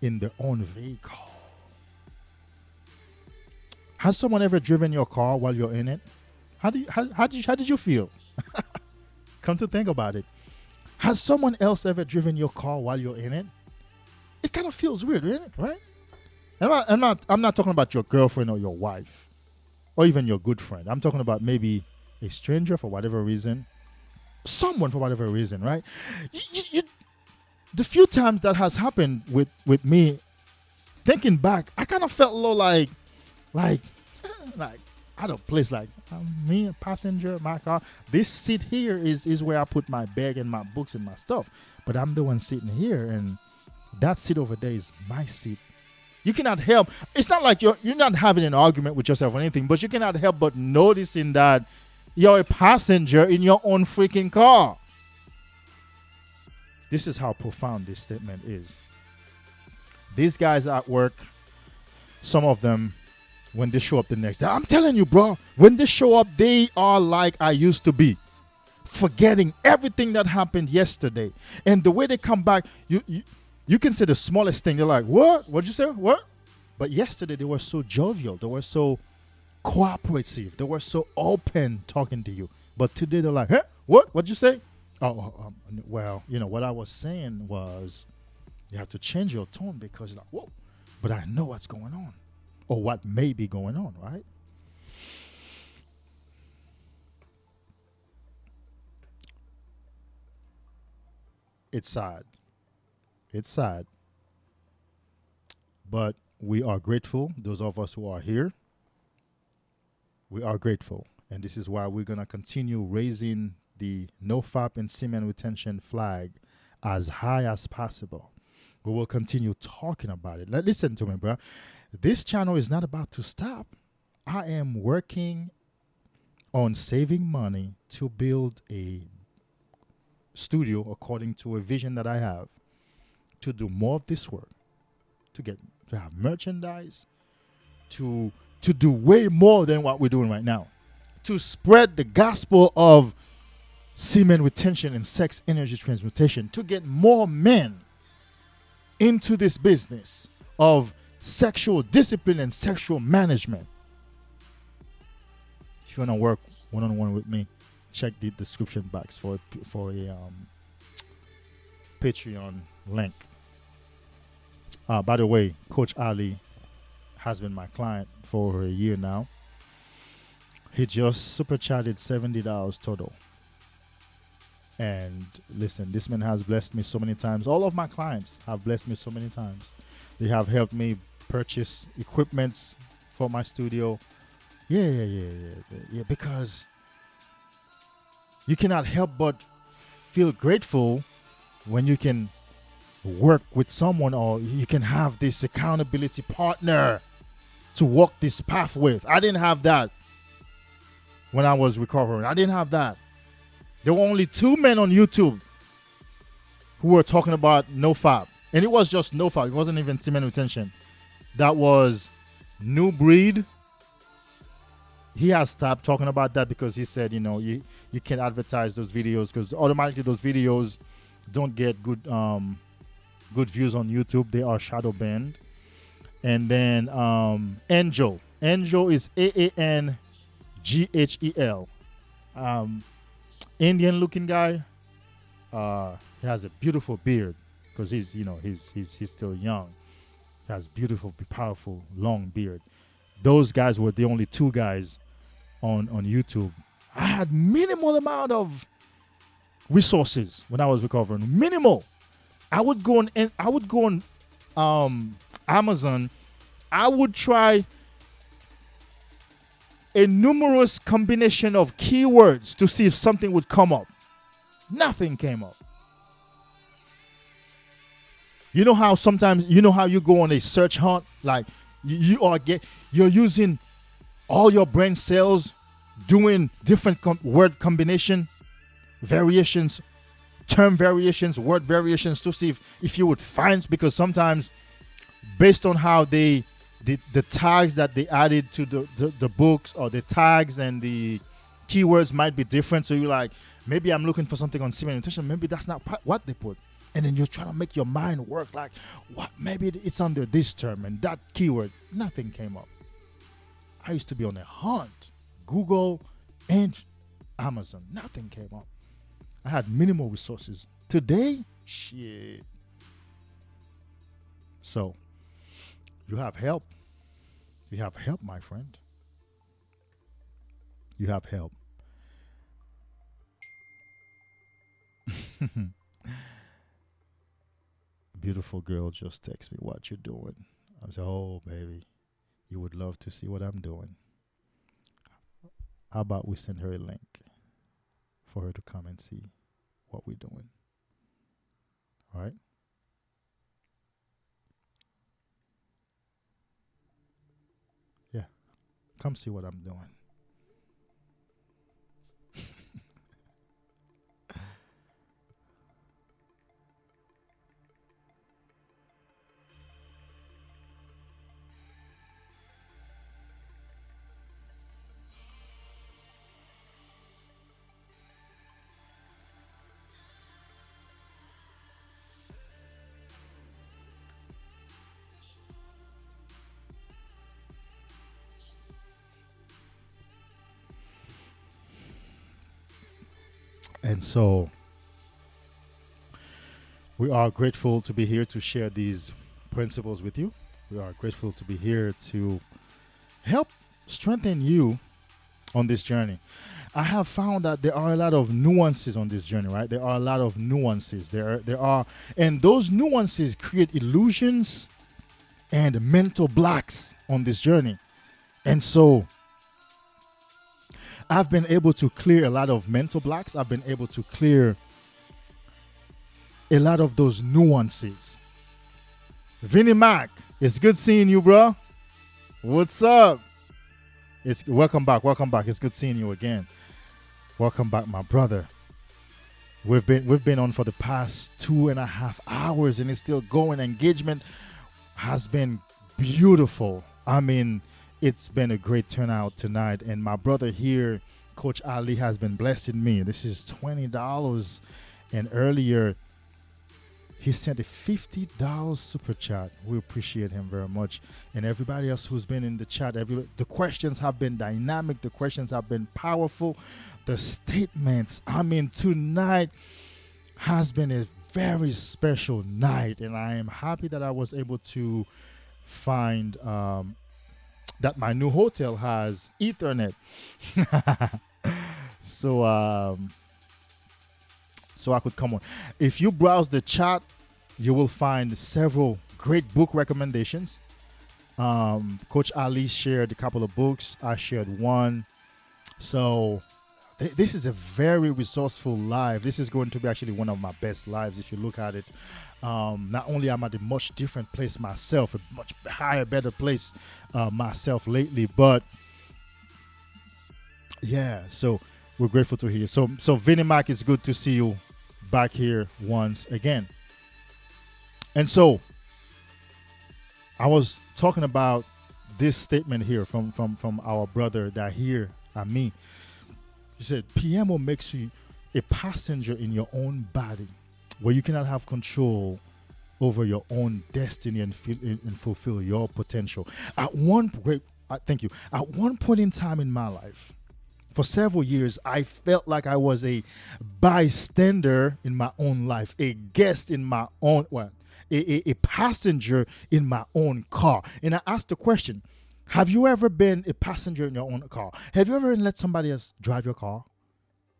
in their own vehicle. Has someone ever driven your car while you're in it? How did you feel? Come to think about it. Has someone else ever driven your car while you're in it? It kind of feels weird, isn't it? Right? I'm not talking about your girlfriend or your wife or even your good friend. I'm talking about maybe a stranger for whatever reason, someone for whatever reason, right? The few times that has happened with me, thinking back, I kind of felt a little like out of place, like me, a passenger, my car. This seat here is where I put my bag and my books and my stuff. But I'm the one sitting here, and that seat over there is my seat. You cannot help. It's not like you're not having an argument with yourself or anything, but you cannot help but noticing that you're a passenger in your own freaking car. This is how profound this statement is. These guys at work, some of them, when they show up the next day, I'm telling you, bro, when they show up, they are like I used to be, forgetting everything that happened yesterday. And the way they come back, you can say the smallest thing. They're like, what? What'd you say? What? But yesterday, they were so jovial. They were so cooperative. They were so open talking to you. But today, they're like, huh? What? What'd you say? Well, what I was saying was you have to change your tone because you're like, whoa, but I know what's going on or what may be going on, right? It's sad. It's sad. But we are grateful, those of us who are here. We are grateful. And this is why we're going to continue raising the Nofap and semen retention flag as high as possible. We will continue talking about it. Listen to me, bro. This channel is not about to stop. I am working on saving money to build a studio according to a vision that I have, to do more of this work, to have merchandise, to do way more than what we're doing right now, to spread the gospel of semen retention and sex energy transmutation, to get more men into this business of sexual discipline and sexual management. If you want to work one-on-one with me, check the description box for a Patreon link. By the way, Coach Ali has been my client for over a year now. He just super chatted $70 total. And listen, this man has blessed me so many times. All of my clients have blessed me so many times. They have helped me purchase equipments for my studio. Yeah, because you cannot help but feel grateful when you can work with someone, or you can have this accountability partner to walk this path with. I didn't have that when I was recovering. I didn't have that. There were only 2 men on YouTube who were talking about Nofap. And it was just Nofap. It wasn't even semen retention. That was New Breed. He has stopped talking about that because he said, you can't advertise those videos because automatically those videos don't get good views on YouTube. They are shadow banned. And then Angel. Angel is Aanghel. Indian looking guy. He has a beautiful beard because he's still young. He has beautiful, powerful, long beard. Those guys were the only two guys on YouTube. I had minimal amount of resources when I was recovering. Minimal. I would go on Amazon. I would try a numerous combination of keywords to see if something would come up. Nothing came up. You know how sometimes you go on a search hunt, like you're using all your brain cells doing different word combination variations, term variations, word variations to see if you would find, because sometimes based on how the tags that they added to the books, or the tags and the keywords might be different. So you're like, maybe I'm looking for something on semen nutrition, maybe that's not what they put. And then you're trying to make your mind work like, what? Maybe it's under this term and that keyword. Nothing came up. I used to be on a hunt, Google and Amazon. Nothing came up. I had minimal resources. Today, shit. So, you have help. You have help, my friend. You have help. Beautiful girl just text me, what you doing? I was like, oh, baby, you would love to see what I'm doing. How about we send her a link for her to come and see what we're doing? All right? Yeah. Come see what I'm doing. And so we are grateful to be here to share these principles with you. We are grateful to be here to help strengthen you on this journey. I have found that there are a lot of nuances on this journey, right? There are a lot of nuances. There are, and those nuances create illusions and mental blocks on this journey. And so I've been able to clear a lot of mental blocks. I've been able to clear a lot of those nuances. Vinnie Mac, it's good seeing you, bro. What's up? Welcome back. It's good seeing you again. Welcome back, my brother. We've been on for the past 2.5 hours, and it's still going. Engagement has been beautiful. I mean, it's been a great turnout tonight, and my brother here, Coach Ali, has been blessing me. This is $20, and earlier he sent a $50 super chat. We appreciate him very much, and everybody else who's been in the chat. The questions have been dynamic. The questions have been powerful. The statements. I mean, tonight has been a very special night, and I am happy that I was able to find that my new hotel has Ethernet. So I could come on. If you browse the chat, you will find several great book recommendations. Coach Ali shared a couple of books. I shared one. So this is a very resourceful live. This is going to be actually one of my best lives if you look at it. Not only am I at a much different place myself, a much higher, better place myself lately, but yeah, so we're grateful to hear you. So Vinnie Mac, it's good to see you back here once again. And so I was talking about this statement here from our brother Dahir Ami. He said, PMO makes you a passenger in your own body, where you cannot have control over your own destiny and fulfill your potential. Thank you. At one point in time in my life, for several years, I felt like I was a bystander in my own life, a guest in my own, a passenger in my own car. And I asked the question, have you ever been a passenger in your own car? Have you ever let somebody else drive your car?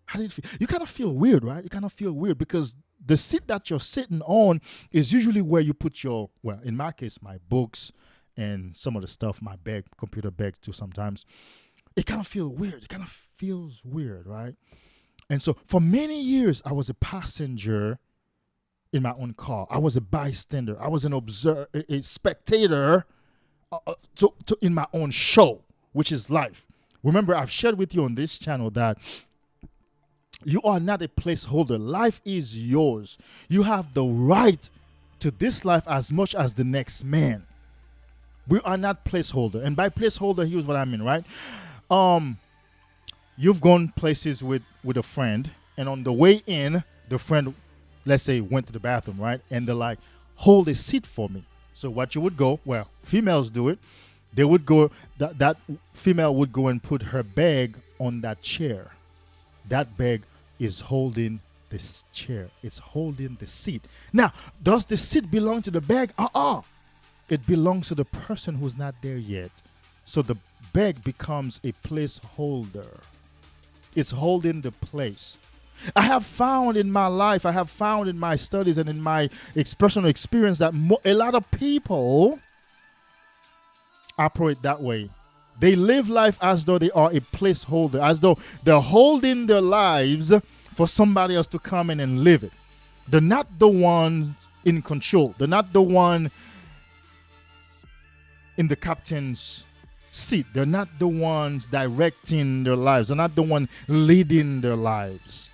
How did it feel? You kind of feel weird, right? You kind of feel weird because the seat that you're sitting on is usually where you put your, well, in my case, my books and some of the stuff, my bag, computer bag too sometimes. It kind of feels weird. It kind of feels weird, right? And so for many years, I was a passenger in my own car. I was a bystander. I was an observer, a spectator in my own show, which is life. Remember, I've shared with you on this channel that you are not a placeholder. Life is yours. You have the right to this life as much as the next man. We are not placeholder. And by placeholder, here's what I mean, right? You've gone places with a friend, and on the way in, the friend, let's say, went to the bathroom, right? And they're like, hold a seat for me. So what you would go, well, females do it. They would go, that female would go and put her bag on that chair. That bag is holding this chair. It's holding the seat. Now, does the seat belong to the bag? It belongs to the person who's not there yet. So the bag becomes a placeholder. It's holding the place. I have found in my life, I have found in my studies and in my personal experience that a lot of people operate that way. They live life as though they are a placeholder, as though they're holding their lives for somebody else to come in and live it. They're not the one in control. They're not the one in the captain's seat. They're not the ones directing their lives. They're not the one leading their lives.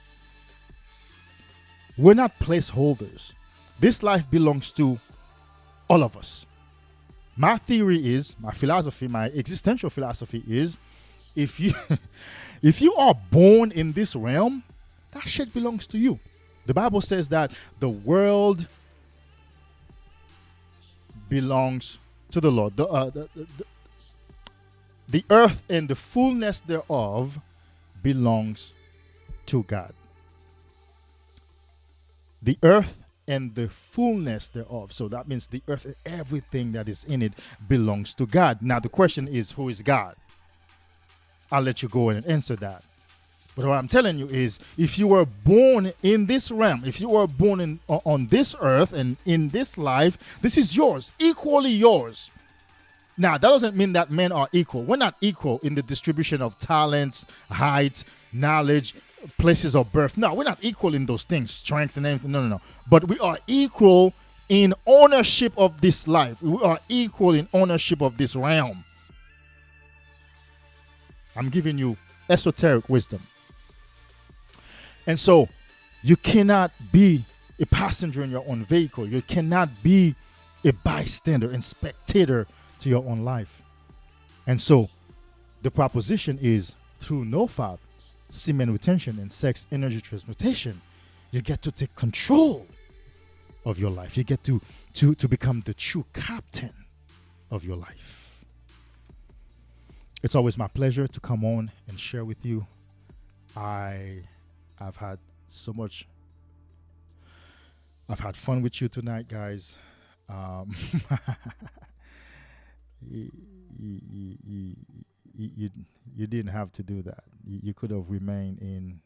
We're not placeholders. This life belongs to all of us. My theory is, my philosophy, my existential philosophy is, if you are born in this realm, that shit belongs to you. The Bible says that the world belongs to the Lord. The earth and the fullness thereof belongs to God. The earth and the fullness thereof. So that means the earth and everything that is in it belongs to God. Now the question is, who is God? I'll let you go in and answer that. But what I'm telling you is, if you were born in this realm, if you were born on this earth and in this life, this is yours, equally yours. Now, that doesn't mean that men are equal. We're not equal in the distribution of talents, height, knowledge, places of birth. No, we're not equal in those things, strength and everything. No. But we are equal in ownership of this life. We are equal in ownership of this realm. I'm giving you esoteric wisdom. And so you cannot be a passenger in your own vehicle. You cannot be a bystander and spectator to your own life. And so the proposition is, through Nofap, semen retention, and sex energy transmutation, you get to take control of your life. You get to become the true captain of your life. It's always my pleasure to come on and share with you. I've had fun with you tonight, guys. You didn't have to do that. You could have remained in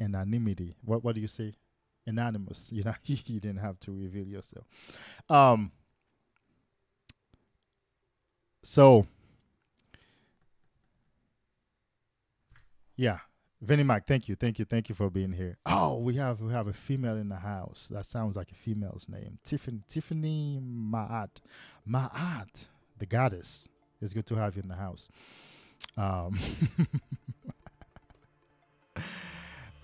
anonymity. What do you say? Anonymous. You know, you didn't have to reveal yourself. So yeah, Vinny Mac, thank you for being here. Oh, we have a female in the house. That sounds like a female's name. Tiffany Ma'at, the goddess. It's good to have you in the house.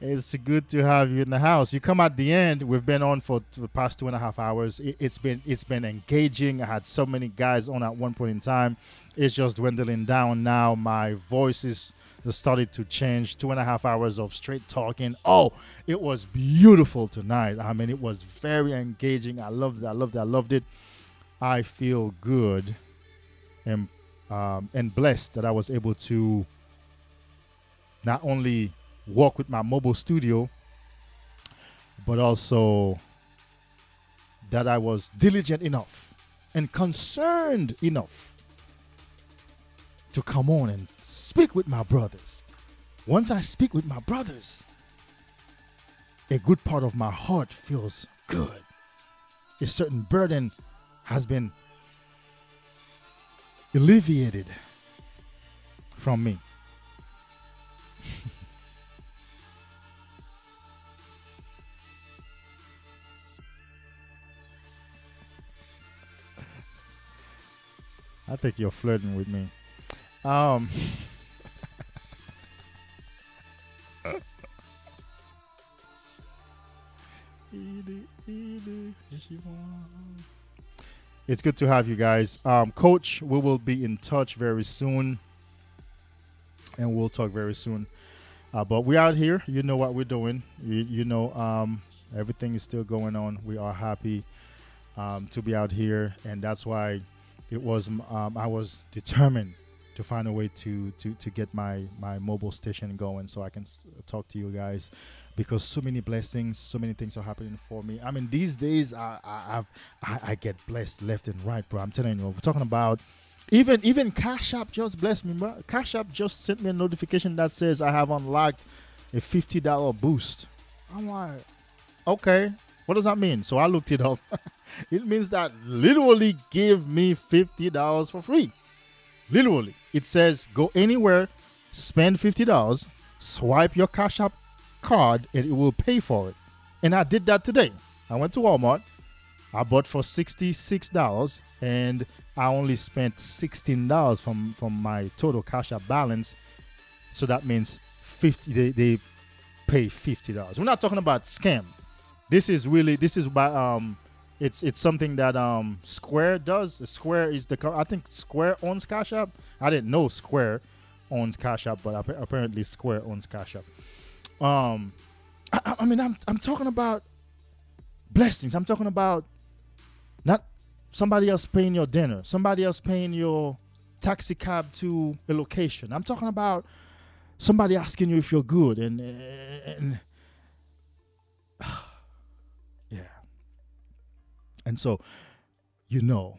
It's good to have you in the house. You come at the end. We've been on for the past 2.5 hours. It's been engaging. I had so many guys on at one point in time. It's just dwindling down now. My voice is started to change. 2.5 hours of straight talking. Oh, it was beautiful tonight. I mean, it was very engaging. I loved it. I loved it. I loved it. I feel good and blessed that I was able to not only work with my mobile studio, but also that I was diligent enough and concerned enough to come on and speak with my brothers. Once I speak with my brothers, a good part of my heart feels good. A certain burden has been alleviated from me. I think you're flirting with me. It's good to have you guys. Coach, we will be in touch very soon. And we'll talk very soon. But we're out here. You know what we're doing. You know everything is still going on. We are happy to be out here. And that's why it was I was determined to find a way to get my mobile station going so I can talk to you guys, because so many blessings, so many things are happening for me. I mean, these days I get blessed left and right, bro. I'm telling you, we're talking about even Cash App just blessed me, bro. Cash App just sent me a notification that says I have unlocked a $50 boost. I'm like, okay, what does that mean? So I looked it up. It means that literally give me $50 for free. Literally. It says go anywhere, spend $50, swipe your Cash App card, and it will pay for it. And I did that today. I went to Walmart. I bought for $66, and I only spent $16 from my total Cash App balance. So that means they pay $50. We're not talking about scam. This is by it's something that Square does. Square is I think Square owns Cash App. I didn't know Square owns Cash App, but apparently Square owns Cash App. I mean, I'm talking about blessings. I'm talking about not somebody else paying your dinner, somebody else paying your taxi cab to a location. I'm talking about somebody asking you if you're good and yeah. And so, you know,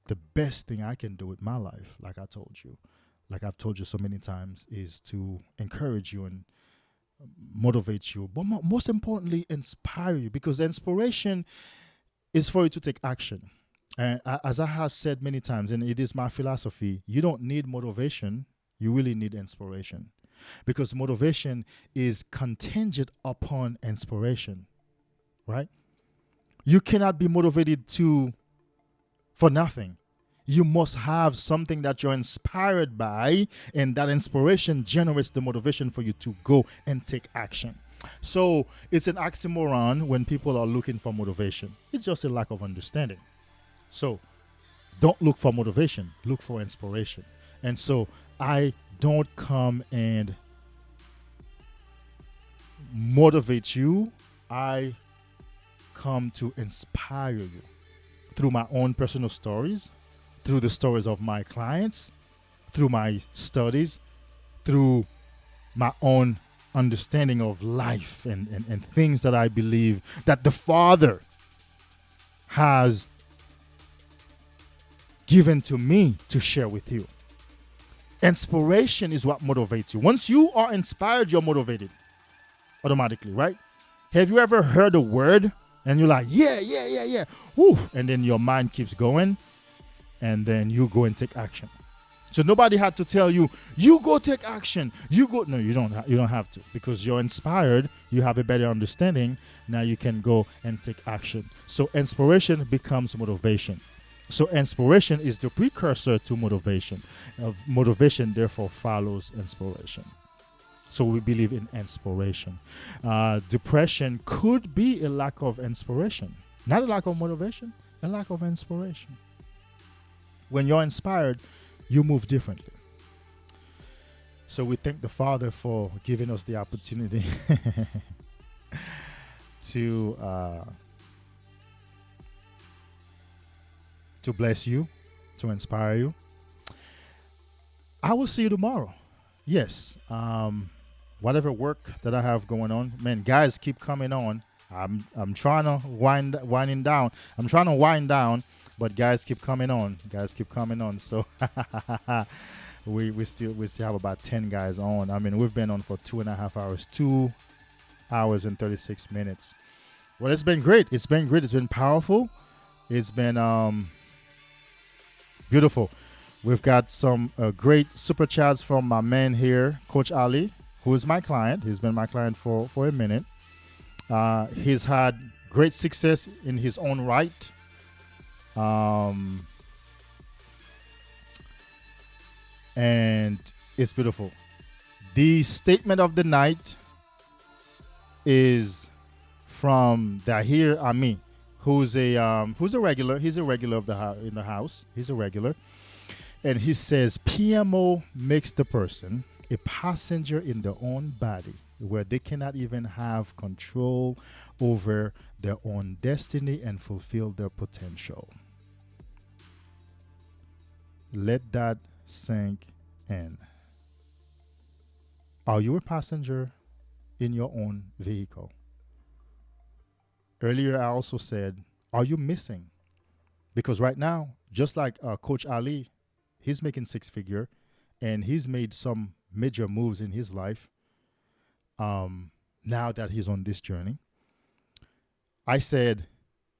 the best thing I can do with my life, like I've told you so many times, is to encourage you and motivate you, but most importantly, inspire you, because inspiration is for you to take action. And as I have said many times, and it is my philosophy, you don't need motivation, you really need inspiration, because motivation is contingent upon inspiration, right? You cannot be motivated for nothing. You must have something that you're inspired by, and that inspiration generates the motivation for you to go and take action. So it's an oxymoron when people are looking for motivation. It's just a lack of understanding. So don't look for motivation, look for inspiration. And so I don't come and motivate you. I come to inspire you through my own personal stories, through the stories of my clients, through my studies, through my own understanding of life and things that I believe that the Father has given to me to share with you. Inspiration is what motivates you. Once you are inspired, you're motivated automatically, right? Have you ever heard a word and you're like, yeah, woo, and then your mind keeps going, and then you go and take action. So nobody had to tell you, you go take action. You go. No, you don't have to, because you're inspired. You have a better understanding. Now you can go and take action. So inspiration becomes motivation. So inspiration is the precursor to motivation. Motivation therefore follows inspiration. So we believe in inspiration. Depression could be a lack of inspiration. Not a lack of motivation, a lack of inspiration. When you're inspired, you move differently. So we thank the Father for giving us the opportunity to bless you, to inspire you. I will see you tomorrow. Yes. Whatever work that I have going on, man, guys keep coming on. I'm trying to winding down. I'm trying to wind down, but guys keep coming on. Guys keep coming on. So we still have about 10 guys on. I mean, we've been on for 2.5 hours, 2 hours and 36 minutes. Well, it's been great. It's been great. It's been powerful. It's been beautiful. We've got some great super chats from my man here, Coach Ali, who is my client. He's been my client for a minute. He's had great success in his own right. And it's beautiful. The statement of the night is from Dahir Ami, who's a regular. He's a regular in the house. He's a regular. And he says, PMO makes the person a passenger in their own body, where they cannot even have control over their own destiny and fulfill their potential. Let that sink in. Are you a passenger in your own vehicle? Earlier, I also said, are you missing? Because right now, just like Coach Ali, he's making 6-figure, and he's made some major moves in his life now that he's on this journey. I said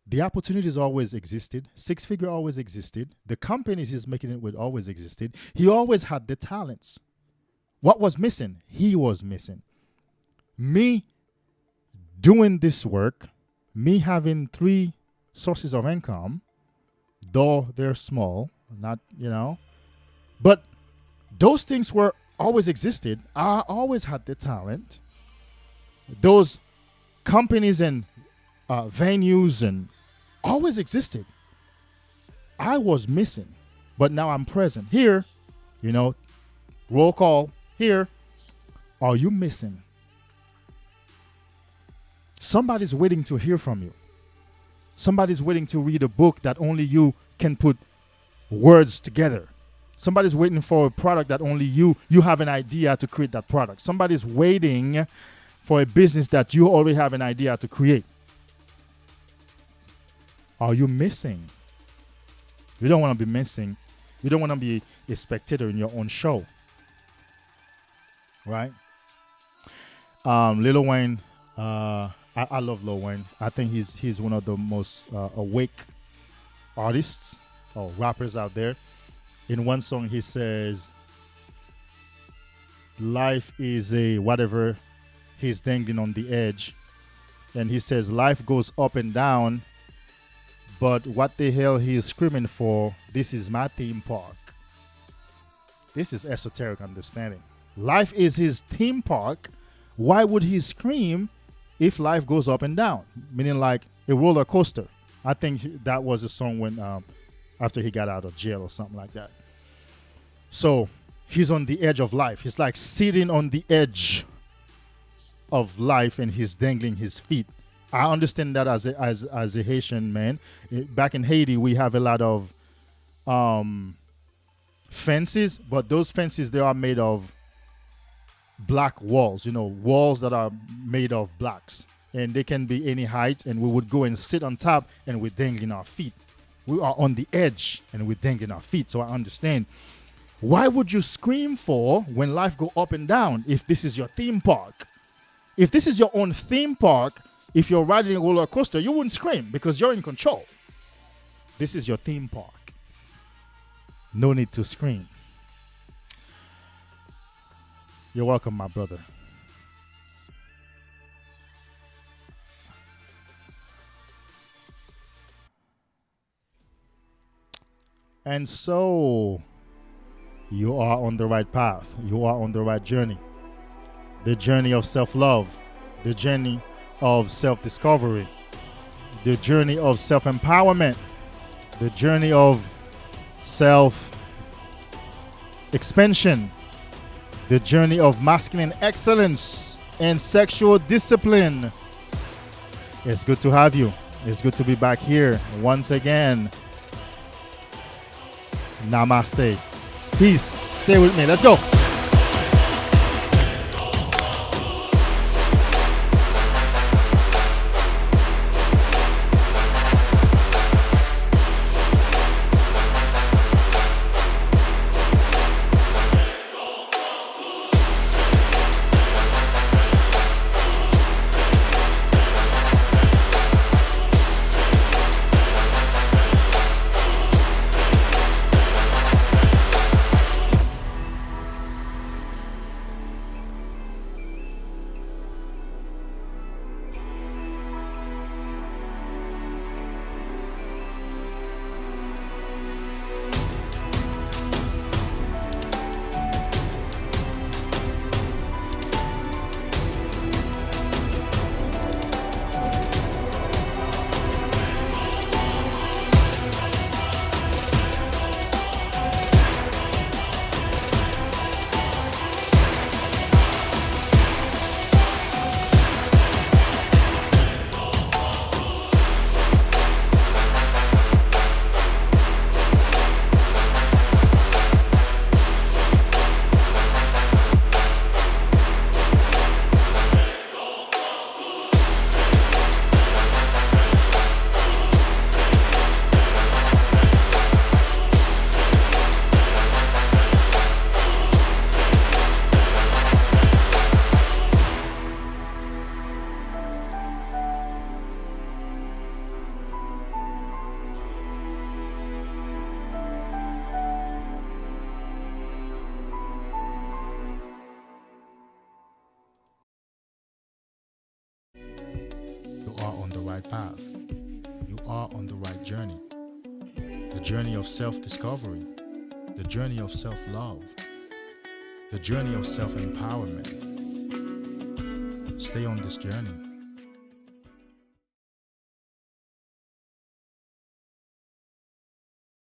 the opportunities always existed. 6-figure always existed. The companies he's making it with always existed. He always had the talents. What was missing? He was missing. Me doing this work, me having 3 sources of income, though they're small, not, but those things were always existed. I always had the talent. Those companies and venues and always existed. I was missing, but now I'm present. Here, roll call. Here, are you missing? Somebody's waiting to hear from you. Somebody's waiting to read a book that only you can put words together. Somebody's waiting for a product that only you have an idea to create that product. Somebody's waiting for a business that you already have an idea to create. Are you missing? You don't want to be missing. You don't want to be a spectator in your own show. Right? Lil Wayne, I love Lil Wayne. I think he's one of the most awake artists or rappers out there. In one song, he says, life is a whatever, he's dangling on the edge. And he says, life goes up and down, but what the hell he is screaming for, this is my theme park. This is esoteric understanding. Life is his theme park. Why would he scream if life goes up and down? Meaning like a roller coaster. I think that was a song when after he got out of jail or something like that. So he's on the edge of life. He's like sitting on the edge of life and he's dangling his feet. I understand that as a Haitian man. Back in Haiti, we have a lot of fences, but those fences, they are made of black walls, walls that are made of blacks. And they can be any height, and we would go and sit on top and we're dangling our feet. We are on the edge and we're dangling our feet. So I understand. Why would you scream for when life go up and down if this is your theme park? If this is your own theme park, if you're riding a roller coaster, you wouldn't scream because you're in control. This is your theme park. No need to scream. You're welcome, my brother. And so you are on the right path. You are on the right journey. The journey of self-love, the journey of self-discovery, the journey of self-empowerment, the journey of self-expansion, the journey of masculine excellence and sexual discipline. It's good to have you. It's good to be back here once again. Namaste. Peace. Stay with me. Let's go. You are on the right path. You are on the right journey. The journey of self-discovery, the journey of self-love, the journey of self-empowerment. Stay on this journey.